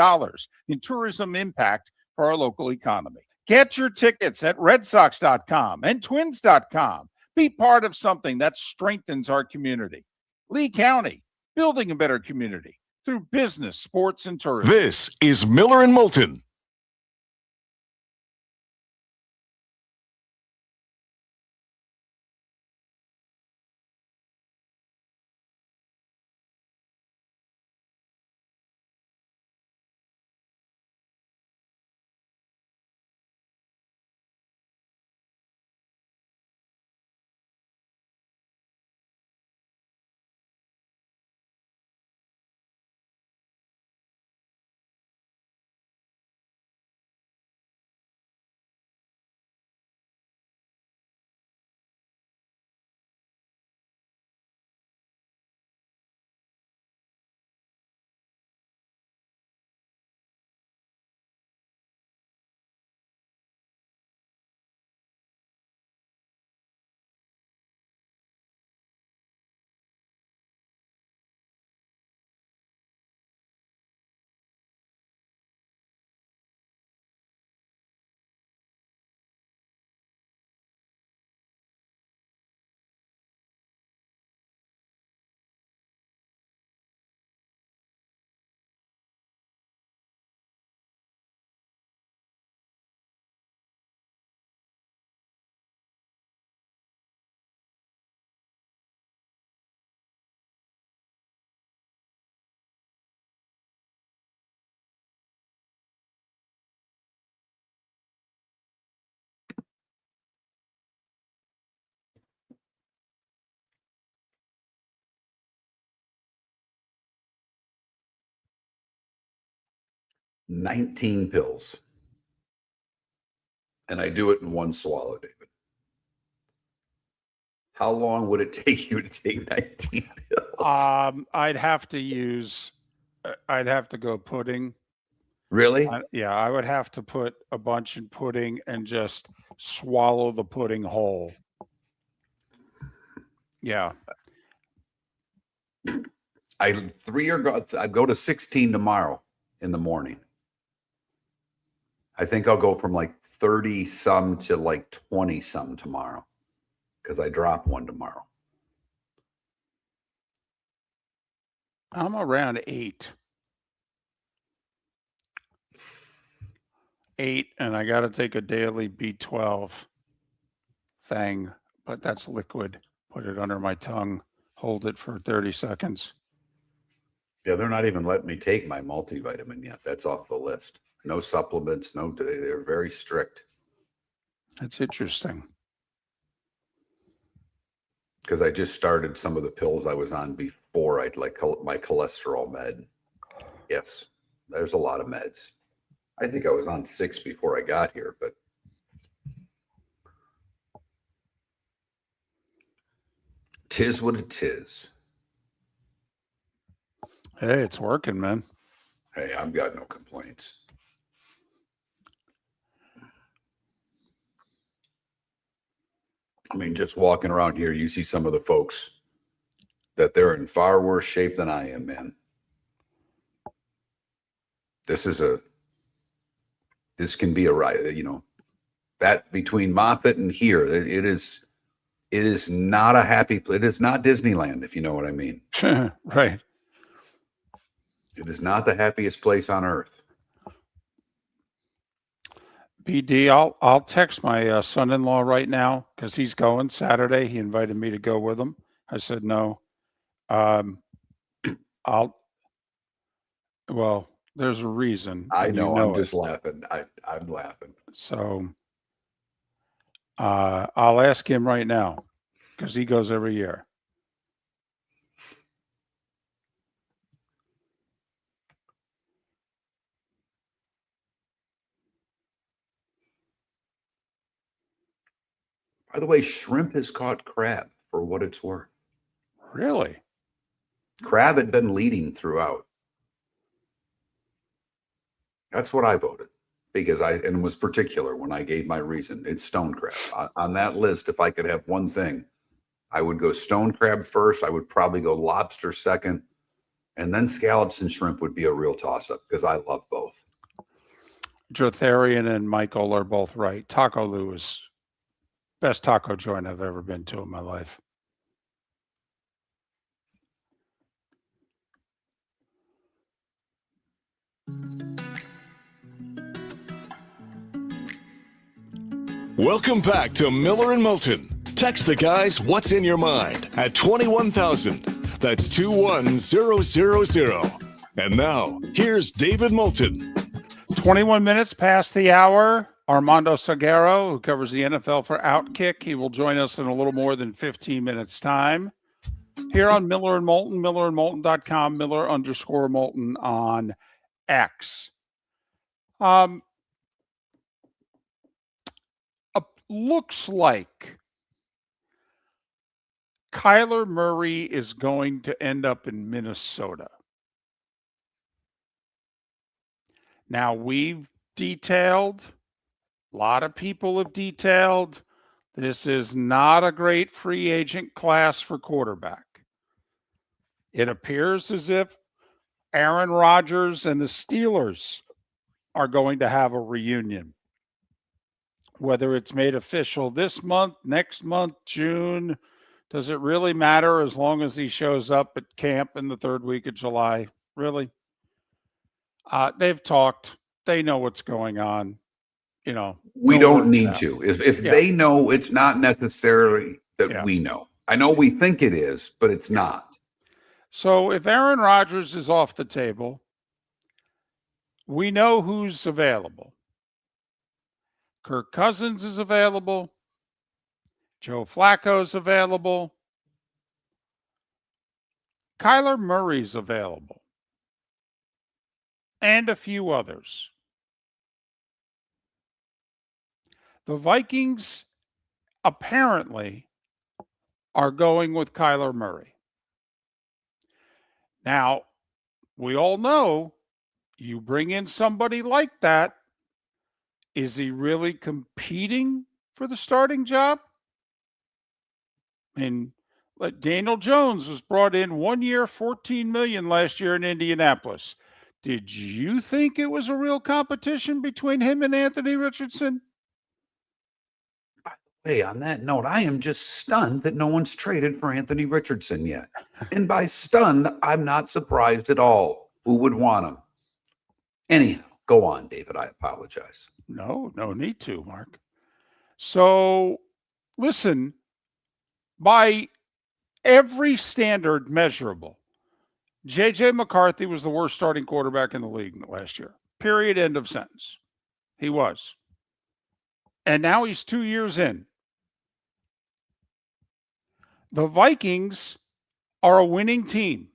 in tourism impact for our local economy. Get your tickets at RedSox.com and Twins.com. Be part of something that strengthens our community. Lee County, building a better community through business, sports, and tourism. This is Miller and Moulton. $19 pills. And I do it in one swallow, David. How long would it take you to take 19 pills? I'd have to go pudding. Really? I would have to put a bunch in pudding and just swallow the pudding whole. Yeah. I go to 16 tomorrow in the morning. I think I'll go from like 30 some to like 20 some tomorrow because I drop one tomorrow. I'm around 8. 8, and I got to take a daily B12 thing, but that's liquid. Put it under my tongue, hold it for 30 seconds. Yeah, they're not even letting me take my multivitamin yet. That's off the list. No supplements, they're very strict. That's interesting. Because I just started some of the pills I was on before I'd like my cholesterol med. Yes, there's a lot of meds. I think I was on 6 before I got here, but tis what it is. Hey, it's working, man. Hey, I've got no complaints. I mean, just walking around here, you see some of the folks that they're in far worse shape than I am, man. This can be a riot, that between Moffat and here, it is not a happy place. It is not Disneyland, if you know what I mean. Right. It is not the happiest place on earth. BD, I'll text my son-in-law right now because he's going Saturday. He invited me to go with him. I said no. Well, there's a reason. I know. I'm it. just laughing. I'm laughing. So I'll ask him right now because he goes every year. By the way, shrimp has caught crab for what it's worth. Really? Crab had been leading throughout. That's what I voted because and was particular when I gave my reason. It's stone crab. On that list, if I could have one thing, I would go stone crab first. I would probably go lobster second. And then scallops and shrimp would be a real toss-up because I love both. Jotharian and Michael are both right. Taco Lou is best taco joint I've ever been to in my life. Welcome back to Miller and Moulton. Text the guys what's in your mind at 21,000. That's 21000. And now, here's David Moulton. 21 minutes past the hour. Armando Salguero, who covers the NFL for Outkick, he will join us in a little more than 15 minutes' time here on Miller and Moulton, millerandmoulton.com, Miller_Moulton on X. Looks like Kyler Murray is going to end up in Minnesota. Now, we've detailed, a lot of people have detailed, this is not a great free agent class for quarterback. It appears as if Aaron Rodgers and the Steelers are going to have a reunion. Whether it's made official this month, next month, June, does it really matter as long as he shows up at camp in the third week of July? Really? They've talked. They know what's going on. We don't need to. If they know, it's not necessarily that we know. I know we think it is, but it's not. So if Aaron Rodgers is off the table, we know who's available. Kirk Cousins is available. Joe Flacco's available. Kyler Murray's available. And a few others. The Vikings apparently are going with Kyler Murray. Now, we all know you bring in somebody like that. Is he really competing for the starting job? I mean, Daniel Jones was brought in 1 year, $14 million last year in Indianapolis. Did you think it was a real competition between him and Anthony Richardson? Hey, on that note, I am just stunned that no one's traded for Anthony Richardson yet. And by stunned, I'm not surprised at all. Who would want him? Anyhow, go on, David. I apologize. No need to, Mark. So, listen, by every standard measurable, J.J. McCarthy was the worst starting quarterback in the league last year. Period. End of sentence. He was. And now he's 2 years in. The Vikings are a winning team.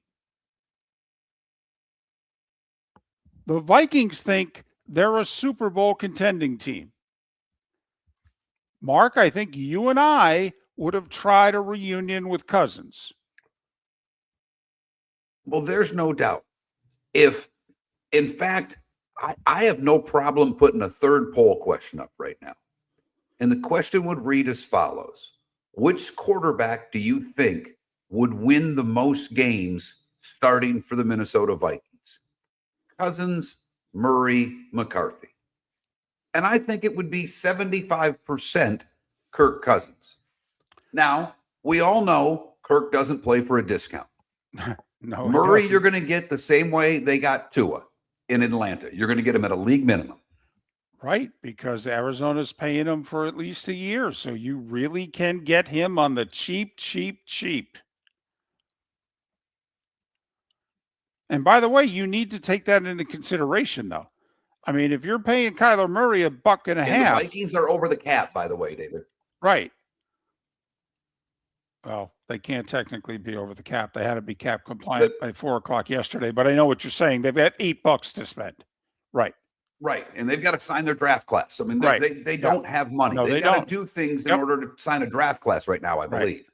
The Vikings think they're a Super Bowl contending team. Mark, I think you and I would have tried a reunion with Cousins. Well, there's no doubt. If, in fact, I have no problem putting a third poll question up right now. And the question would read as follows. Which quarterback do you think would win the most games starting for the Minnesota Vikings? Cousins, Murray, McCarthy. And I think it would be 75% Kirk Cousins. Now, we all know Kirk doesn't play for a discount. No, Murray, you're going to get the same way they got Tua in Atlanta. You're going to get him at a league minimum. Right, because Arizona's paying him for at least a year. So you really can get him on the cheap. And by the way, you need to take that into consideration, though. I mean, if you're paying Kyler Murray $1.50, And the Vikings are over the cap, by the way, David. right? Well, they can't technically be over the cap. They had to be cap compliant by 4:00 yesterday. But I know what you're saying. They've got $8 to spend. Right. Right. And they've got to sign their draft class. I mean, Right. they don't have money. No, They've they got don't. to do things in Yep. order to sign a draft class right now, I believe.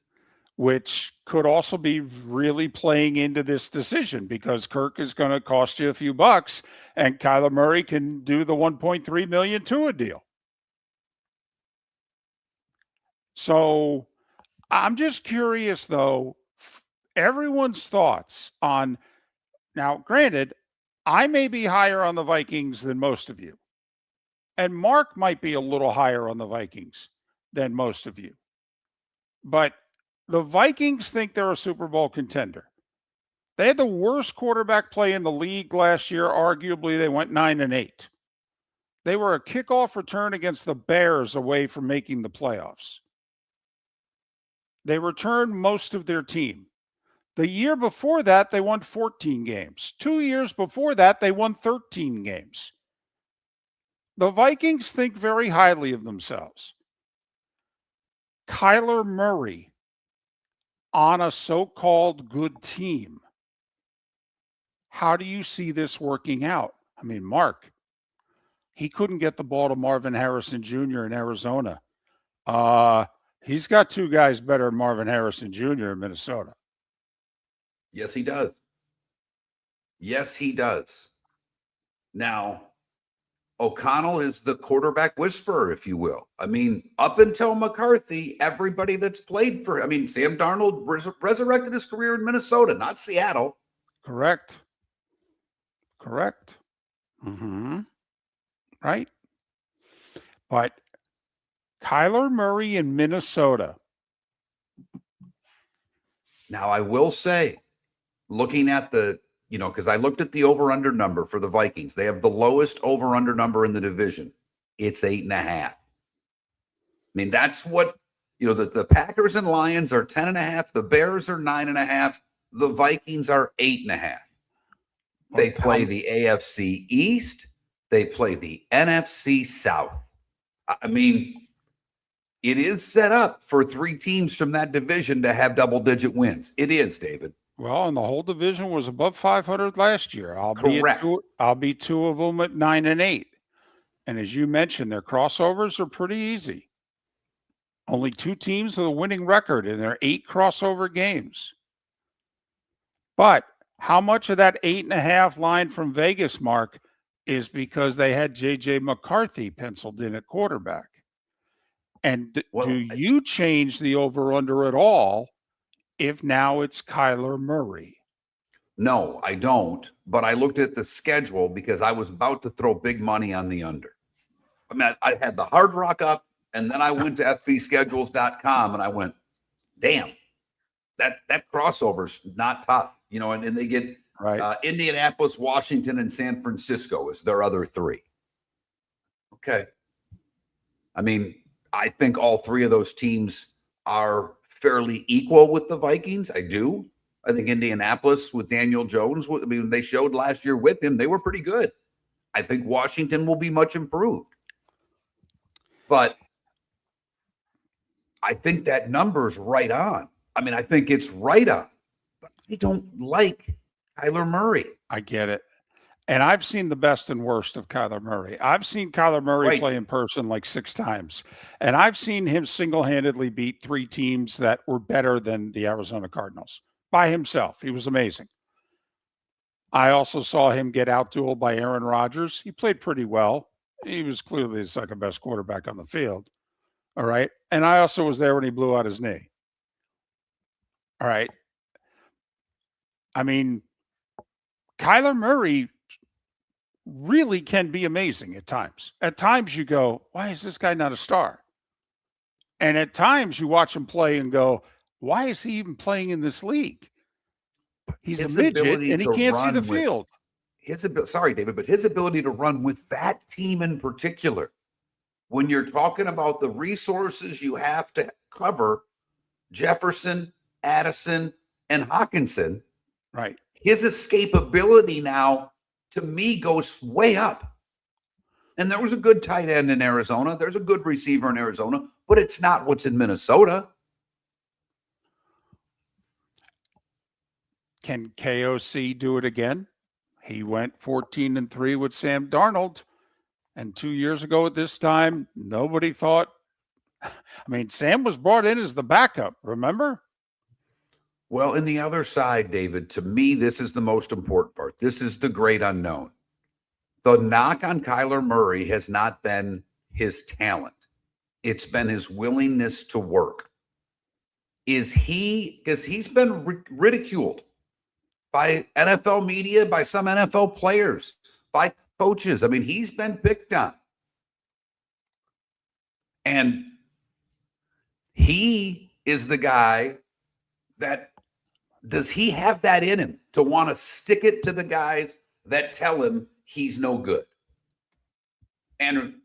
Which could also be really playing into this decision because Kirk is going to cost you a few bucks and Kyler Murray can do the $1.3 million Tua deal. So I'm just curious, though, everyone's thoughts on now, granted, I may be higher on the Vikings than most of you. And Mark might be a little higher on the Vikings than most of you. But the Vikings think they're a Super Bowl contender. They had the worst quarterback play in the league last year. Arguably, they went 9-8. They were a kickoff return against the Bears away from making the playoffs. They returned most of their team. The year before that, they won 14 games. 2 years before that, they won 13 games. The Vikings think very highly of themselves. Kyler Murray on a so-called good team. How do you see this working out? I mean, Mark, he couldn't get the ball to Marvin Harrison Jr. in Arizona. He's got two guys better than Marvin Harrison Jr. in Minnesota. Yes, he does. Yes, he does. Now, O'Connell is the quarterback whisperer, if you will. I mean, up until McCarthy, everybody that's played for, I mean, Sam Darnold resurrected his career in Minnesota, not Seattle. Correct. Mm-hmm. Right. But Kyler Murray in Minnesota. Now, I will say, looking at the, because I looked at the over-under number for the Vikings. They have the lowest over-under number in the division. It's 8.5. I mean, that's what, the Packers and Lions are 10.5. The Bears are 9.5. The Vikings are 8.5. They play the AFC East. They play the NFC South. I mean, it is set up for three teams from that division to have double-digit wins. It is, David. Well, and the whole division was above 500 last year. Correct. I'll be two of them at 9-8. And as you mentioned, their crossovers are pretty easy. Only two teams with a winning record in their 8 crossover games. But how much of that 8.5 line from Vegas, Mark, is because they had J.J. McCarthy penciled in at quarterback? And do you change the over-under at all if now it's Kyler Murray? No, I don't. But I looked at the schedule because I was about to throw big money on the under. I mean, I had the Hard Rock up, and then I went to fbschedules.com, and I went, damn, that crossover's not tough. And they get Indianapolis, Washington, and San Francisco as their other three. Okay. I mean, I think all three of those teams are fairly equal with the Vikings. I do. I think Indianapolis with Daniel Jones, I mean, they showed last year with him, they were pretty good. I think Washington will be much improved. But I think that number's right on. I mean, I think it's right on. But I don't like Kyler Murray. I get it. And I've seen the best and worst of Kyler Murray. I've seen Kyler Murray Right. play in person like 6 times. And I've seen him single-handedly beat 3 teams that were better than the Arizona Cardinals by himself. He was amazing. I also saw him get out-dueled by Aaron Rodgers. He played pretty well. He was clearly the second-best quarterback on the field. All right. And I also was there when he blew out his knee. All right. I mean, Kyler Murray really can be amazing at times. At times you go, why is this guy not a star? And at times you watch him play and go, why is he even playing in this league? He's His a midget ability and he to can't see run the with- field. Sorry, David, but his ability to run with that team in particular, when you're talking about the resources you have to cover, Jefferson, Addison, and Hawkinson, Right. his escapability now, to me, goes way up. And there was a good tight end in Arizona. There's a good receiver in Arizona, but it's not what's in Minnesota. Can KOC do it again? He went 14-3 with Sam Darnold. And 2 years ago at this time, nobody thought. I mean, Sam was brought in as the backup, remember? Well, in the other side, David, to me, this is the most important part. This is the great unknown. The knock on Kyler Murray has not been his talent. It's been his willingness to work. Is he, because he's been ridiculed by NFL media, by some NFL players, by coaches. I mean, he's been picked on. And he is the guy that, does he have that in him to want to stick it to the guys that tell him he's no good? And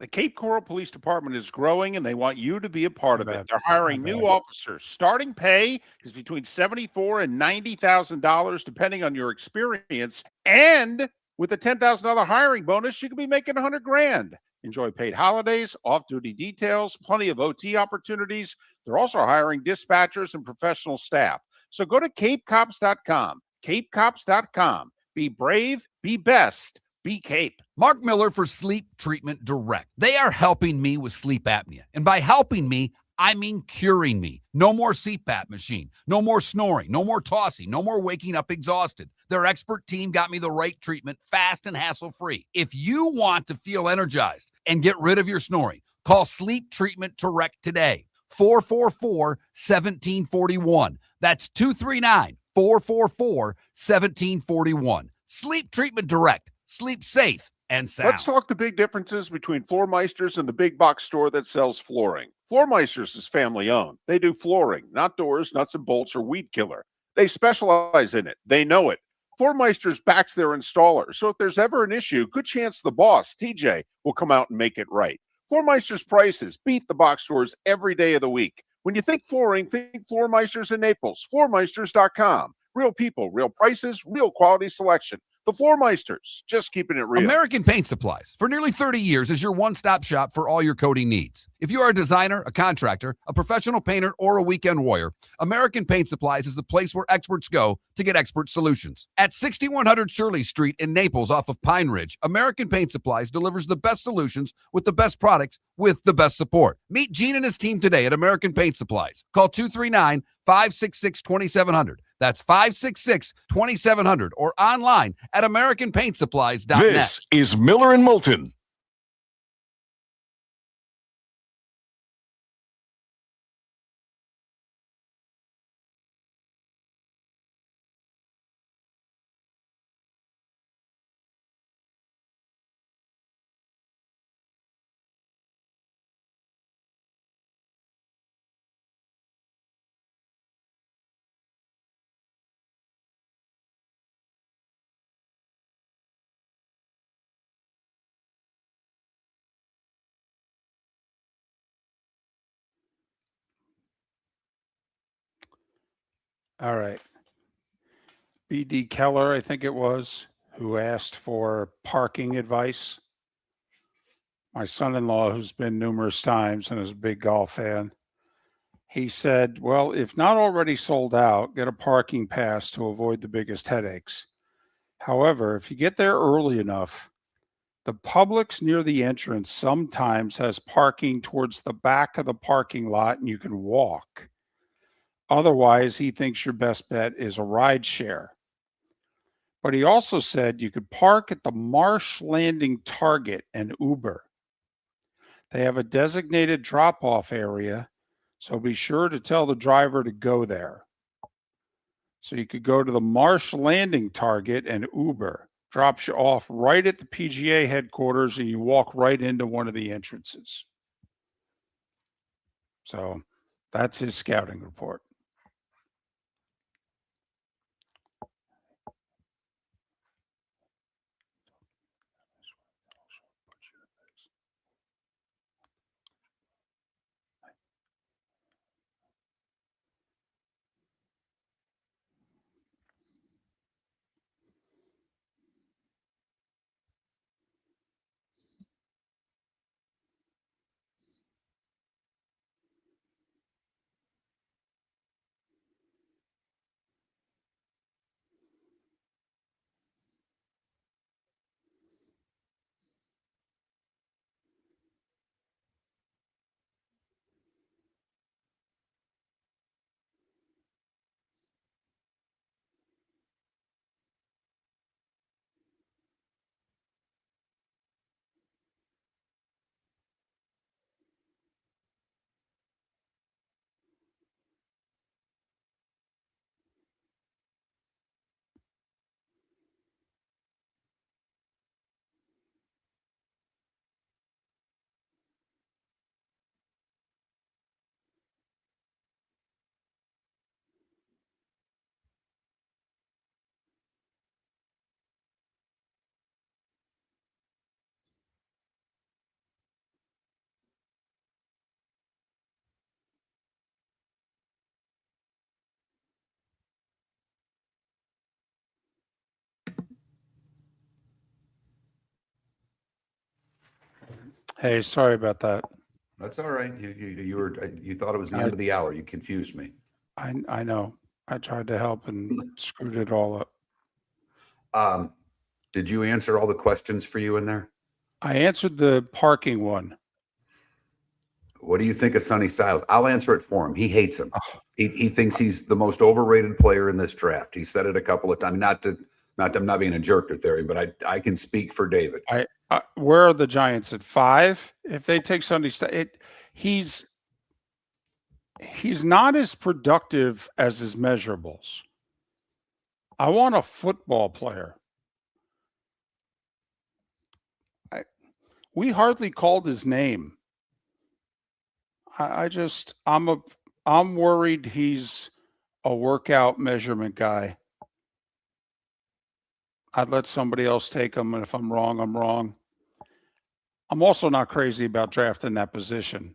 The Cape Coral Police Department is growing, and they want you to be a part of it. Bad. They're hiring Bad. new officers. Starting pay is between $74,000 and $90,000, depending on your experience. And with a $10,000 hiring bonus, you could be making $100,000. Enjoy paid holidays, off-duty details, plenty of OT opportunities. They're also hiring dispatchers and professional staff. So go to capecops.com. Capecops.com. Be brave, be best, be Cape. Mark Miller for Sleep Treatment Direct. They are helping me with sleep apnea. And by helping me, I mean curing me. No more CPAP machine. No more snoring. No more tossing. No more waking up exhausted. Their expert team got me the right treatment fast and hassle-free. If you want to feel energized and get rid of your snoring, call Sleep Treatment Direct today. 444-1741. That's 239-444-1741. Sleep Treatment Direct. Sleep safe and sound. Let's talk the big differences between Floor Meisters and the big box store that sells flooring. Floor Meisters is family owned. They do flooring, not doors, nuts and bolts, or weed killer. They specialize in it. They know it. Floor Meisters backs their installer. So if there's ever an issue, good chance the boss, TJ, will come out and make it right. Floor Meisters prices beat the box stores every day of the week. When you think flooring, think Floor Meisters in Naples. Floormeisters.com. Real people, real prices, real quality selection. The Floor Meisters, just keeping it real. American Paint Supplies, for nearly 30 years, is your one-stop shop for all your coating needs. If you are a designer, a contractor, a professional painter, or a weekend warrior, American Paint Supplies is the place where experts go to get expert solutions. At 6100 Shirley Street in Naples off of Pine Ridge, American Paint Supplies delivers the best solutions with the best products with the best support. Meet Gene and his team today at American Paint Supplies. Call 239-566-2700. That's 566-2700 or online at AmericanPaintSupplies.net. This is Miller and Moulton. All right. B.D. Keller, I think it was, who asked for parking advice. My son-in-law, who's been numerous times and is a big golf fan, he said, well, if not already sold out, get a parking pass to avoid the biggest headaches. However, if you get there early enough, the Publix near the entrance sometimes has parking towards the back of the parking lot and you can walk. Otherwise, he thinks your best bet is a ride share. But he also said you could park at the Marsh Landing Target and Uber. They have a designated drop-off area, so be sure to tell the driver to go there. So you could go to the Marsh Landing Target and Uber. Drops you off right at the PGA headquarters and you walk right into one of the entrances. So that's his scouting report. Hey, sorry about that. That's all right. You thought it was the end of the hour. You confused me. I know. I tried to help and screwed it all up. Did you answer all the questions for you in there? I answered the parking one. What do you think of Sonny Styles? I'll answer it for him. He hates him. He thinks he's the most overrated player in this draft. He said it a couple of times. I'm not being a jerk to Theory, but I can speak for David. Where are the Giants at 5? If they take Sonny Styles, he's not as productive as his measurables. I want a football player. We hardly called his name. I'm worried he's a workout measurement guy. I'd let somebody else take him, and if I'm wrong, I'm wrong. I'm also not crazy about drafting that position.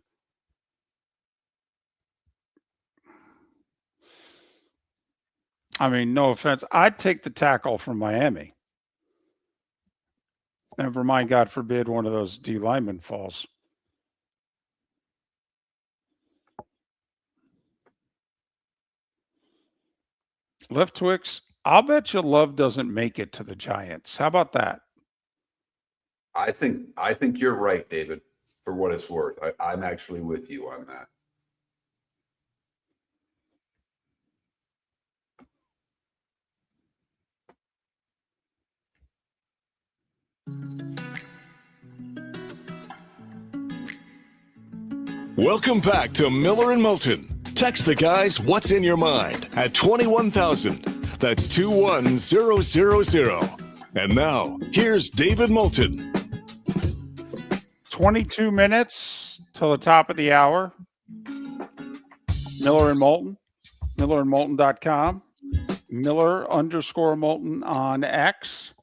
I mean, no offense. I'd take the tackle from Miami. Never mind, God forbid, one of those D linemen falls. Left Twix, I'll bet you Love doesn't make it to the Giants. How about that? I think you're right, David, for what it's worth. I'm actually with you on that. Welcome back to Miller and Moulton. Text the guys what's in your mind at 21,000. That's 21000. And now, here's David Moulton. 22 minutes till the top of the hour. Miller and Moulton. MillerandMoulton.com. Miller_Moulton on X.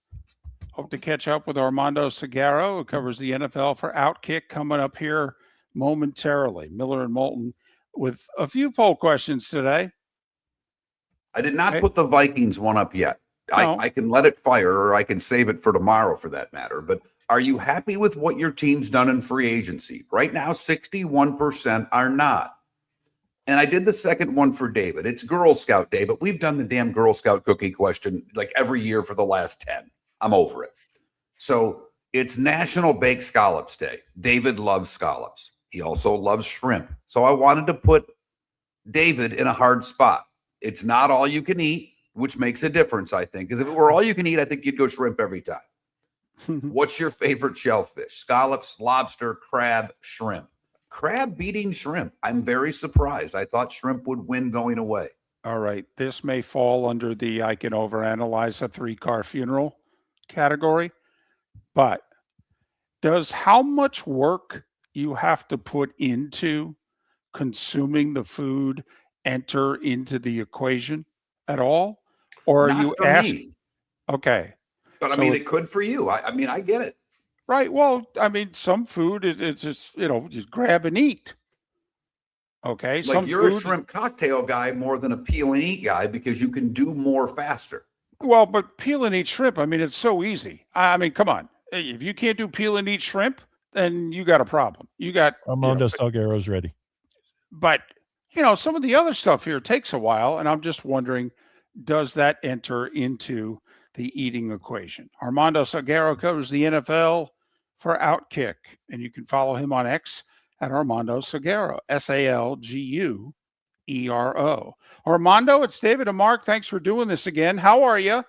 Hope to catch up with Armando Salguero, who covers the NFL for Outkick, coming up here momentarily. Miller and Moulton with a few poll questions today. I did not Okay. put the Vikings one up yet. No. I can let it fire, or I can save it for tomorrow for that matter. But are you happy with what your team's done in free agency? Right now, 61% are not. And I did the second one for David. It's Girl Scout Day, but we've done the damn Girl Scout cookie question like every year for the last 10. I'm over it. So it's National Baked Scallops Day. David loves scallops. He also loves shrimp. So I wanted to put David in a hard spot. It's not all you can eat, which makes a difference, I think. Because if it were all you can eat, I think you'd go shrimp every time. What's your favorite shellfish? Scallops, lobster, crab, shrimp. Crab beating shrimp. I'm very surprised. I thought shrimp would win going away. All right. This may fall under the I can overanalyze a 3-car funeral category, but does how much work you have to put into consuming the food enter into the equation at all? Or are Not you for asking? me, Okay. but I So mean, it- it could for you. I mean, I get it. Right. Well, I mean, some food it's just, just grab and eat. Okay. Like Some you're a food, shrimp cocktail guy more than a peel and eat guy because you can do more faster. well, but peel and eat shrimp, I mean, it's so easy. I mean, come on. If you can't do peel and eat shrimp, then you got a problem. You got, Armando Salguero's ready. but some of the other stuff here takes a while. And I'm just wondering, does that enter into the eating equation? Armando Salguero covers the NFL for Outkick, and you can follow him on X at Armando Salguero, Salguero. Armando, it's David and Mark. Thanks for doing this again. How are you?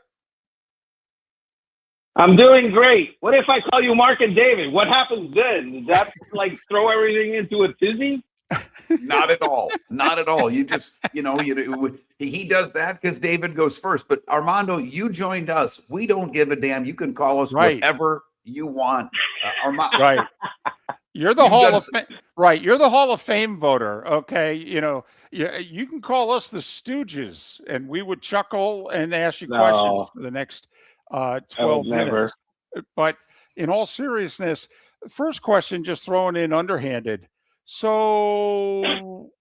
I'm doing great. What if I call you Mark and David? What happens then? Does that like throw everything into a tizzy? Not at all. Not at all. You just, he does that because David goes first. But Armando, you joined us. We don't give a damn. You can call us Right. whatever you want. Armando, Right. You're the You've Hall done of Fame. Right. You're the Hall of Fame voter. Okay. You can call us the Stooges, and we would chuckle and ask you questions No, for the next I 12 would never. minutes. But in all seriousness, first question, just throwing in underhanded. So,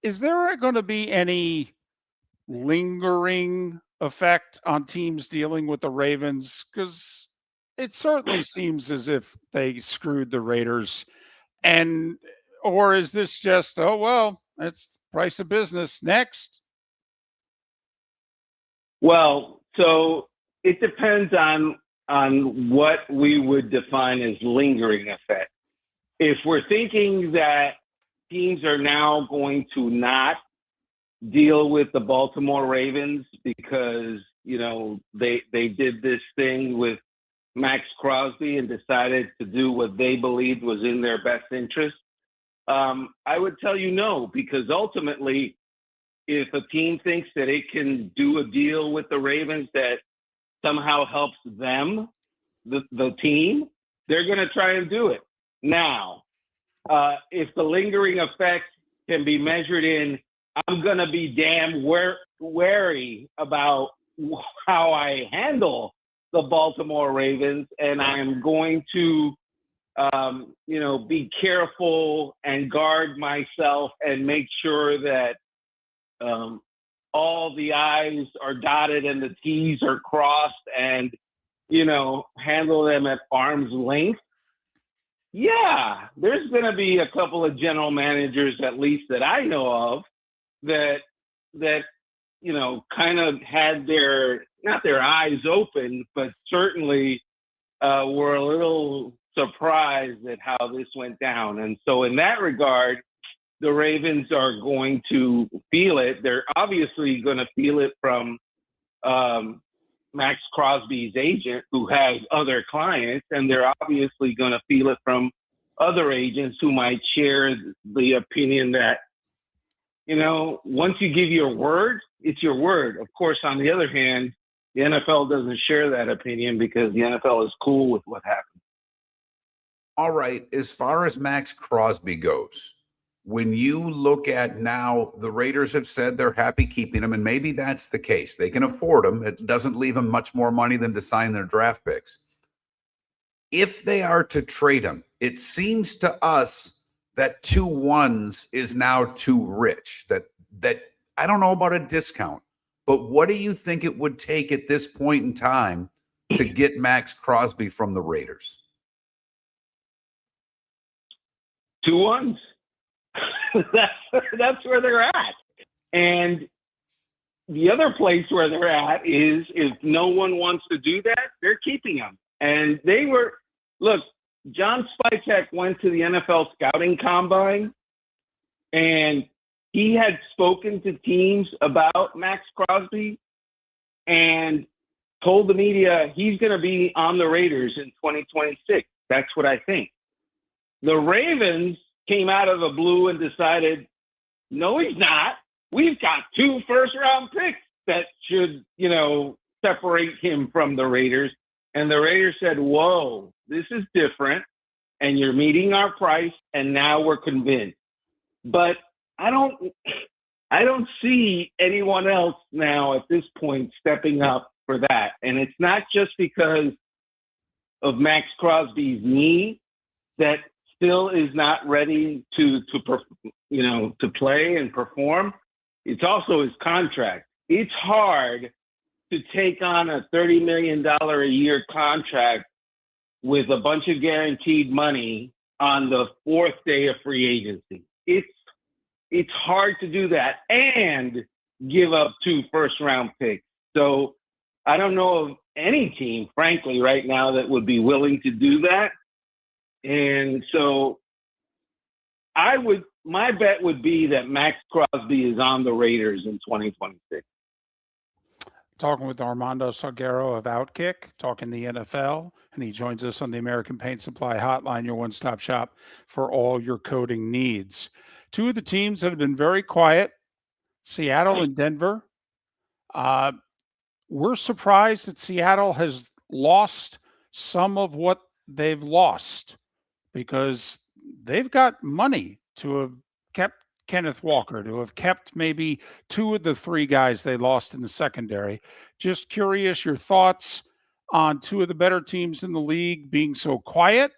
is there going to be any lingering effect on teams dealing with the Ravens? Because it certainly seems as if they screwed the Raiders. Or is this just, oh, well, it's price of business. Next. Well, so it depends on what we would define as lingering effect. If we're thinking that teams are now going to not deal with the Baltimore Ravens because, they did this thing with Max Crosby and decided to do what they believed was in their best interest, I would tell you no, because ultimately, if a team thinks that it can do a deal with the Ravens that somehow helps them, the team, they're going to try and do it. Now, if the lingering effect can be measured in, I'm going to be damn wary about how I handle the Baltimore Ravens, and I'm going to, be careful and guard myself and make sure that all the I's are dotted and the T's are crossed and, handle them at arm's length. Yeah, there's going to be a couple of general managers, at least that I know of, that kind of had not their eyes open, but certainly were a little surprised at how this went down. And so in that regard, the Ravens are going to feel it. They're obviously going to feel it from Max Crosby's agent, who has other clients, and they're obviously going to feel it from other agents who might share the opinion that, once you give your word, it's your word. Of course, on the other hand, the NFL doesn't share that opinion because the NFL is cool with what happened. all right. As far as Max Crosby goes, when you look at now, the Raiders have said they're happy keeping him, and maybe that's the case. They can afford him. It doesn't leave them much more money than to sign their draft picks. If they are to trade him, it seems to us that 2 1s is now too rich, that that I don't know about a discount, but what do you think it would take at this point in time to get Max Crosby from the Raiders? 2 ones. That's where they're at. And the other place where they're at is if no one wants to do that, they're keeping him. And John Spicek went to the NFL scouting combine, and he had spoken to teams about Max Crosby and told the media he's going to be on the Raiders in 2026. That's what I think. The Ravens came out of the blue and decided, no, he's not. We've got 2 first-round picks that should, separate him from the Raiders. And the Raiders said, whoa, this is different, and you're meeting our price, and now we're convinced. But I don't see anyone else now at this point stepping up for that. And it's not just because of Max Crosby's knee that still is not ready to play and perform. It's also his contract. It's hard to take on a $30 million a year contract with a bunch of guaranteed money on the 4th day of free agency. It's hard to do that and give up 2 first-round picks. So I don't know of any team, frankly, right now that would be willing to do that. And so my bet would be that Max Crosby is on the Raiders in 2026. Talking with Armando Salguero of Outkick, talking the NFL, and he joins us on the American Paint Supply Hotline, your one-stop shop for all your coating needs. 2 of the teams that have been very quiet, Seattle and Denver. We're surprised that Seattle has lost some of what they've lost because they've got money to have kept Kenneth Walker, to have kept maybe 2 of the 3 guys they lost in the secondary. Just curious, your thoughts on 2 of the better teams in the league being so quiet,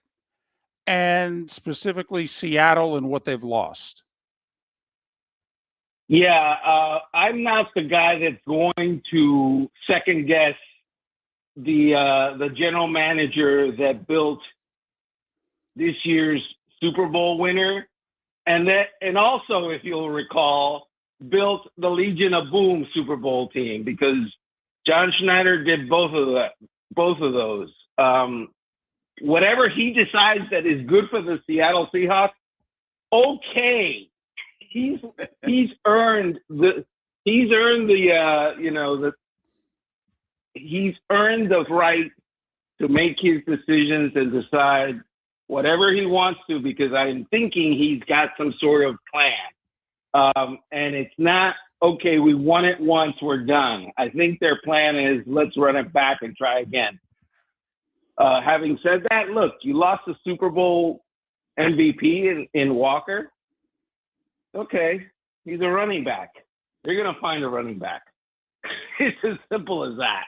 and specifically Seattle and what they've lost. Yeah, I'm not the guy that's going to second guess the general manager that built this year's Super Bowl winner, and also, if you'll recall, built the Legion of Boom Super Bowl team, because John Schneider did both of those. Whatever he decides that is good for the Seattle Seahawks, okay. He's earned the right to make his decisions and decide whatever he wants to, because I'm thinking he's got some sort of plan. And it's not, okay, we won it once, we're done. I think their plan is, let's run it back and try again. Having said that, look, you lost the Super Bowl MVP in Walker. Okay, he's a running back. They're going to find a running back. It's as simple as that.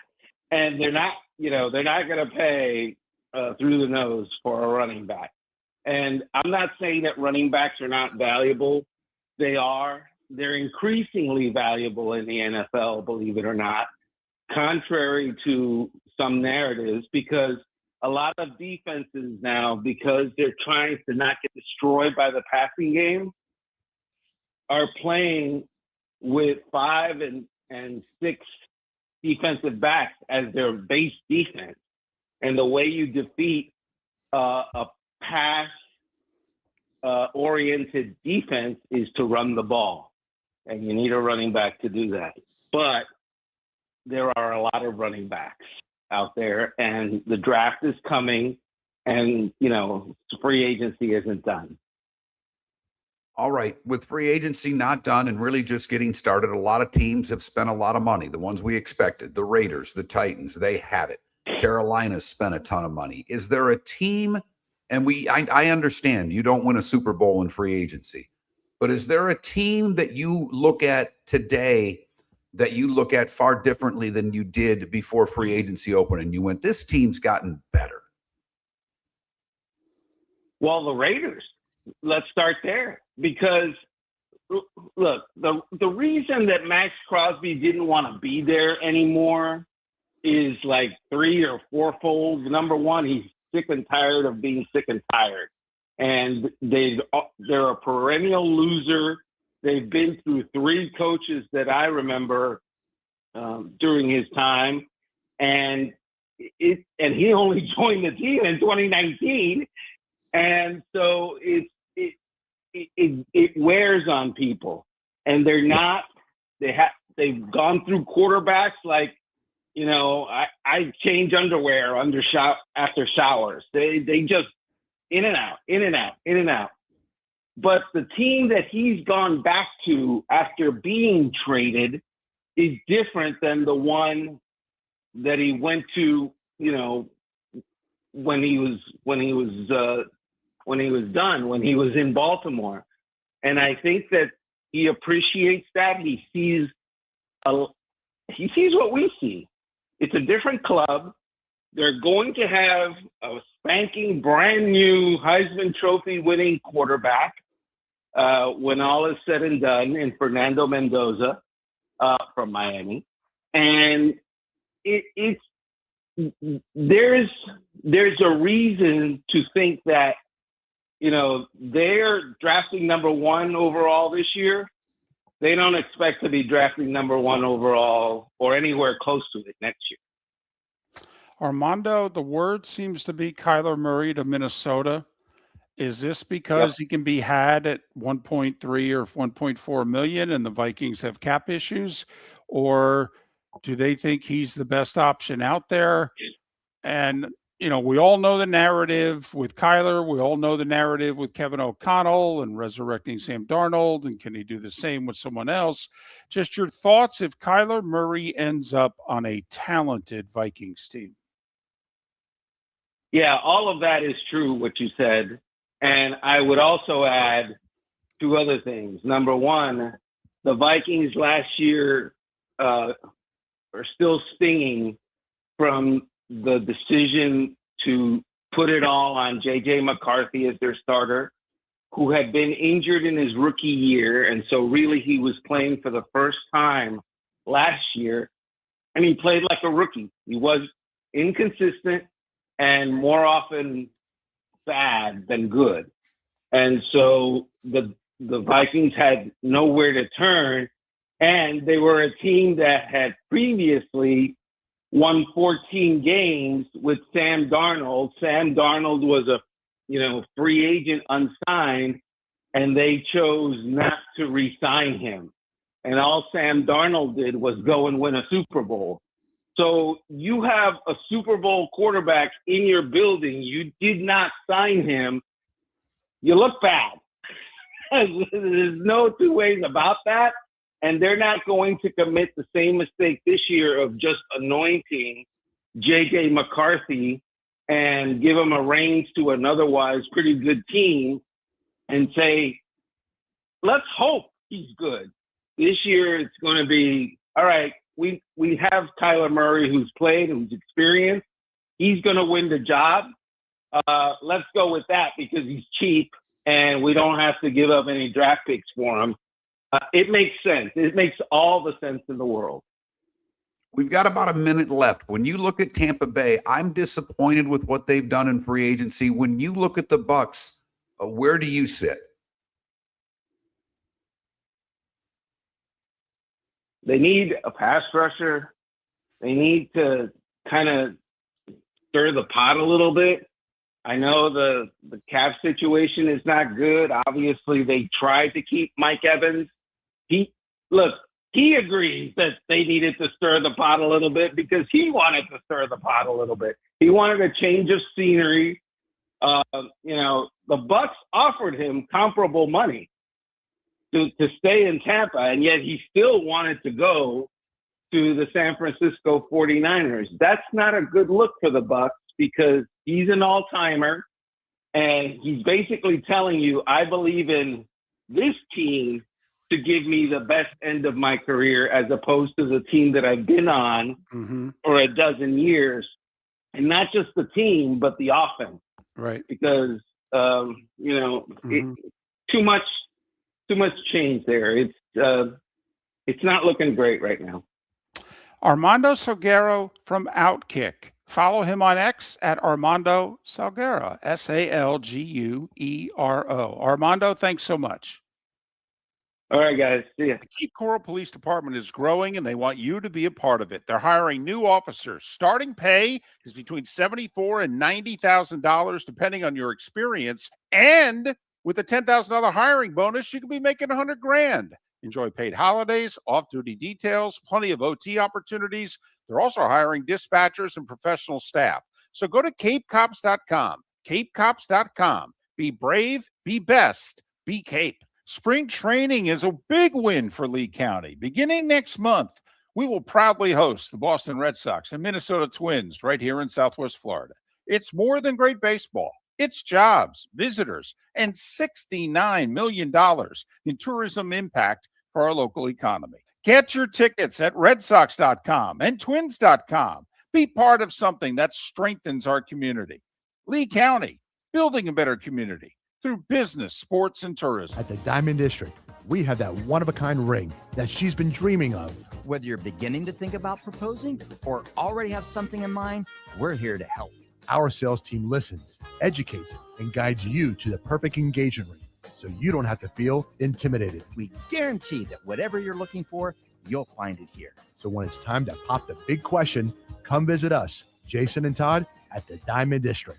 And they're not going to pay through the nose for a running back. And I'm not saying that running backs are not valuable. They are. They're increasingly valuable in the NFL, believe it or not, contrary to some narratives, because a lot of defenses now, because they're trying to not get destroyed by the passing game, are playing with 5 and 6 defensive backs as their base defense. And the way you defeat a pass oriented defense is to run the ball. And you need a running back to do that. But there are a lot of running backs out there, and the draft is coming, and, free agency isn't done. All right. With free agency not done and really just getting started, a lot of teams have spent a lot of money. The ones we expected, the Raiders, the Titans, they had it. Carolina's spent a ton of money. Is there a team, and I understand you don't win a Super Bowl in free agency, but is there a team that you look at today that you look at far differently than you did before free agency opened, and you went, this team's gotten better? Well, the Raiders. Let's start there, because look, the reason that Max Crosby didn't want to be there anymore is like 3 or 4-fold. Number one, he's sick and tired of being sick and tired. And they're a perennial loser. They've been through 3 coaches that I remember during his time. And he only joined the team in 2019. And so it wears on people. And they've gone through quarterbacks like, you know, I change underwear after showers. They just in and out, in and out, in and out. But the team that he's gone back to after being traded is different than the one that he went to, you know, when he was done, when he was in Baltimore. And I think that he appreciates that. He sees what we see. It's a different club. They're going to have a spanking brand new Heisman Trophy winning quarterback when all is said and done in Fernando Mendoza from Miami. And there's a reason to think that, you know, they're drafting number 1 overall this year. They don't expect to be drafting number 1 overall or anywhere close to it next year. Armando, the word seems to be Kyler Murray to Minnesota. Is this because he can be had at 1.3 or 1.4 million and the Vikings have cap issues? Or do they think he's the best option out there? And, you know, we all know the narrative with Kyler. We all know the narrative with Kevin O'Connell and resurrecting Sam Darnold. And can he do the same with someone else? Just your thoughts if Kyler Murray ends up on a talented Vikings team. Yeah, all of that is true, what you said. And I would also add 2 other things. Number one, the Vikings last year are still stinging from the decision to put it all on J.J. McCarthy as their starter, who had been injured in his rookie year. And so really he was playing for the first time last year, and he played like a rookie. He was inconsistent and more often bad than good. And so the Vikings had nowhere to turn, and they were a team that had previously won 14 games with Sam Darnold. Sam Darnold was a, you know, free agent unsigned, and they chose not to re-sign him. And all Sam Darnold did was go and win a Super Bowl. So you have a Super Bowl quarterback in your building. You did not sign him. You look bad. There's no 2 ways about that. And they're not going to commit the same mistake this year of just anointing J.J. McCarthy and give him a reins to an otherwise pretty good team and say, let's hope he's good. This year it's going to be, all right, we have Kyler Murray who's played, who's experienced. He's going to win the job. Let's go with that because he's cheap and we don't have to give up any draft picks for him. It makes sense. It makes all the sense in the world. We've got about a minute left. When you look at Tampa Bay, I'm disappointed with what they've done in free agency. When you look at the Bucs, where do you sit? They need a pass rusher. They need to kind of stir the pot a little bit. I know the cap situation is not good. Obviously, they tried to keep Mike Evans. He agrees that they needed to stir the pot a little bit because he wanted to stir the pot a little bit. He wanted a change of scenery. The Bucs offered him comparable money to stay in Tampa, and yet he still wanted to go to the San Francisco 49ers. That's not a good look for the Bucs because he's an all-timer, and he's basically telling you, I believe in this team to give me the best end of my career as opposed to the team that I've been on for a dozen years. And not just the team, but the offense. Right. Because, too much too much change there. It's not looking great right now. Armando Salguero from Outkick. Follow him on X at Armando Salguero, Salguero. Armando, thanks so much. All right, guys. See ya. The Cape Coral Police Department is growing, and they want you to be a part of it. They're hiring new officers. Starting pay is between $74,000 and $90,000, depending on your experience. And with a $10,000 hiring bonus, you could be making $100,000. Enjoy paid holidays, off-duty details, plenty of OT opportunities. They're also hiring dispatchers and professional staff. So go to capecops.com. Capecops.com. Be brave, be best, be Cape. Spring training is a big win for Lee County. Beginning next month, we will proudly host the Boston Red Sox and Minnesota Twins right here in Southwest Florida. It's more than great baseball. It's jobs, visitors, and $69 million in tourism impact for our local economy. Get your tickets at redsox.com and twins.com. Be part of something that strengthens our community. Lee County, building a better community through business, sports, and tourism. At the Diamond District, we have that one-of-a-kind ring that she's been dreaming of. Whether you're beginning to think about proposing or already have something in mind, we're here to help. Our sales team listens, educates, and guides you to the perfect engagement ring so you don't have to feel intimidated. We guarantee that whatever you're looking for, you'll find it here. So when it's time to pop the big question, come visit us, Jason and Todd, at the Diamond District.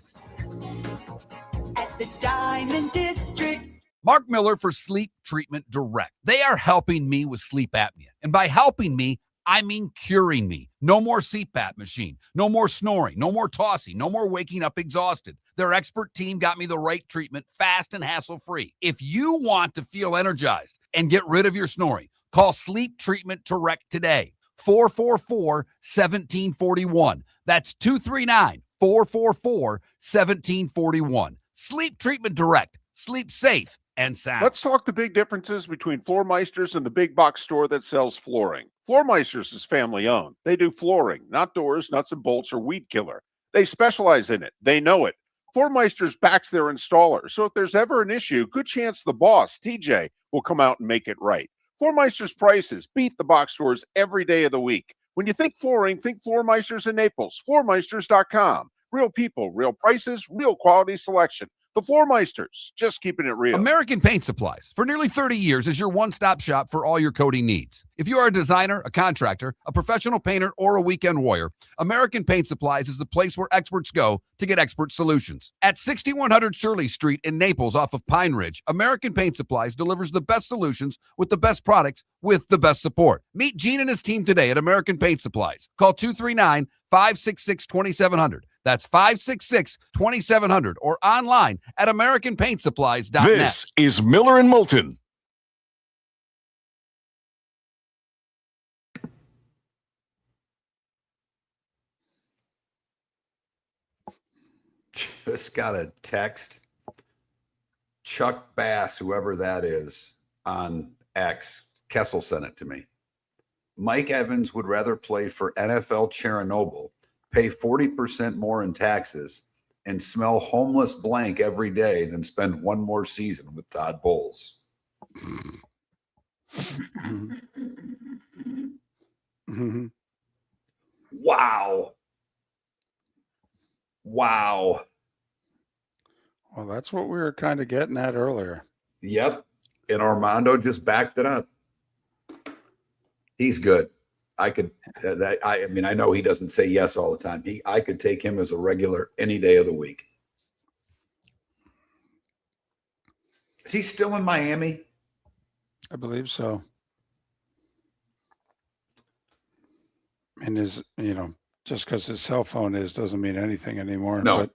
At the Diamond District. Mark Miller for Sleep Treatment Direct. They are helping me with sleep apnea. And by helping me, I mean curing me. No more CPAP machine. No more snoring. No more tossing. No more waking up exhausted. Their expert team got me the right treatment, fast and hassle-free. If you want to feel energized and get rid of your snoring, call Sleep Treatment Direct today. 444-1741. That's 239-444-1741. Sleep Treatment Direct. Sleep safe and sound. Let's talk the big differences between Floor Meisters and the big box store that sells flooring. Floor Meisters is family owned. They do flooring, not doors, nuts and bolts, or weed killer. They specialize in it. They know it. Floor Meisters backs their installer. So if there's ever an issue, good chance the boss, TJ, will come out and make it right. Floor Meisters prices beat the box stores every day of the week. When you think flooring, think Floor Meisters in Naples. Floormeisters.com. Real people, real prices, real quality selection. The Floor Meisters, just keeping it real. American Paint Supplies, for nearly 30 years, is your one-stop shop for all your coating needs. If you are a designer, a contractor, a professional painter, or a weekend warrior, American Paint Supplies is the place where experts go to get expert solutions. At 6100 Shirley Street in Naples off of Pine Ridge, American Paint Supplies delivers the best solutions with the best products with the best support. Meet Gene and his team today at American Paint Supplies. Call 239-566-2700. That's 566-2700 or online at AmericanPaintSupplies.net. This is Miller and Moulton. Just got a text. Chuck Bass, whoever that is, on X. Kessel sent it to me. Mike Evans would rather play for NFL Chernobyl, pay 40% more in taxes, and smell homeless blank every day than spend one more season with Todd Bowles. Wow. Wow. Well, that's what we were kind of getting at earlier. Yep. And Armando just backed it up. He's good. I mean, I know he doesn't say yes all the time. I could take him as a regular any day of the week. Is he still in Miami? I believe so. And his, just because his cell phone doesn't mean anything anymore. No. But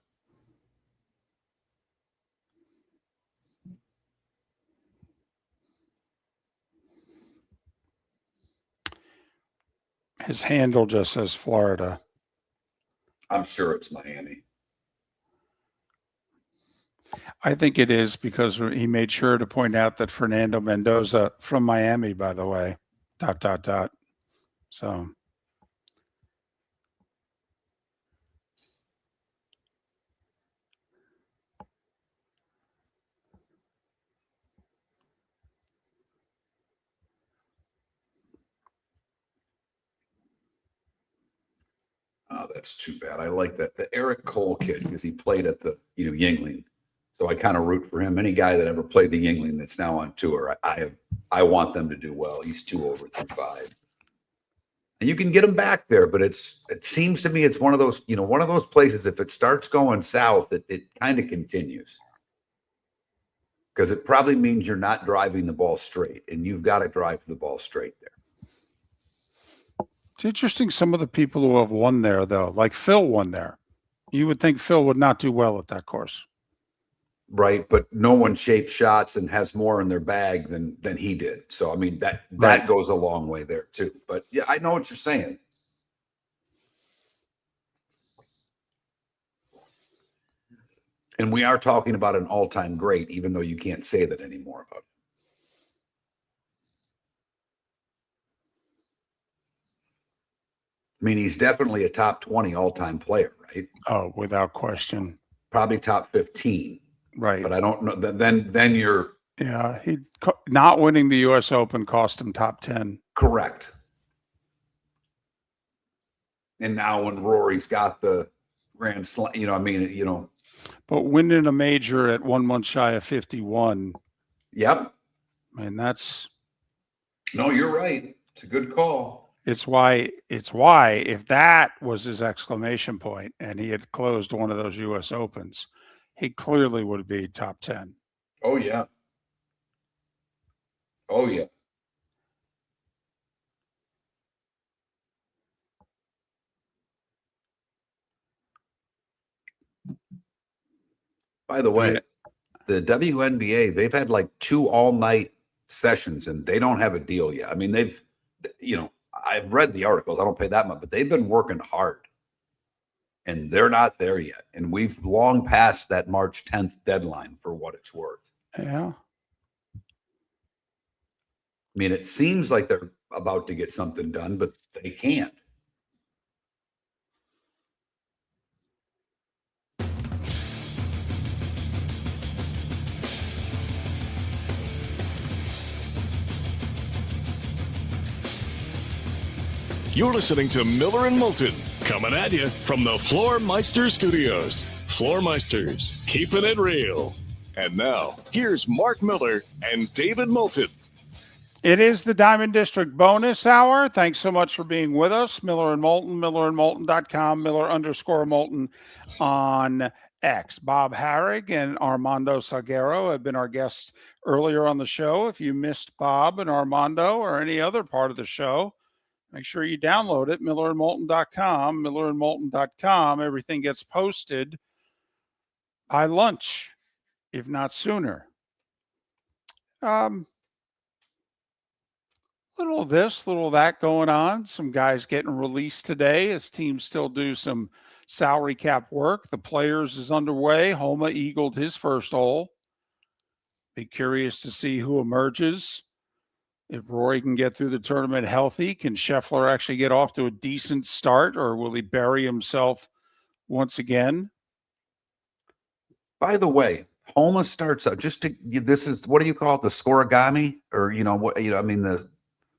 his handle just says Florida. I'm sure it's Miami. I think it is because he made sure to point out that Fernando Mendoza from Miami, by the way, ... So. Oh, that's too bad. I like that. The Eric Cole kid, because he played at the, Yingling. So I kind of root for him. Any guy that ever played the Yingling that's now on tour, I want them to do well. He's 2 over through 5. And you can get him back there, but it seems to me it's one of those, one of those places, if it starts going south, it kind of continues. Because it probably means you're not driving the ball straight, and you've got to drive the ball straight there. It's interesting some of the people who have won there, though, like Phil won there. You would think Phil would not do well at that course. Right, but no one shapes shots and has more in their bag than he did. So, I mean, that goes a long way there, too. But, yeah, I know what you're saying. And we are talking about an all-time great, even though you can't say that anymore about him. I mean, he's definitely a top 20 all-time player, right? Oh, without question. Probably top 15. Right. But I don't know. Then you're... Yeah, not winning the U.S. Open cost him top 10. Correct. And now when Rory's got the Grand Slam, But winning a major at 1 month shy of 51. Yep. I mean, that's... No, you're right. It's a good call. It's why if that was his exclamation point and he had closed one of those U.S. Opens, he clearly would be top 10. Oh, yeah. Oh, yeah. By the way, the WNBA, they've had like 2 all-night sessions, and they don't have a deal yet. I mean, I've read the articles. I don't pay that much, but they've been working hard, and they're not there yet. And we've long passed that March 10th deadline for what it's worth. Yeah. I mean, it seems like they're about to get something done, but they can't. You're listening to Miller and Moulton, coming at you from the Floor Meister Studios. Floor Meisters, keeping it real. And now, here's Mark Miller and David Moulton. It is the Diamond District bonus hour. Thanks so much for being with us. Miller and Moulton, millerandmoulton.com, Miller_Moulton on X. Bob Harig and Armando Salguero have been our guests earlier on the show. If you missed Bob and Armando or any other part of the show, make sure you download it, millerandmoulton.com, millerandmoulton.com. Everything gets posted by lunch, if not sooner. Little of this, little of that going on. Some guys getting released today as teams still do some salary cap work. The Players is underway. Homa eagled his first hole. Be curious to see who emerges. If Rory can get through the tournament healthy, can Scheffler actually get off to a decent start, or will he bury himself once again? By the way, Homa starts out this is, what do you call it? The scoregami, or,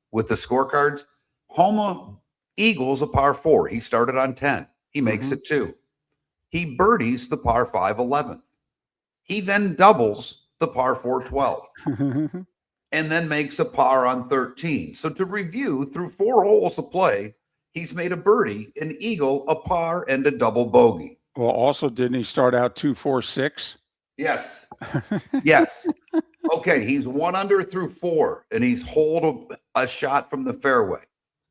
with the scorecards. Homa eagles a par 4. He started on 10. He makes it 2. He birdies the par 5 11th. He then doubles the par 4 12. And then makes a par on 13. So to review, through 4 holes of play, he's made a birdie, an eagle, a par, and a double bogey. Well, also, didn't he start out 2, 4, 6? Yes. Yes. Okay, he's 1 under through 4, and he's holed a shot from the fairway.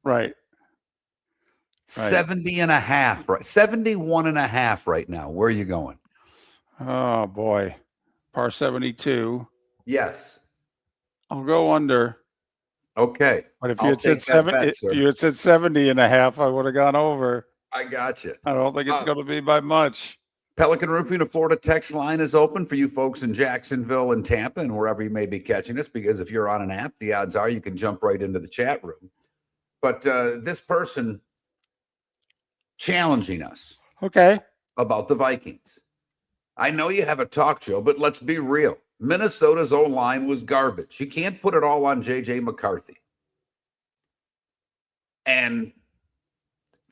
Right. 70 and a half, right? 71 and a half right now. Where are you going? Oh, boy. Par 72. Yes. I'll go under. Okay. But if you had said 70 and a half, I would have gone over. I got you. I don't think it's going to be by much. Pelican Roofing of Florida text line is open for you folks in Jacksonville and Tampa and wherever you may be catching us, because if you're on an app, the odds are you can jump right into the chat room. But this person challenging us about the Vikings. I know you have a talk show, but let's be real. Minnesota's O-line was garbage. You can't put it all on J.J. McCarthy. And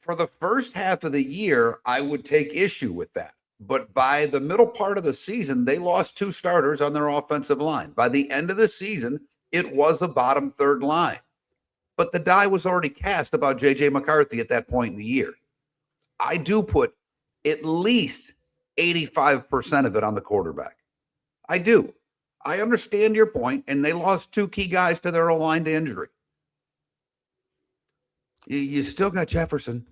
for the first half of the year, I would take issue with that. But by the middle part of the season, they lost 2 starters on their offensive line. By the end of the season, it was a bottom third line. But the die was already cast about J.J. McCarthy at that point in the year. I do put at least 85% of it on the quarterback. I do. I understand your point, and they lost 2 key guys to their O-line to injury. You still got Jefferson.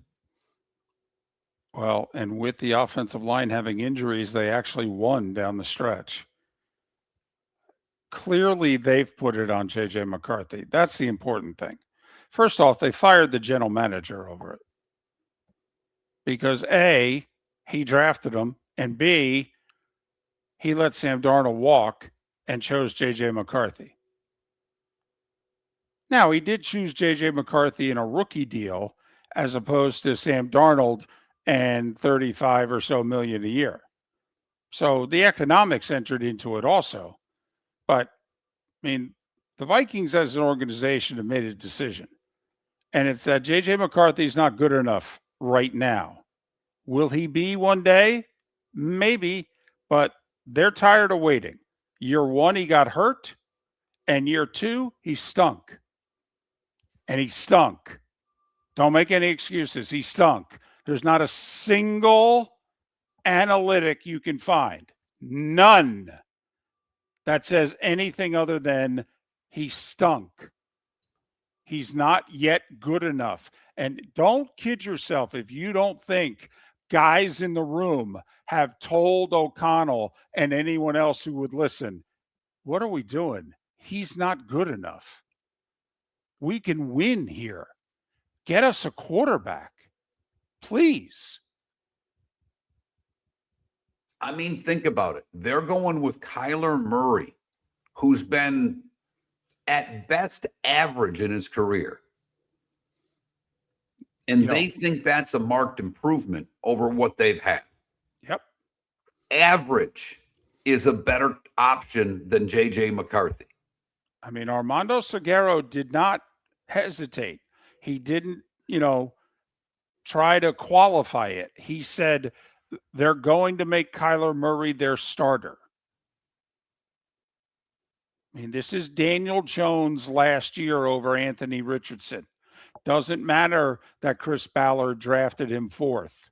Well, and with the offensive line having injuries, they actually won down the stretch. Clearly, they've put it on J.J. McCarthy. That's the important thing. First off, they fired the general manager over it because A, he drafted him, and B, he let Sam Darnold walk and chose J.J. McCarthy. Now, he did choose J.J. McCarthy in a rookie deal as opposed to Sam Darnold and 35 or so million a year. So the economics entered into it also. But, I mean, the Vikings as an organization have made a decision. And it's that J.J. McCarthy is not good enough right now. Will he be one day? Maybe, but they're tired of waiting. Year 1, he got hurt. And year 2, he stunk. And he stunk. Don't make any excuses. He stunk. There's not a single analytic you can find, none, that says anything other than he stunk. He's not yet good enough. And don't kid yourself if you don't think guys in the room have told O'Connell and anyone else who would listen, what are we doing? He's not good enough. We can win here. Get us a quarterback. Please. I mean, think about it. They're going with Kyler Murray, who's been at best average in his career. And they think that's a marked improvement over what they've had. Yep. Average is a better option than J.J. McCarthy. I mean, Armando Salguero did not hesitate. He didn't, try to qualify it. He said they're going to make Kyler Murray their starter. I mean, this is Daniel Jones last year over Anthony Richardson. Doesn't matter that Chris Ballard drafted him 4th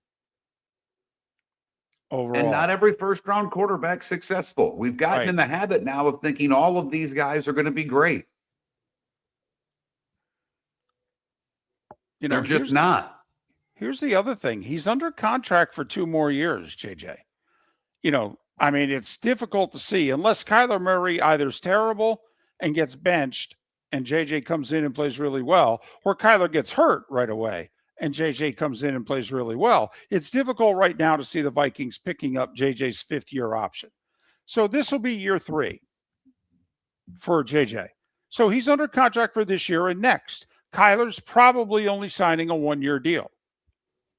overall. And not every first-round quarterback's successful. We've gotten in the habit now of thinking all of these guys are going to be great. They're just not. Here's the other thing. He's under contract for 2 more years, JJ. It's difficult to see unless Kyler Murray either is terrible and gets benched and JJ comes in and plays really well, or Kyler gets hurt right away and JJ comes in and plays really well. It's difficult right now to see the Vikings picking up JJ's 5th-year option. So this will be year 3 for JJ. So he's under contract for this year and next. Kyler's probably only signing a 1-year deal.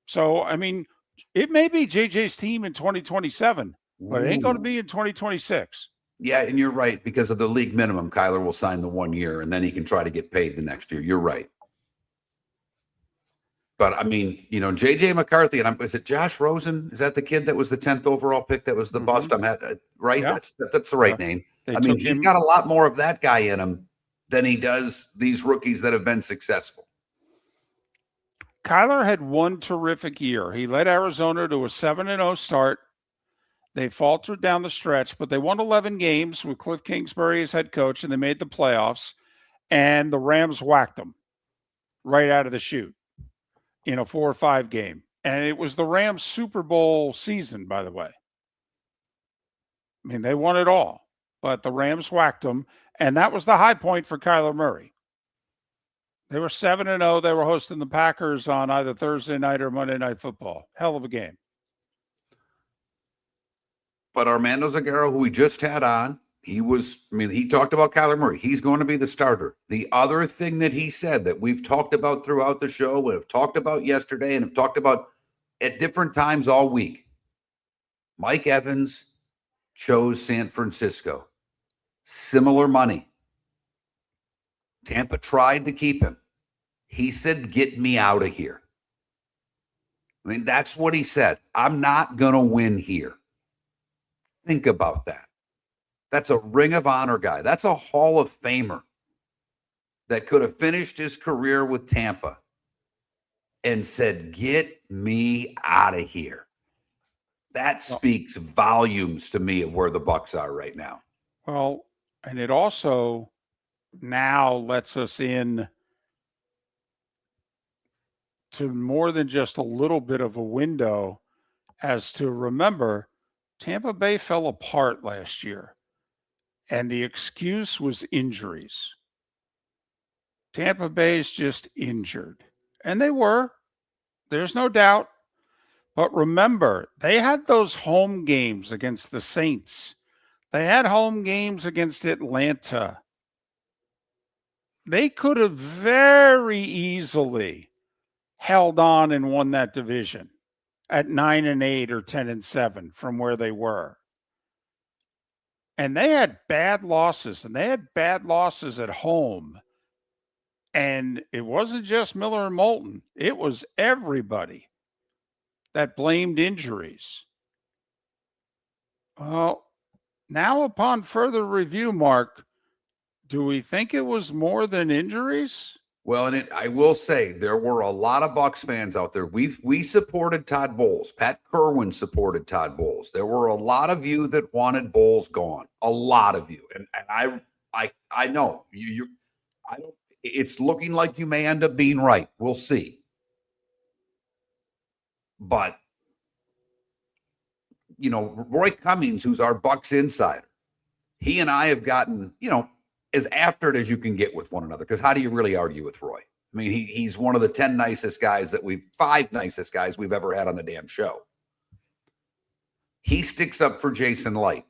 So, it may be JJ's team in 2027, but it ain't going to be in 2026. Yeah, and you're right. Because of the league minimum, Kyler will sign the 1 year, and then he can try to get paid the next year. You're right. But, J.J. McCarthy, and is it Josh Rosen? Is that the kid that was the 10th overall pick that was the bust? Right? Yeah. That's the right name. He's got a lot more of that guy in him than he does these rookies that have been successful. Kyler had one terrific year. He led Arizona to a 7-0 start. They faltered down the stretch, but they won 11 games with Cliff Kingsbury as head coach, and they made the playoffs. And the Rams whacked them right out of the chute in a 4-5 game. And it was the Rams' Super Bowl season, by the way. They won it all, but the Rams whacked them. And that was the high point for Kyler Murray. They were 7-0. They were hosting the Packers on either Thursday night or Monday Night Football. Hell of a game. But Armando Salguero, who we just had on, he talked about Kyler Murray. He's going to be the starter. The other thing that he said that we've talked about throughout the show, we have talked about yesterday, and have talked about at different times all week, Mike Evans chose San Francisco. Similar money. Tampa tried to keep him. He said, get me out of here. I mean, that's what he said. I'm not going to win here. Think about that. That's a Ring of Honor guy. That's a Hall of Famer that could have finished his career with Tampa and said, get me out of here. That speaks volumes to me of where the Bucks are right now. Well, and it also now lets us in to more than just a little bit of a window as to remember, Tampa Bay fell apart last year, and the excuse was injuries. Tampa Bay is just injured, and they were. There's no doubt. But remember, they had those home games against the Saints. They had home games against Atlanta. They could have very easily held on and won that division at 9-8 or 10-7 from where they were. And they had bad losses, and they had bad losses at home. And it wasn't just Miller and Moulton. It was everybody that blamed injuries. Well, now upon further review, Mark, do we think it was more than injuries? Well, and I will say there were a lot of Bucks fans out there. We supported Todd Bowles. Pat Kerwin supported Todd Bowles. There were a lot of you that wanted Bowles gone. A lot of you, and I know you. I don't. It's looking like you may end up being right. We'll see. But Roy Cummings, who's our Bucks insider, he and I have gotten as after it as you can get with one another. Because how do you really argue with Roy? I mean, he's one of the 5 nicest guys we've ever had on the damn show. He sticks up for Jason Light.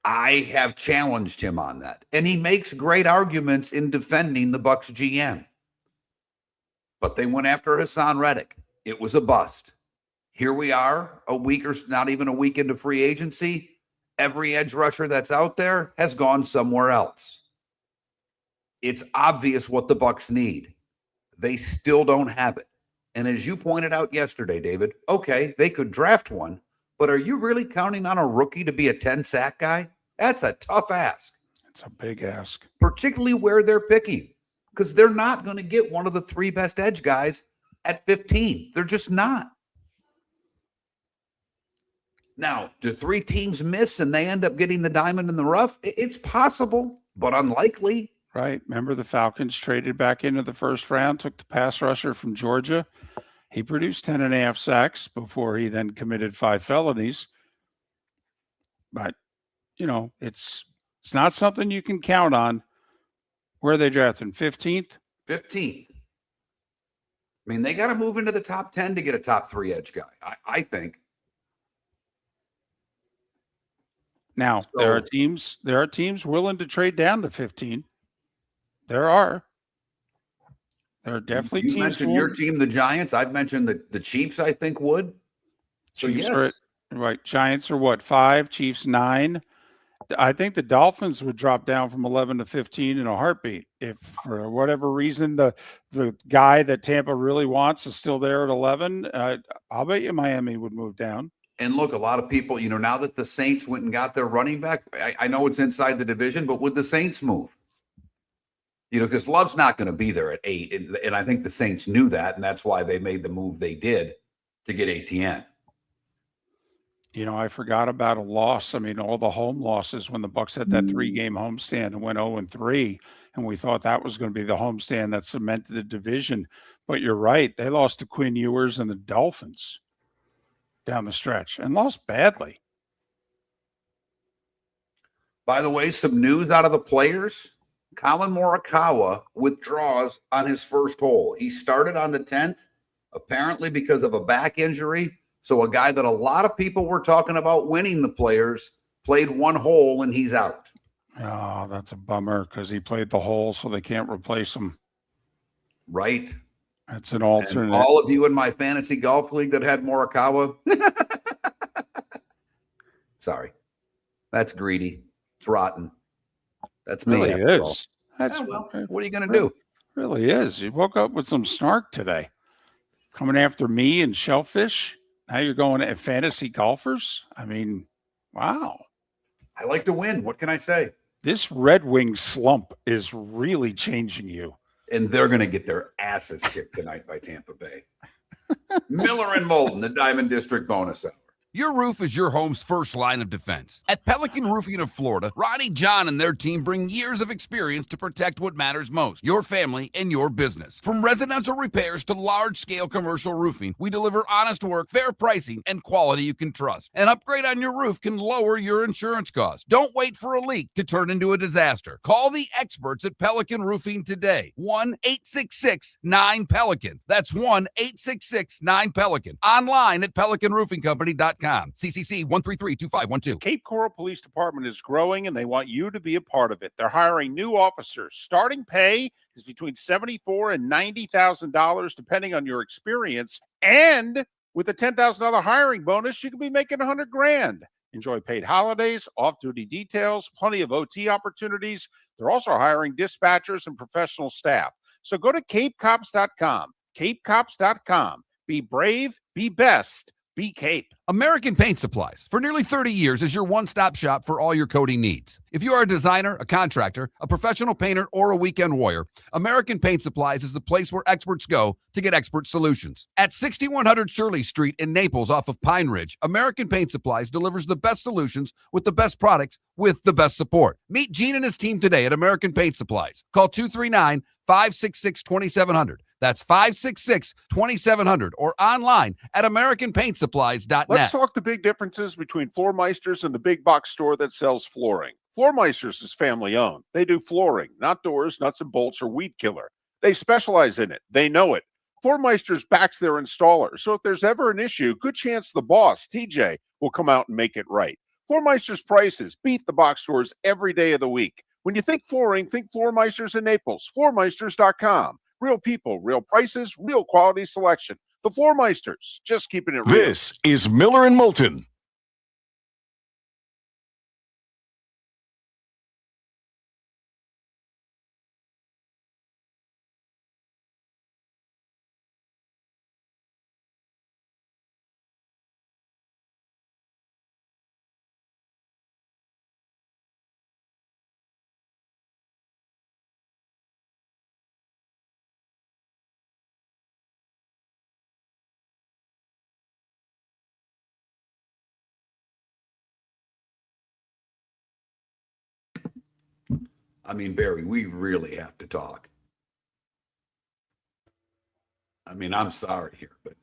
I have challenged him on that. And he makes great arguments in defending the Bucks GM. But they went after Hassan Reddick. It was a bust. Here we are, not even a week into free agency. Every edge rusher that's out there has gone somewhere else. It's obvious what the Bucks need. They still don't have it. And as you pointed out yesterday, David, okay, they could draft one, but are you really counting on a rookie to be a 10-sack guy? That's a tough ask. It's a big ask. Particularly where they're picking, because they're not going to get one of the 3 best edge guys at 15. They're just not. Now, do 3 teams miss and they end up getting the diamond in the rough? It's possible, but unlikely. Right. Remember the Falcons traded back into the first round, took the pass rusher from Georgia. He produced 10.5 sacks before he then committed 5 felonies. But, it's not something you can count on. Where are they drafting? 15th? 15th. I mean, they got to move into the top 10 to get a top 3 edge guy, I think. Now, there are teams willing to trade down to 15. There are definitely teams. You mentioned your team, the Giants. I've mentioned the Chiefs, I think, would. So, Chiefs yes. Right. Giants are what, 5? Chiefs 9. I think the Dolphins would drop down from 11 to 15 in a heartbeat. If for whatever reason the guy that Tampa really wants is still there at 11, I'll bet you Miami would move down. And look, a lot of people, now that the Saints went and got their running back, I know it's inside the division, but would the Saints move? Because Love's not going to be there at 8. And I think the Saints knew that, and that's why they made the move they did to get ATN. I forgot about a loss. I mean, all the home losses when the Bucks had that 3-game homestand and went 0-3, and we thought that was going to be the homestand that cemented the division. But you're right. They lost to Quinn Ewers and the Dolphins down the stretch and lost badly. By the way, some news out of the players. Colin Morikawa withdraws on his first hole. He started on the 10th, apparently because of a back injury. So a guy that a lot of people were talking about winning the players played 1 hole and he's out. Oh, that's a bummer because he played the hole, so they can't replace him. Right. That's an alternate. And all of you in my fantasy golf league that had Morikawa. Sorry. That's greedy. It's rotten. That's me. Really is. That's what are you going to do? Really is. You woke up with some snark today. Coming after me and shellfish? Now you're going at fantasy golfers? I mean, wow. I like to win. What can I say? This Red Wing slump is really changing you. And they're going to get their asses kicked tonight by Tampa Bay. Miller and Moulton, the Diamond District bonus hour. Your roof is your home's first line of defense. At Pelican Roofing of Florida, Ronnie John and their team bring years of experience to protect what matters most, your family and your business. From residential repairs to large-scale commercial roofing, we deliver honest work, fair pricing, and quality you can trust. An upgrade on your roof can lower your insurance costs. Don't wait for a leak to turn into a disaster. Call the experts at Pelican Roofing today. 1-866-9-PELICAN. That's 1-866-9-PELICAN. Online at pelicanroofingcompany.com. CCC 1332512. Cape Coral Police Department is growing and they want you to be a part of it. They're hiring new officers. Starting pay is between $74,000 and $90,000 depending on your experience. And with a $10,000 hiring bonus, you could be making $100,000. Enjoy paid holidays, off-duty details, plenty of OT opportunities. They're also hiring dispatchers and professional staff. So go to capecops.com. capecops.com. Be brave, be best. Be Cape. American Paint Supplies, for nearly 30 years, is your one-stop shop for all your coating needs. If you are a designer, a contractor, a professional painter, or a weekend warrior, American Paint Supplies is the place where experts go to get expert solutions. At 6100 Shirley Street in Naples off of Pine Ridge, American Paint Supplies delivers the best solutions with the best products with the best support. Meet Gene and his team today at American Paint Supplies. Call 239-566-2700. That's 566-2700 or online at AmericanPaintSupplies.net. Let's talk the big differences between Floormeisters and the big box store that sells flooring. Floormeisters is family owned. They do flooring, not doors, nuts and bolts, or weed killer. They specialize in it. They know it. Floormeisters backs their installer. So if there's ever an issue, good chance the boss, TJ, will come out and make it right. Floormeisters prices beat the box stores every day of the week. When you think flooring, think Floormeisters in Naples. Floormeisters.com. Real people, real prices, real quality selection. The Floormeisters, just keeping it real. This is Miller and Moulton. I mean, Barry, we really have to talk. I mean, I'm sorry here, but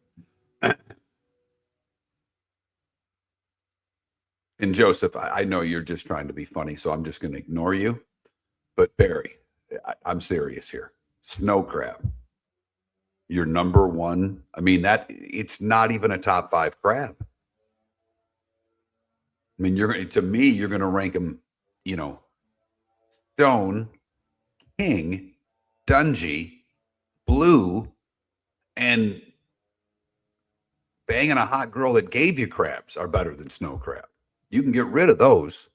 and Joseph, I know you're just trying to be funny, so I'm just going to ignore you. But Barry, I'm serious here. Snow crab, you're number one. I mean, that it's not even a top 5 crab. I mean, you're going to rank him, Stone, King, Dungy, Blue, and banging a hot girl that gave you crabs are better than snow crab. You can get rid of those.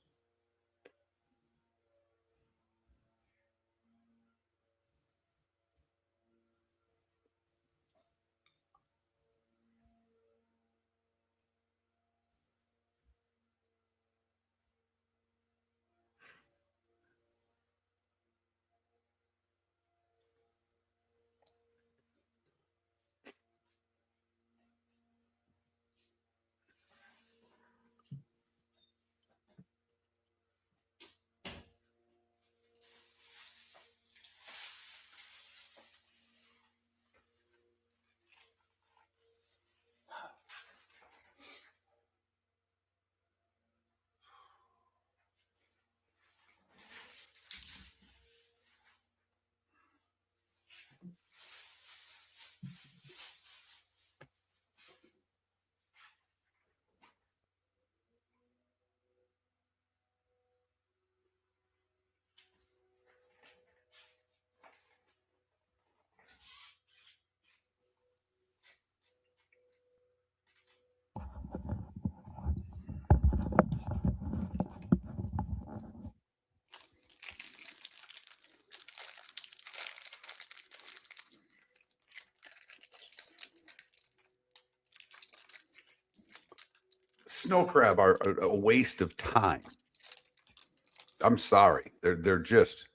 Snow crab are a waste of time. I'm sorry. They're just.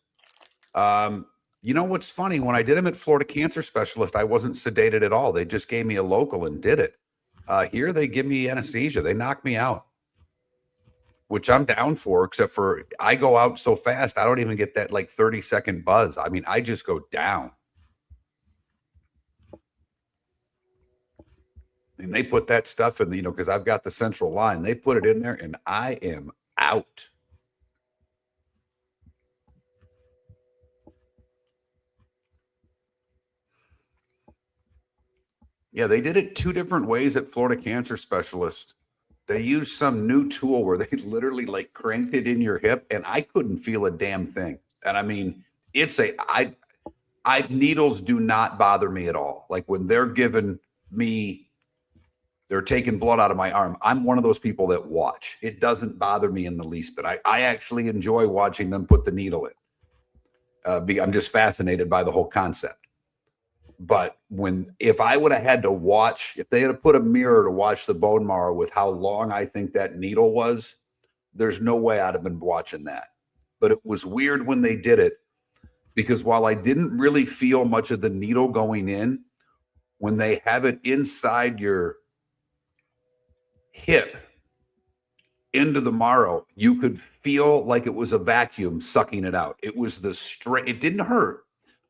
You know what's funny? When I did them at Florida Cancer Specialist, I wasn't sedated at all. They just gave me a local and did it. Here they give me anesthesia. They knock me out, which I'm down for, except for I go out so fast, I don't even get that like 30-second buzz. I mean, I just go down. And they put that stuff in, because I've got the central line. They put it in there and I am out. Yeah, they did it 2 different ways at Florida Cancer Specialist. They used some new tool where they literally like cranked it in your hip and I couldn't feel a damn thing. And I mean, needles do not bother me at all. Like when they're giving me, they're taking blood out of my arm, I'm one of those people that watch. It doesn't bother me in the least, but I actually enjoy watching them put the needle in. I'm just fascinated by the whole concept. But if I would have had to watch, if they had put a mirror to watch the bone marrow with how long I think that needle was, there's no way I'd have been watching that. But it was weird when they did it, because while I didn't really feel much of the needle going in, when they have it inside your hip into the marrow, you could feel like it was a vacuum sucking it out. It was it didn't hurt,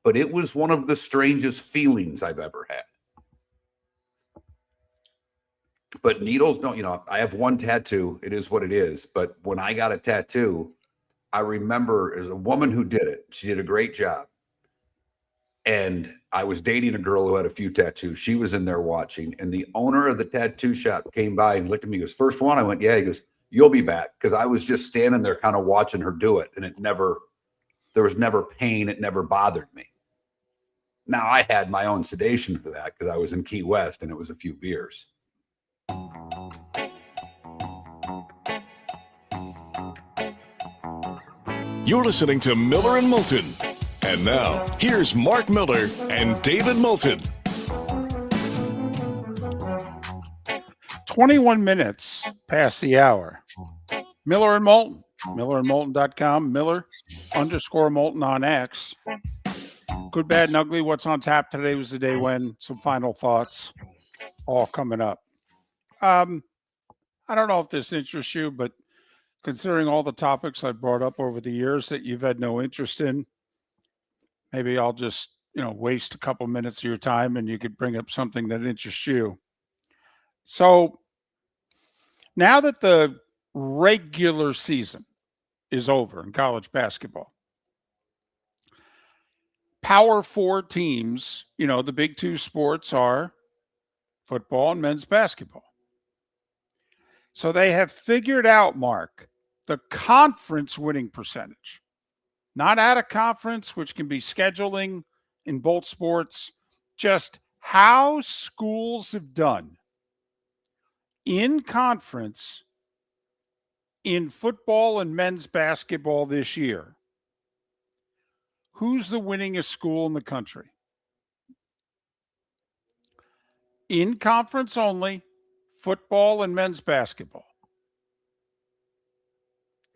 but it was one of the strangest feelings I've ever had. But needles don't, I have one tattoo. It is what it is. But when I got a tattoo, I remember there's a woman who did it. She did a great job. And I was dating a girl who had a few tattoos. She was in there watching. And the owner of the tattoo shop came by and looked at me. He goes, "First one?" I went, "Yeah." He goes, "You'll be back." Because I was just standing there kind of watching her do it. And there was never pain. It never bothered me. Now, I had my own sedation for that because I was in Key West and it was a few beers. You're listening to Miller and Moulton. And now, here's Mark Miller and David Moulton. 21 minutes past the hour. Miller and Moulton. MillerandMoulton.com. Miller_Moulton on X. Good, bad, and ugly. What's on tap today was the day when. Some final thoughts. All coming up. I don't know if this interests you, but considering all the topics I brought up over the years that you've had no interest in, maybe I'll just, waste a couple minutes of your time and you could bring up something that interests you. So now that the regular season is over in college basketball, Power 4 teams, the big 2 sports are football and men's basketball. So they have figured out, Mark, the conference winning percentage. Not out of conference, which can be scheduling in both sports, just how schools have done in conference in football and men's basketball this year. Who's the winningest school in the country? In conference only, football and men's basketball.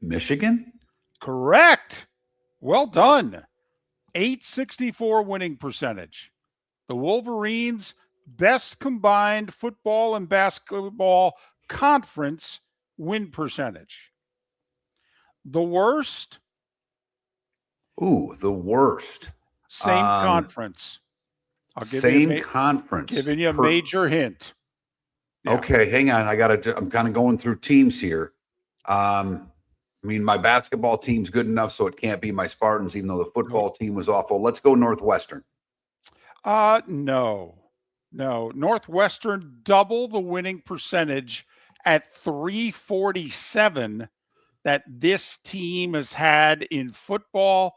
Michigan? Correct. Well done. 864 winning percentage. The Wolverines' best combined football and basketball conference win percentage. The worst? Ooh, the worst. Same conference. I'll give same conference. Giving you a major hint. Yeah. Okay, hang on. I'm kind of going through teams here. My basketball team's good enough, so it can't be my Spartans, even though the football team was awful. Let's go Northwestern. No. Northwestern double the winning percentage at 347 that this team has had in football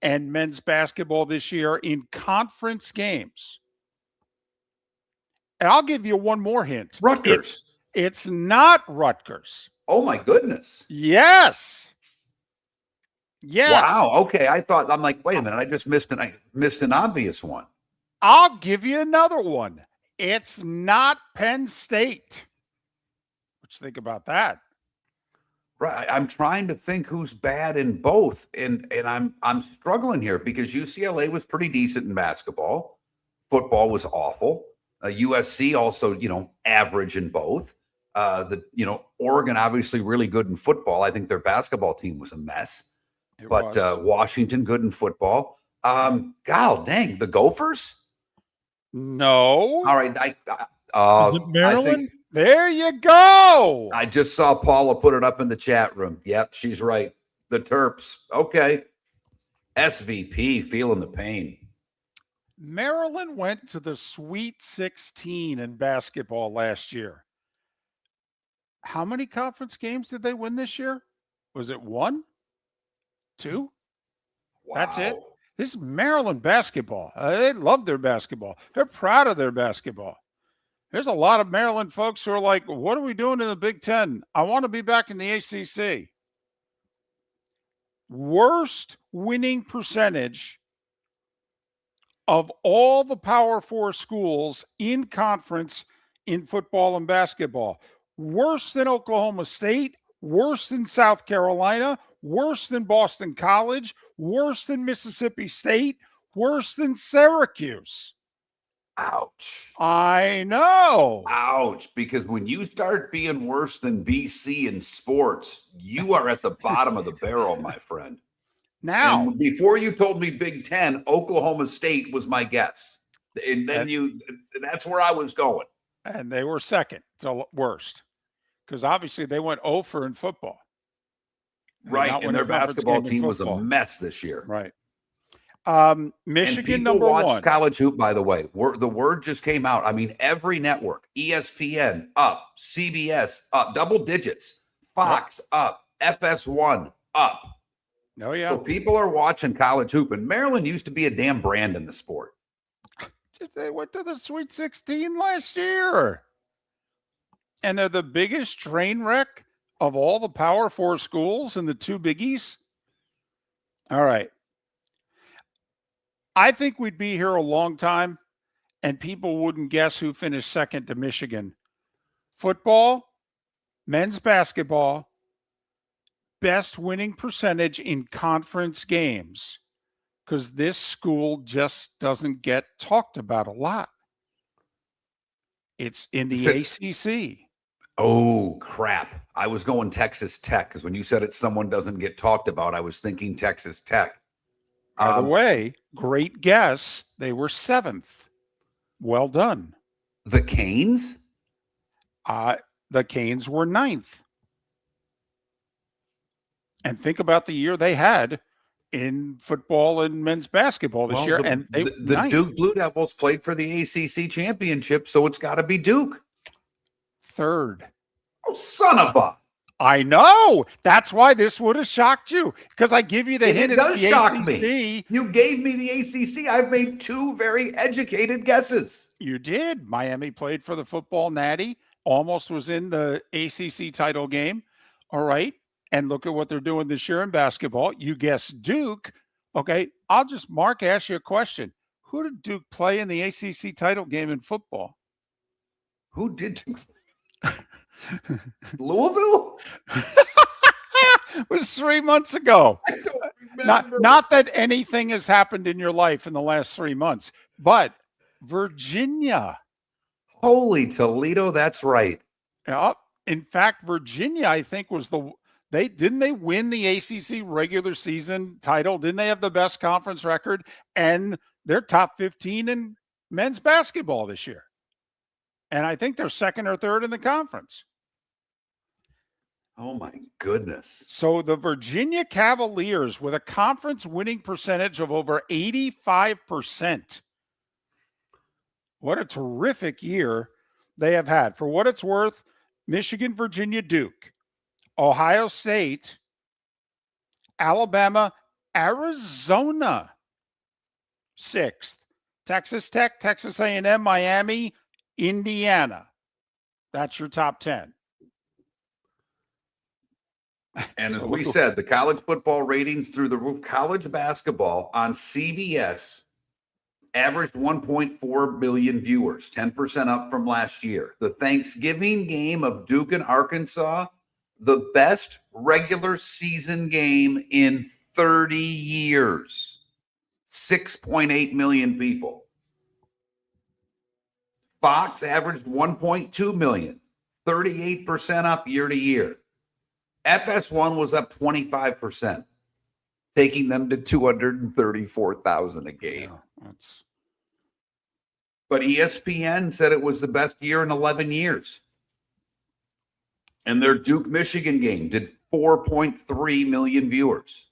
and men's basketball this year in conference games. And I'll give you one more hint. Rutgers. It's not Rutgers. Oh my goodness. Yes. Wow. Okay. I'm like, wait a minute. I just missed an obvious one. I'll give you another one. It's not Penn State, conference. Think about that. Right. I'm trying to think who's bad in both. And I'm struggling here because UCLA was pretty decent in basketball. Football was awful. USC also, average in both. Oregon obviously really good in football. I think their basketball team was a mess. Washington good in football. God dang, the Gophers? No. All right. Is it Maryland? There you go. I just saw Paula put it up in the chat room. Yep, she's right. The Terps. Okay. SVP feeling the pain. Maryland went to the Sweet 16 in basketball last year. How many conference games did they win this year? Was it 1? 2? Wow. That's it. This is Maryland basketball. They love their basketball. They're proud of their basketball. There's a lot of Maryland folks who are like, what are we doing in the Big Ten? I want to be back in the ACC. Worst winning percentage of all the Power 4 schools in conference in football and basketball. Worse than Oklahoma State, worse than South Carolina, worse than Boston College, worse than Mississippi State, worse than Syracuse. Ouch. I know. Ouch. Because when you start being worse than BC in sports, you are at the bottom of the barrel, my friend. Now, and before you told me Big Ten, Oklahoma State was my guess. And then that's where I was going. And they were second to worst. Because obviously they went 0 in football. Right. And their basketball team was a mess this year. Right. Michigan and number watch 1. College hoop, by the way. The word just came out. I mean, every network, ESPN up, CBS up, double digits, Fox up, FS1 up. Oh, yeah. So people are watching college hoop, and Maryland used to be a damn brand in the sport. They went to the Sweet 16 last year. And they're the biggest train wreck of all the Power 4 schools in the 2 biggies. All right. I think we'd be here a long time, and people wouldn't guess who finished second to Michigan. Football, men's basketball, best winning percentage in conference games, because this school just doesn't get talked about a lot. It's in the ACC. Oh, crap. I was going Texas Tech because when you said it, someone doesn't get talked about, I was thinking Texas Tech. By the way, great guess. They were 7th. Well done. The Canes? The Canes were 9th. And think about the year they had in football and men's basketball this year. And the Duke Blue Devils played for the ACC championship, so it's got to be Duke. 3rd. Oh, son of a. I know. That's why this would have shocked you, because I give you the hint. It does shock ACC. me. You gave me the ACC. I've made 2 very educated guesses. You did. Miami played for the football natty. Almost was in the ACC title game. All right. And look at what they're doing this year in basketball. You guessed Duke. Okay. I'll just, Mark, ask you a question. Who did Duke play in the ACC title game in football? Who did Duke? Louisville? It was 3 months ago. I don't remember. Not that anything has happened in your life in the last 3 months, but Virginia. Holy Toledo, that's right. In fact, Virginia, I think, was didn't they win the ACC regular season title? Didn't they have the best conference record? And they're top 15 in men's basketball this year. And I think they're 2nd or 3rd in the conference. Oh, my goodness. So the Virginia Cavaliers, with a conference winning percentage of over 85%. What a terrific year they have had. For what it's worth, Michigan, Virginia, Duke, Ohio State, Alabama, Arizona, 6th. Texas Tech, Texas A&M, Miami, Indiana. That's your top 10. And as we said, the college football ratings through the roof, college basketball on CBS averaged 1.4 billion viewers, 10% up from last year. The Thanksgiving game of Duke and Arkansas, the best regular season game in 30 years. 6.8 million people. Fox averaged 1.2 million, 38% up year to year. FS1 was up 25%, taking them to 234,000 a game. Yeah, But ESPN said it was the best year in 11 years. And their Duke Michigan game did 4.3 million viewers.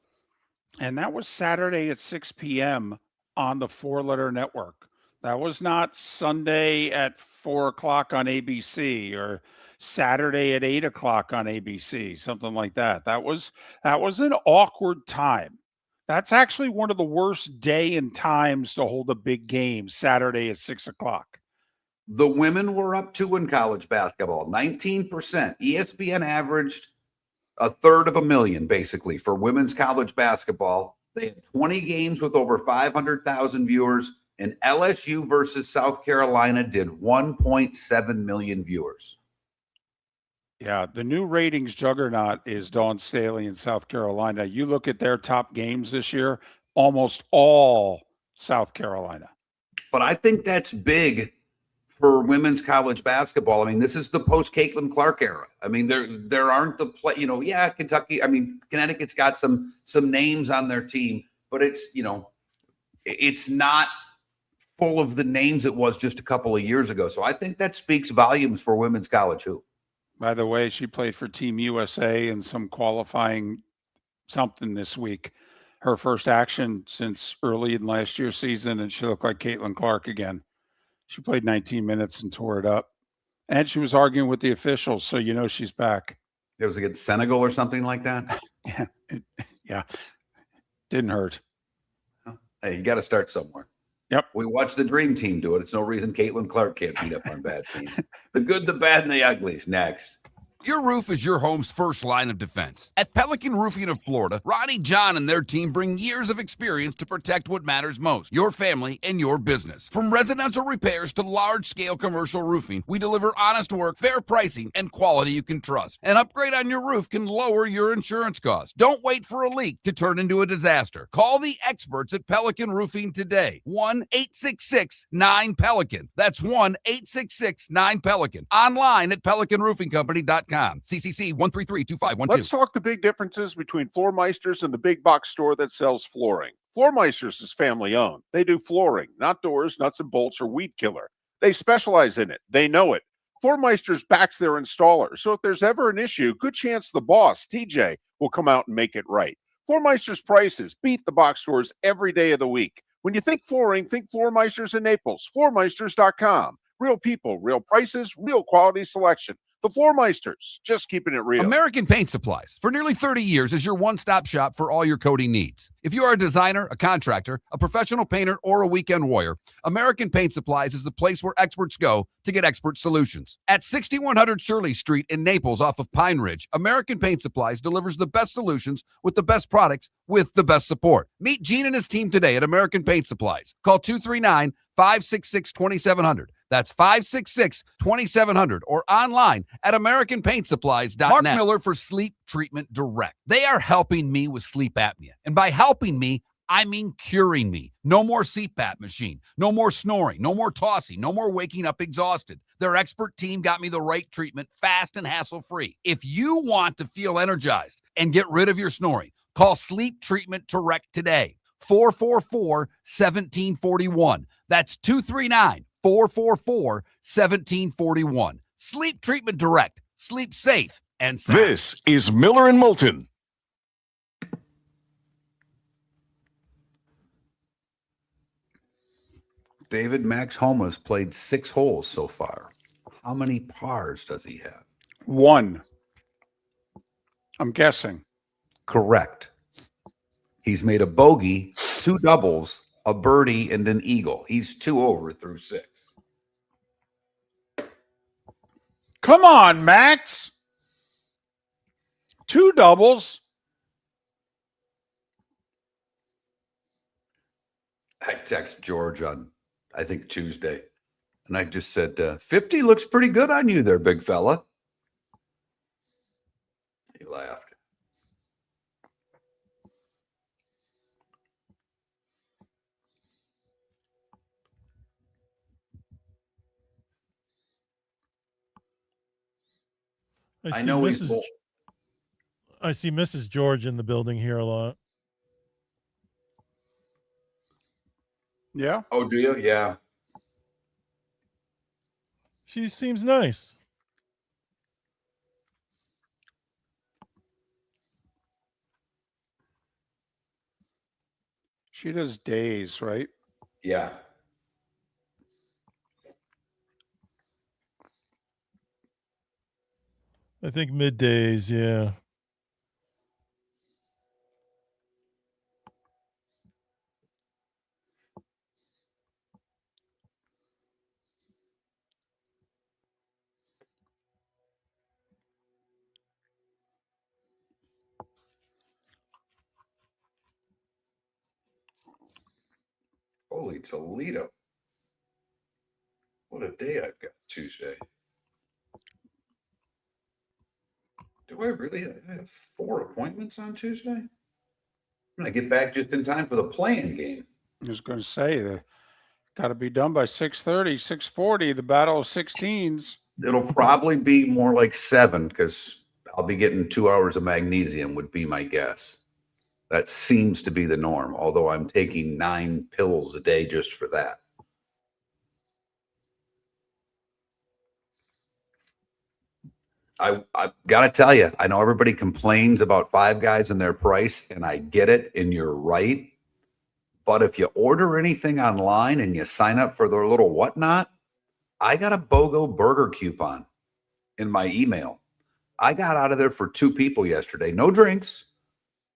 and that was Saturday at 6 p.m. on the Four Letter Network. That was not Sunday at 4 o'clock on ABC or Saturday at 8 o'clock on ABC, something like that. That was an awkward time. That's actually one of the worst day and times to hold a big game, Saturday at 6 o'clock. The women were up too in college basketball, 19%. ESPN averaged 1/3 basically for women's college basketball. They had 20 games with over 500,000 viewers, and LSU versus South Carolina did 1.7 million viewers. Yeah, the new ratings juggernaut is Dawn Staley in South Carolina. You look at their top games this year, almost all South Carolina. But I think that's big for women's college basketball. I mean, this is the post Caitlin Clark era. I mean, there aren't the play, Kentucky. I mean, Connecticut's got some names on their team, but it's not full of the names it was just a couple of years ago. So I think that speaks volumes for women's college hoop. By the way, she played for Team USA in some qualifying something this week. Her first action since early in last year's season, and she looked like Caitlin Clark again. She played 19 minutes and tore it up. And she was arguing with the officials, so she's back. It was against Senegal or something like that? Yeah. Didn't hurt. Hey, you got to start somewhere. Yep. We watched the Dream Team do it. It's no reason Caitlin Clark can't beat up on bad teams. The good, the bad, and the uglies. Next. Your roof is your home's first line of defense. At Pelican Roofing of Florida, Ronnie John and their team bring years of experience to protect what matters most, your family and your business. From residential repairs to large-scale commercial roofing, we deliver honest work, fair pricing, and quality you can trust. An upgrade on your roof can lower your insurance costs. Don't wait for a leak to turn into a disaster. Call the experts at Pelican Roofing today. 1-866-9-PELICAN. That's 1-866-9-PELICAN. Online at pelicanroofingcompany.com. CCC 1332512. Let's talk the big differences between Floor Meisters and the big box store that sells flooring. Floor Meisters is family owned. They do flooring, not doors, nuts and bolts, or weed killer. They specialize in it. They know it. Floor Meisters backs their installer, so if there's ever an issue, good chance the boss, TJ, will come out and make it right. Floor Meisters prices beat the box stores every day of the week. When you think flooring, think Floor Meisters in Naples. FloorMeisters.com. Real people, real prices, real quality selection. The Floor Meisters, just keeping it real. American Paint Supplies, for nearly 30 years, is your one-stop shop for all your coating needs. If you are a designer, a contractor, a professional painter, or a weekend warrior, American Paint Supplies is the place where experts go to get expert solutions. At 6100 Shirley Street in Naples off of Pine Ridge, American Paint Supplies delivers the best solutions with the best products with the best support. Meet Gene and his team today at American Paint Supplies. Call 239-566-2700. That's 566-2700 or online at AmericanPaintSupplies.net. Mark Miller for Sleep Treatment Direct. They are helping me with sleep apnea. And by helping me, I mean curing me. No more CPAP machine. No more snoring. No more tossing. No more waking up exhausted. Their expert team got me the right treatment fast and hassle-free. If you want to feel energized and get rid of your snoring, call Sleep Treatment Direct today. 444-1741. That's 239-444-1741. Sleep Treatment Direct. Sleep safe and sound. This is Miller and Moulton. David Max Homa has played 6 holes so far. How many pars does he have? 1. I'm guessing. Correct. He's made a bogey, 2 doubles, a birdie, and an eagle. He's 2 over through 6. Come on, Max. 2 doubles. I text George on, I think, Tuesday, and I just said, 50 looks pretty good on you there, big fella. He laughed. I know he's bold. I see Mrs. George in the building here a lot. Yeah. Oh, do you? Yeah. She seems nice. She does days, right? Yeah. I think middays, yeah. Holy Toledo. What a day I've got Tuesday. Do I really have 4 appointments on Tuesday? I'm going to get back just in time for the playing game. I was going to say that got to be done by 6:30, 6:40, the battle of 16s. It'll probably be more like 7 because I'll be getting 2 hours of magnesium would be my guess. That seems to be the norm, although I'm taking 9 pills a day just for that. I got to tell you, I know everybody complains about Five Guys and their price, and I get it, and you're right. But if you order anything online and you sign up for their little whatnot, I got a BOGO burger coupon in my email. I got out of there for 2 people yesterday. No drinks,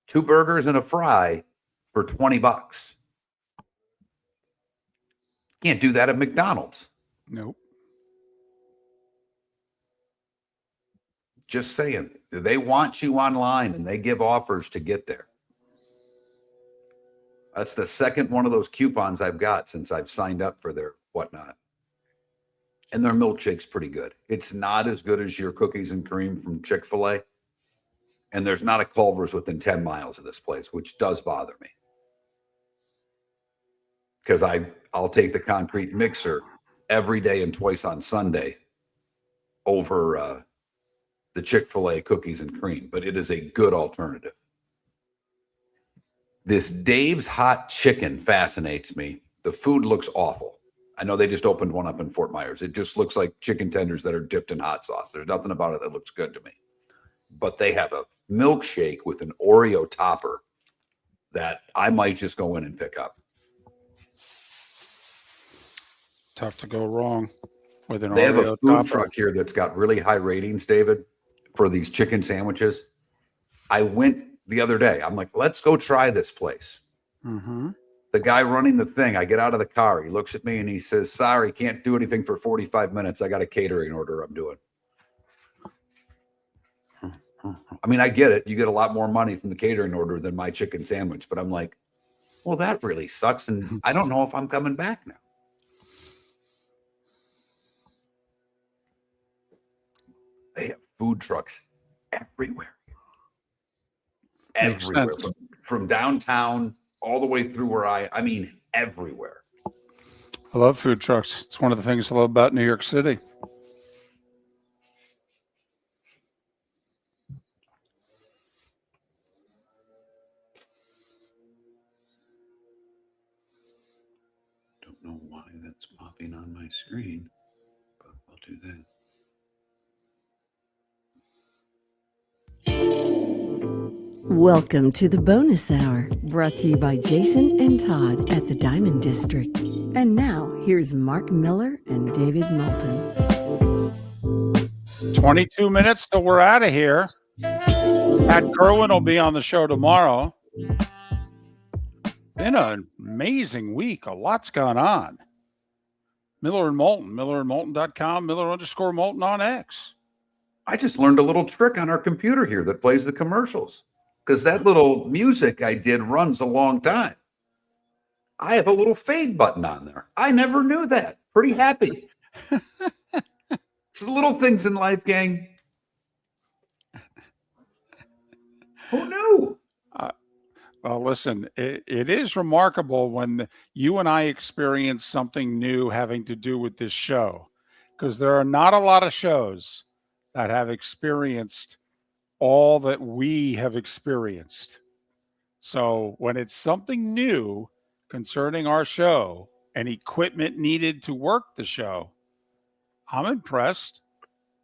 2 burgers and a fry for $20. Can't do that at McDonald's. Nope. Just saying, they want you online and they give offers to get there. That's the second one of those coupons I've got since I've signed up for their whatnot. And their milkshake's pretty good. It's not as good as your cookies and cream from Chick-fil-A. And there's not a Culver's within 10 miles of this place, which does bother me. Because I'll take the concrete mixer every day and twice on Sunday over the Chick-fil-A cookies and cream, but it is a good alternative. This Dave's Hot Chicken fascinates me. The food looks awful. I know they just opened one up in Fort Myers. It just looks like chicken tenders that are dipped in hot sauce. There's nothing about it that looks good to me. But they have a milkshake with an Oreo topper that I might just go in and pick up. Tough to go wrong with an They have a Oreo food topper. truck here that's got really high ratings, David, for these chicken sandwiches. I went the other day. I'm like, let's go try this place. Mm-hmm. The guy running the thing, I get out of the car. He looks at me and he says, sorry, can't do anything for 45 minutes. I got a catering order I'm doing. I mean, I get it. You get a lot more money from the catering order than my chicken sandwich. But I'm like, well, that really sucks. And I don't know if I'm coming back now. They have food trucks everywhere. Makes Everywhere. sense. From downtown all the way through where I mean, everywhere. I love food trucks. It's one of the things I love about New York City. Don't know why that's popping on my screen, but I'll do that. Welcome to the bonus hour, brought to you by Jason and Todd at the Diamond District. And now, here's Mark Miller and David Moulton. 22 minutes till we're out of here. Pat Kerwin will be on the show tomorrow. Been an amazing week. A lot's gone on. Miller and Moulton, millerandmoulton.com, Miller_Moulton on X. I just learned a little trick on our computer here that plays the commercials. Because that little music I did runs a long time. I have a little fade button on there. I never knew that. Pretty happy. It's the little things in life, gang. Who knew? Well, listen, it is remarkable when you and I experience something new having to do with this show, because there are not a lot of shows that have experienced all that we have experienced. So when it's something new concerning our show and equipment needed to work the show, I'm impressed.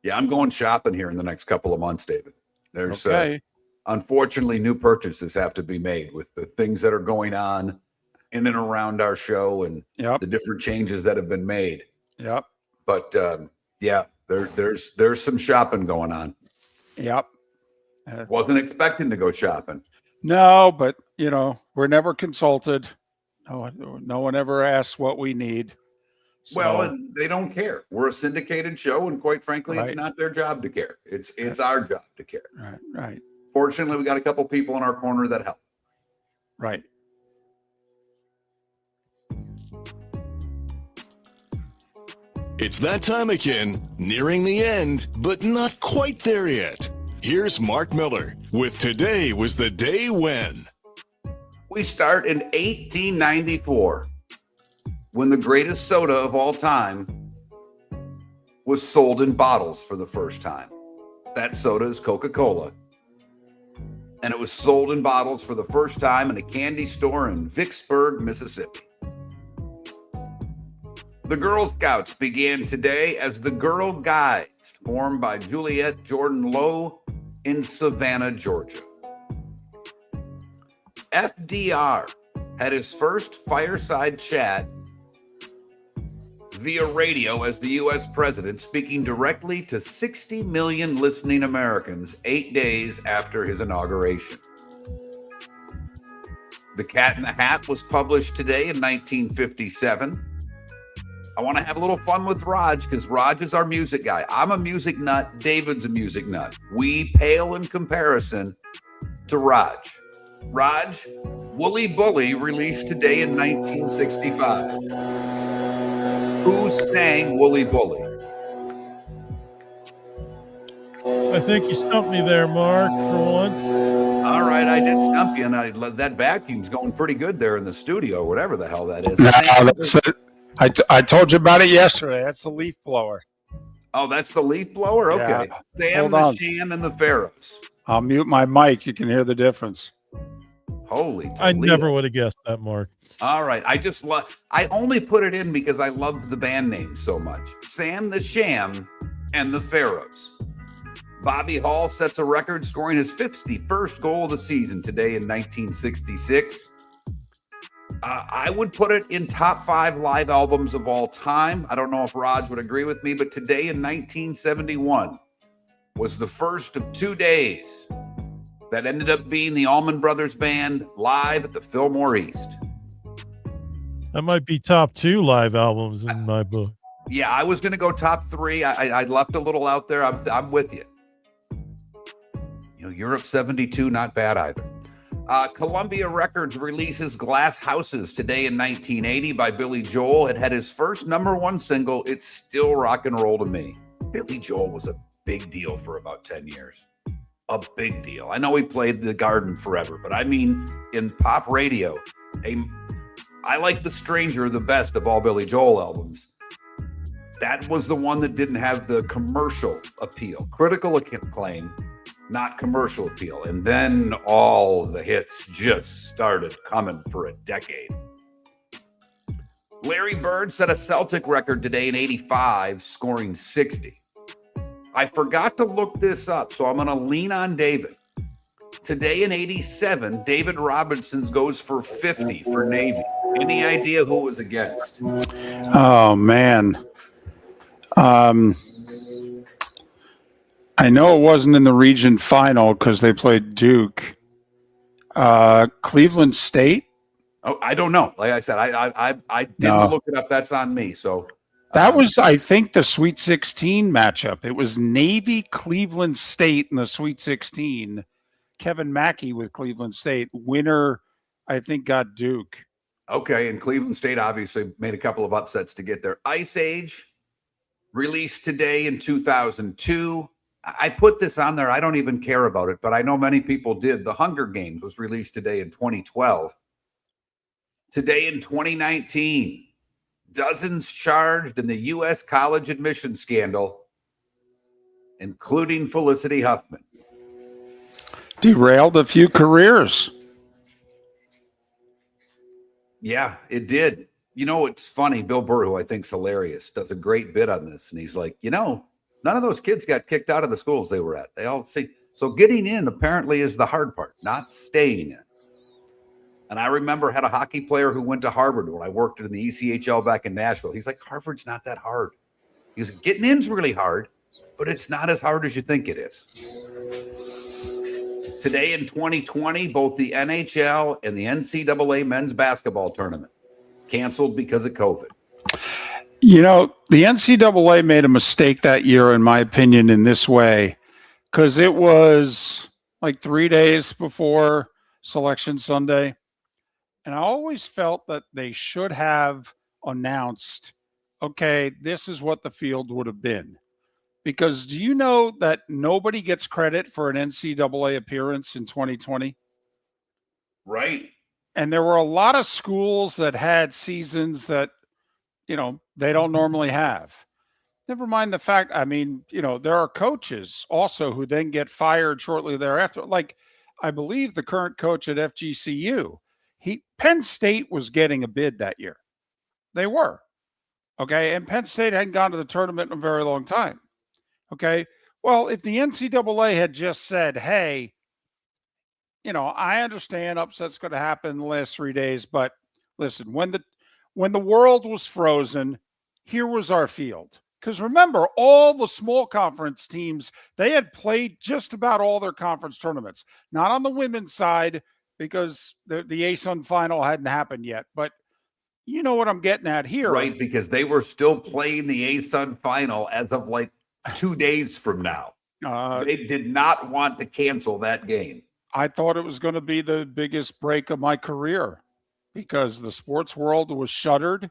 Yeah, I'm going shopping here in the next couple of months, David. There's Okay. unfortunately new purchases have to be made with the things that are going on in and around our show and Yep. the different changes that have been made. Yep. But yeah, there's some shopping going on. Yep. Wasn't expecting to go shopping. No, but we're never consulted. No one ever asks what we need. Well, So, they don't care. We're a syndicated show, and quite frankly, it's Right. not their job to care. It's our job to care. right. Fortunately, we got a couple people in our corner that help. Right. It's that time again, nearing the end, but not quite there yet. Here's Mark Miller with Today Was the Day When. We start in 1894 when the greatest soda of all time was sold in bottles for the first time. That soda is Coca-Cola. And it was sold in bottles for the first time in a candy store in Vicksburg, Mississippi. The Girl Scouts began today as the Girl Guides, formed by Juliet Jordan Lowe in Savannah, Georgia. FDR had his first fireside chat via radio as the U.S. president, speaking directly to 60 million listening Americans 8 days after his inauguration. The Cat in the Hat was published today in 1957. I want to have a little fun with Raj because Raj is our music guy. I'm a music nut. David's a music nut. We pale in comparison to Raj. Raj, Wooly Bully released today in 1965. Who sang Wooly Bully? I think you stumped me there, Mark, for once. All right, I did stump you, and that vacuum's going pretty good there in the studio, whatever the hell that is. No, that's it. I told you about it yesterday. That's the leaf blower. Oh, that's the leaf blower? Okay. Yeah. Sam Hold the on. Sham and the Pharaohs. I'll mute my mic. You can hear the difference. Holy I Toledo. never would have guessed that, Mark. All right. I only put it in because I loved the band name so much. Sam the Sham and the Pharaohs. Bobby Hall sets a record, scoring his 51st goal of the season today in 1966. I would put it in top 5 live albums of all time. I don't know if Raj would agree with me, but today in 1971 was the first of 2 days that ended up being the Allman Brothers Band live at the Fillmore East. That might be top 2 live albums in my book. Yeah, I was going to go top 3. I left a little out there. I'm with you. Europe 72, not bad either. Columbia Records releases Glass Houses today in 1980 by Billy Joel. It had his first #1 single, It's Still Rock and Roll to Me. Billy Joel was a big deal for about 10 years. A big deal. I know he played The Garden forever, but I mean, in pop radio, I like The Stranger the best of all Billy Joel albums. That was the one that didn't have the commercial appeal. Critical acclaim, not commercial appeal. And then all the hits just started coming for a decade. Larry Bird set a Celtic record today in 85, scoring 60. I forgot to look this up, so I'm going to lean on David. Today in 87, David Robinson's goes for 50 for Navy. Any idea who it was against? Oh, man. I know it wasn't in the region final because they played Duke. Cleveland State? Oh, I don't know. Like I said, I didn't look it up. That's on me. So that was, I think, the Sweet 16 matchup. It was Navy Cleveland State in the Sweet 16. Kevin Mackey with Cleveland State. Winner, I think, got Duke. Okay, and Cleveland State obviously made a couple of upsets to get there. Ice Age, released today in 2002. I put this on there. I don't even care about it, but I know many people did. The Hunger Games was released today in 2012. Today in 2019, dozens charged in the U.S. college admission scandal, including Felicity Huffman. Derailed a few careers. Yeah, it did. You know, it's funny. Bill Burr, who I think's hilarious, does a great bit on this. And he's like, none of those kids got kicked out of the schools they were at. They all see. So getting in apparently is the hard part, not staying in. And I remember had a hockey player who went to Harvard when I worked in the ECHL back in Nashville. He's like, Harvard's not that hard. He's like, getting in's really hard, but it's not as hard as you think it is. Today in 2020, both the NHL and the NCAA men's basketball tournament canceled because of COVID. You know, the NCAA made a mistake that year, in my opinion, in this way, because it was like 3 days before Selection Sunday. And I always felt that they should have announced, okay, this is what the field would have been. Because do you know that nobody gets credit for an NCAA appearance in 2020? Right. And there were a lot of schools that had seasons that, they don't normally have. Never mind the fact, there are coaches also who then get fired shortly thereafter. Like, I believe the current coach at FGCU, Penn State was getting a bid that year. They were. Okay. And Penn State hadn't gone to the tournament in a very long time. Okay. Well, if the NCAA had just said, hey, I understand upset's going to happen in the last 3 days, but listen, when the world was frozen, here was our field. Because remember, all the small conference teams, they had played just about all their conference tournaments. Not on the women's side, because the ASUN final hadn't happened yet. But you know what I'm getting at here. Right, because they were still playing the ASUN final as of like 2 days from now. They did not want to cancel that game. I thought it was going to be the biggest break of my career because the sports world was shuttered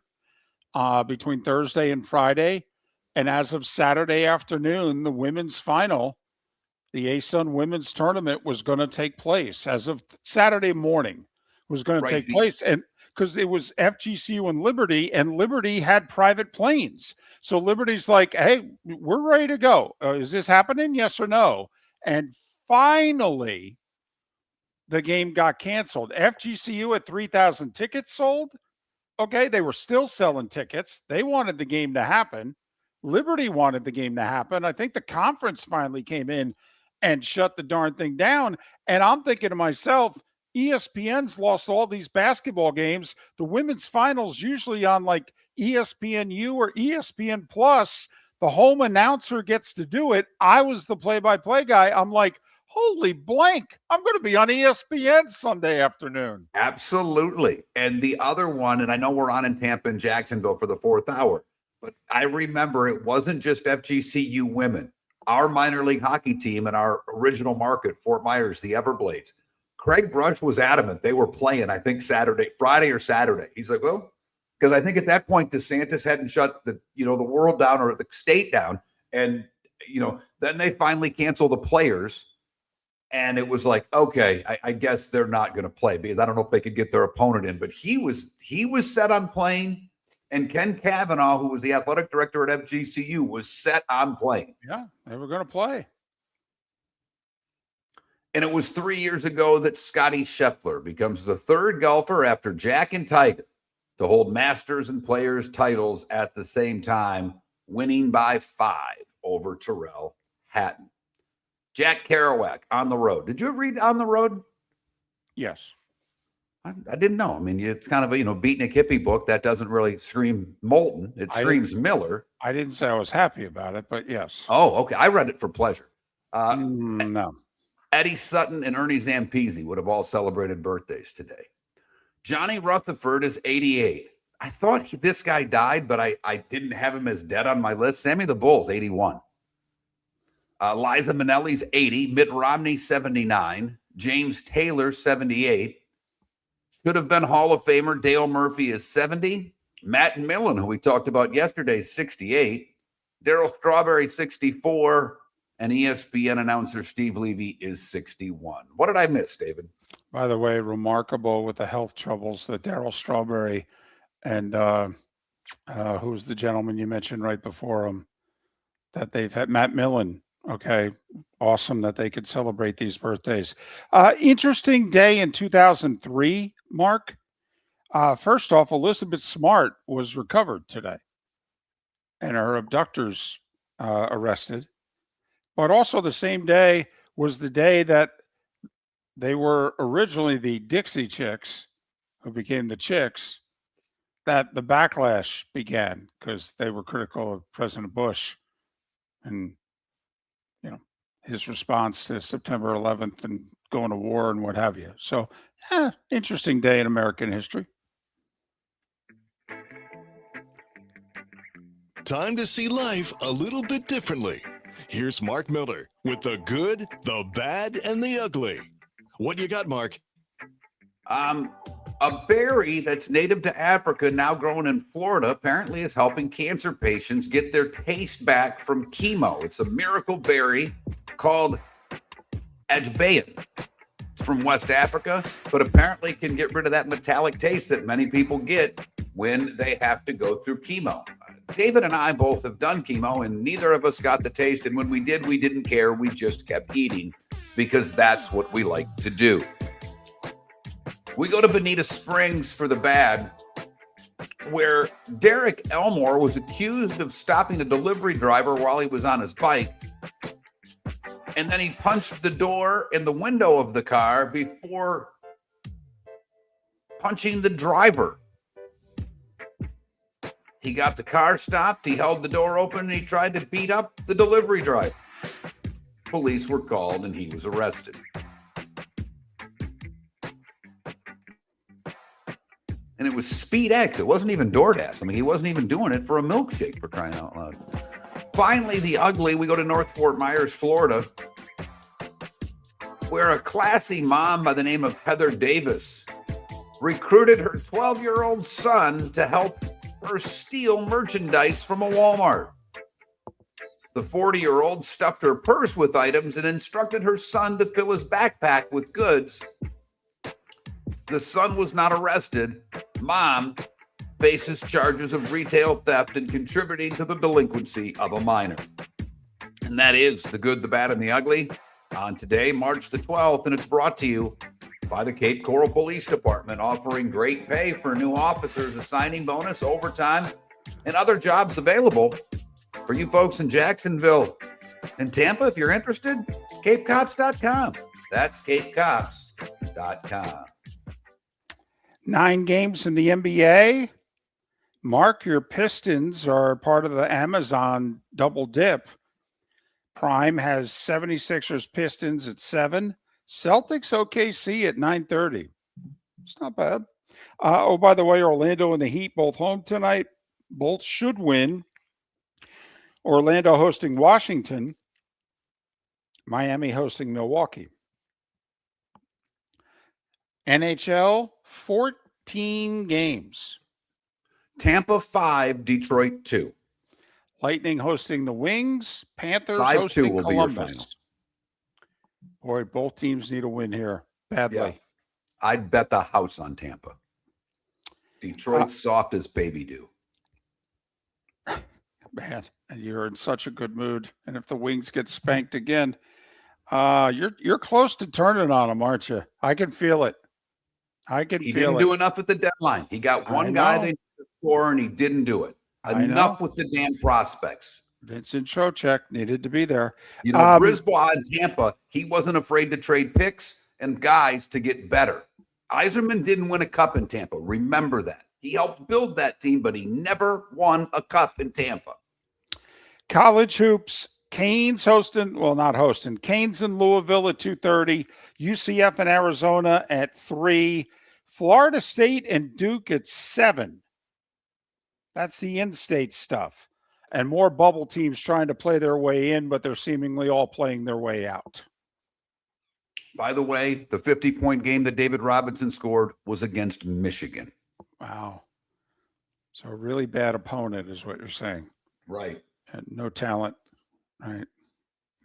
between Thursday and Friday. And as of Saturday afternoon, the women's final, the ASUN women's tournament was going to take place. As of Saturday morning was going to take place. And because it was FGCU and Liberty had private planes. So Liberty's like, hey, we're ready to go. Is this happening? Yes or no? And finally, the game got canceled. FGCU had 3,000 tickets sold. Okay, they were still selling tickets. They wanted the game to happen. Liberty wanted the game to happen. I think the conference finally came in and shut the darn thing down. And I'm thinking to myself, ESPN's lost all these basketball games. The women's finals usually on like ESPNU or ESPN Plus. The home announcer gets to do it. I was the play-by-play guy. I'm like, holy blank, I'm going to be on ESPN Sunday afternoon. Absolutely. And the other one, and I know we're on in Tampa and Jacksonville for the fourth hour, but I remember it wasn't just FGCU women. Our minor league hockey team in our original market, Fort Myers, the Everblades, Craig Brunch was adamant they were playing, I think, Friday or Saturday. He's like, well, because I think at that point, DeSantis hadn't shut the world down or the state down. And, then they finally canceled the players. And it was like, okay, I guess they're not going to play because I don't know if they could get their opponent in. But he was set on playing. And Ken Cavanaugh, who was the athletic director at FGCU, was set on playing. Yeah, they were going to play. And it was 3 years ago that Scotty Scheffler becomes the third golfer after Jack and Tiger to hold Masters and Players titles at the same time, winning by 5 over Tyrrell Hatton. Jack Kerouac, On the Road. Did you read On the Road? Yes. I didn't know. I mean, it's kind of a, beatnik hippie book that doesn't really scream Moulton. It screams Miller. I didn't say I was happy about it, but yes. Oh, okay. I read it for pleasure. No. Eddie Sutton and Ernie Zampese would have all celebrated birthdays today. Johnny Rutherford is 88. I thought this guy died, but I didn't have him as dead on my list. Sammy the Bull's 81. Liza Minnelli's 80. Mitt Romney, 79. James Taylor, 78. Could have been Hall of Famer Dale Murphy is 70. Matt Millen, who we talked about yesterday, 68. Darryl Strawberry, 64. And ESPN announcer Steve Levy is 61. What did I miss, David? By the way, remarkable with the health troubles that Darryl Strawberry and who's the gentleman you mentioned right before him that they've had, Matt Millen. Okay, awesome that they could celebrate these birthdays. Interesting day in 2003, Mark. First off, Elizabeth Smart was recovered today and her abductors arrested. But also the same day was the day that they were originally the Dixie Chicks, who became the Chicks, that the backlash began because they were critical of President Bush and, you know, his response to September 11th and going to war and what have you. So, interesting day in American history. Time to see life a little bit differently. Here's Mark Miller with the good, the bad, and the ugly. What you got, Mark? A berry that's native to Africa, now grown in Florida, apparently is helping cancer patients get their taste back from chemo. It's a miracle berry called ajbayan. It's from West Africa, but apparently can get rid of that metallic taste that many people get when they have to go through chemo. David and I both have done chemo, and neither of us got the taste. And when we did, we didn't care. We just kept eating because that's what we like to do. We go to Bonita Springs for the bad, where Derek Elmore was accused of stopping a delivery driver while he was on his bike. And then he punched the door in the window of the car before punching the driver. He got the car stopped, he held the door open, and he tried to beat up the delivery driver. Police were called, and he was arrested. And it was Speed X. It wasn't even DoorDash. I mean, he wasn't even doing it for a milkshake, for crying out loud. Finally, the ugly, we go to North Fort Myers, Florida, where a classy mom by the name of Heather Davis recruited her 12-year-old son to help her steal merchandise from a Walmart. The 40-year-old stuffed her purse with items and instructed her son to fill his backpack with goods. The son was not arrested. Mom faces charges of retail theft and contributing to the delinquency of a minor. And that is the good, the bad, and the ugly on today, March the 12th, and it's brought to you by the Cape Coral Police Department, offering great pay for new officers, a signing bonus, overtime, and other jobs available for you folks in Jacksonville and Tampa. If you're interested, capecops.com. That's capecops.com. 9 games in the NBA. Mark, your Pistons are part of the Amazon double dip. Prime has 76ers Pistons at 7. Celtics OKC at 9:30. It's not bad. By the way, Orlando and the Heat both home tonight. Both should win. Orlando hosting Washington. Miami hosting Milwaukee. NHL, 14 games. Tampa 5, Detroit 2. Lightning hosting the Wings. Panthers 5-2 hosting will be your Columbus. final. Boy, both teams need a win here badly. Yeah. I'd bet the house on Tampa. Detroit's soft as baby dew. Man, and you're in such a good mood. And if the Wings get spanked again, you're close to turning on them, aren't you? I can feel it. I can He feel didn't it. do enough at the deadline. He got one I guy know. they needed to score, and he didn't do it. I Enough know. with the damn prospects. Vincent Trocheck needed to be there. You know, Brisbois in Tampa, he wasn't afraid to trade picks and guys to get better. Yzerman didn't win a cup in Tampa. Remember that. He helped build that team, but he never won a cup in Tampa. College hoops. Canes hosting, well, not hosting. Canes in Louisville at 2:30. UCF in Arizona at 3. Florida State and Duke at 7. That's the in-state stuff. And more bubble teams trying to play their way in, but they're seemingly all playing their way out. By the way, the 50-point game that David Robinson scored was against Michigan. Wow. So a really bad opponent is what you're saying. Right. And no talent. Right.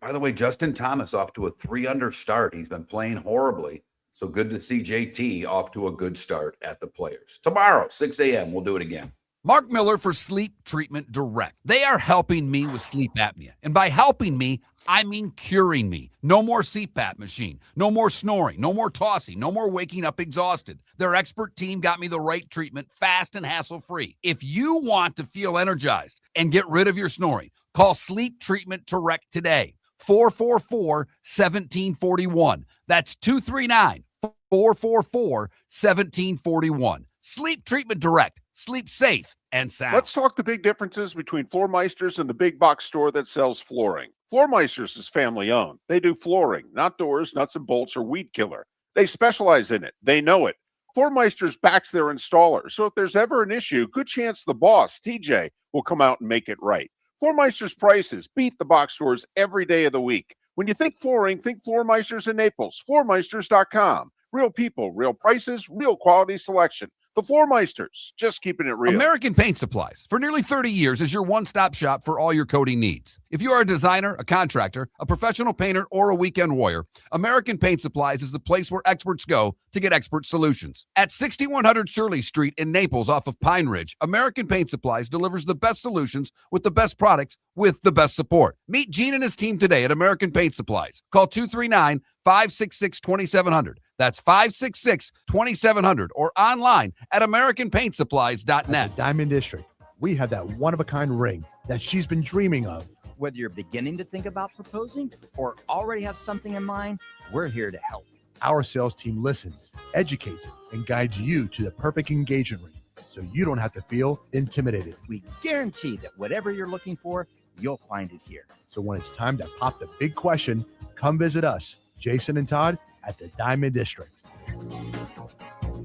By the way, Justin Thomas off to a 3-under start. He's been playing horribly. So good to see JT off to a good start at the Players. Tomorrow, 6 a.m., we'll do it again. Mark Miller for Sleep Treatment Direct. They are helping me with sleep apnea. And by helping me, I mean curing me. No more CPAP machine. No more snoring. No more tossing. No more waking up exhausted. Their expert team got me the right treatment, fast and hassle-free. If you want to feel energized and get rid of your snoring, call Sleep Treatment Direct today. 444-1741. That's 239-444-1741. Sleep Treatment Direct. Sleep safe and sound. Let's talk the big differences between Floor Meisters and the big box store that sells flooring. Floor Meisters is family owned. They do flooring, not doors, nuts and bolts, or weed killer. They specialize in it. They know it. Floor Meisters backs their installer. So if there's ever an issue, good chance the boss, TJ, will come out and make it right. Floor Meisters prices beat the box stores every day of the week. When you think flooring, think Floor Meisters in Naples. FloorMeisters.com. Real people, real prices, real quality selection. The Floor Meisters, just keeping it real. American Paint Supplies, for nearly 30 years, is your one-stop shop for all your coating needs. If you are a designer, a contractor, a professional painter, or a weekend warrior, American Paint Supplies is the place where experts go to get expert solutions. At 6100 Shirley Street in Naples off of Pine Ridge, American Paint Supplies delivers the best solutions with the best products with the best support. Meet Gene and his team today at American Paint Supplies. Call 239-566-2700. That's 566-2700 or online at AmericanPaintSupplies.net. At the Diamond District, we have that one-of-a-kind ring that she's been dreaming of. Whether you're beginning to think about proposing or already have something in mind, we're here to help. Our sales team listens, educates, and guides you to the perfect engagement ring so you don't have to feel intimidated. We guarantee that whatever you're looking for, you'll find it here. So when it's time to pop the big question, come visit us, Jason and Todd, at the Diamond District.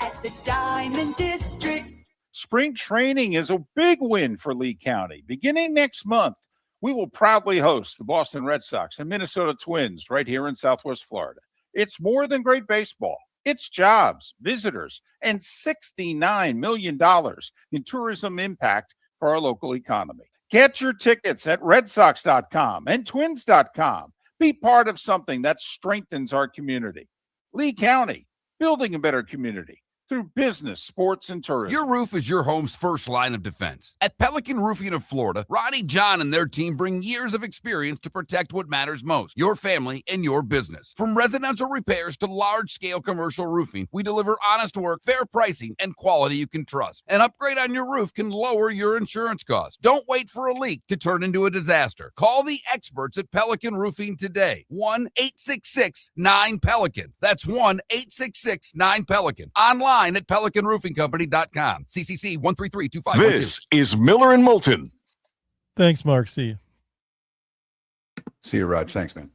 At the Diamond District. Spring training is a big win for Lee County. Beginning next month, we will proudly host the Boston Red Sox and Minnesota Twins right here in Southwest Florida. It's more than great baseball. It's jobs, visitors, and $69 million in tourism impact for our local economy. Get your tickets at redsox.com and twins.com. Be part of something that strengthens our community. Lee County, building a better community through business, sports, and tourism. Your roof is your home's first line of defense. At Pelican Roofing of Florida, Ronnie John and their team bring years of experience to protect what matters most, your family and your business. From residential repairs to large-scale commercial roofing, we deliver honest work, fair pricing, and quality you can trust. An upgrade on your roof can lower your insurance costs. Don't wait for a leak to turn into a disaster. Call the experts at Pelican Roofing today. 1-866-9-PELICAN. That's 1-866-9-PELICAN. Online at PelicanRoofingCompany.com. CCC 1332512. This is Miller and Moulton. Thanks, Mark. See you. See you, Raj. Thanks, man.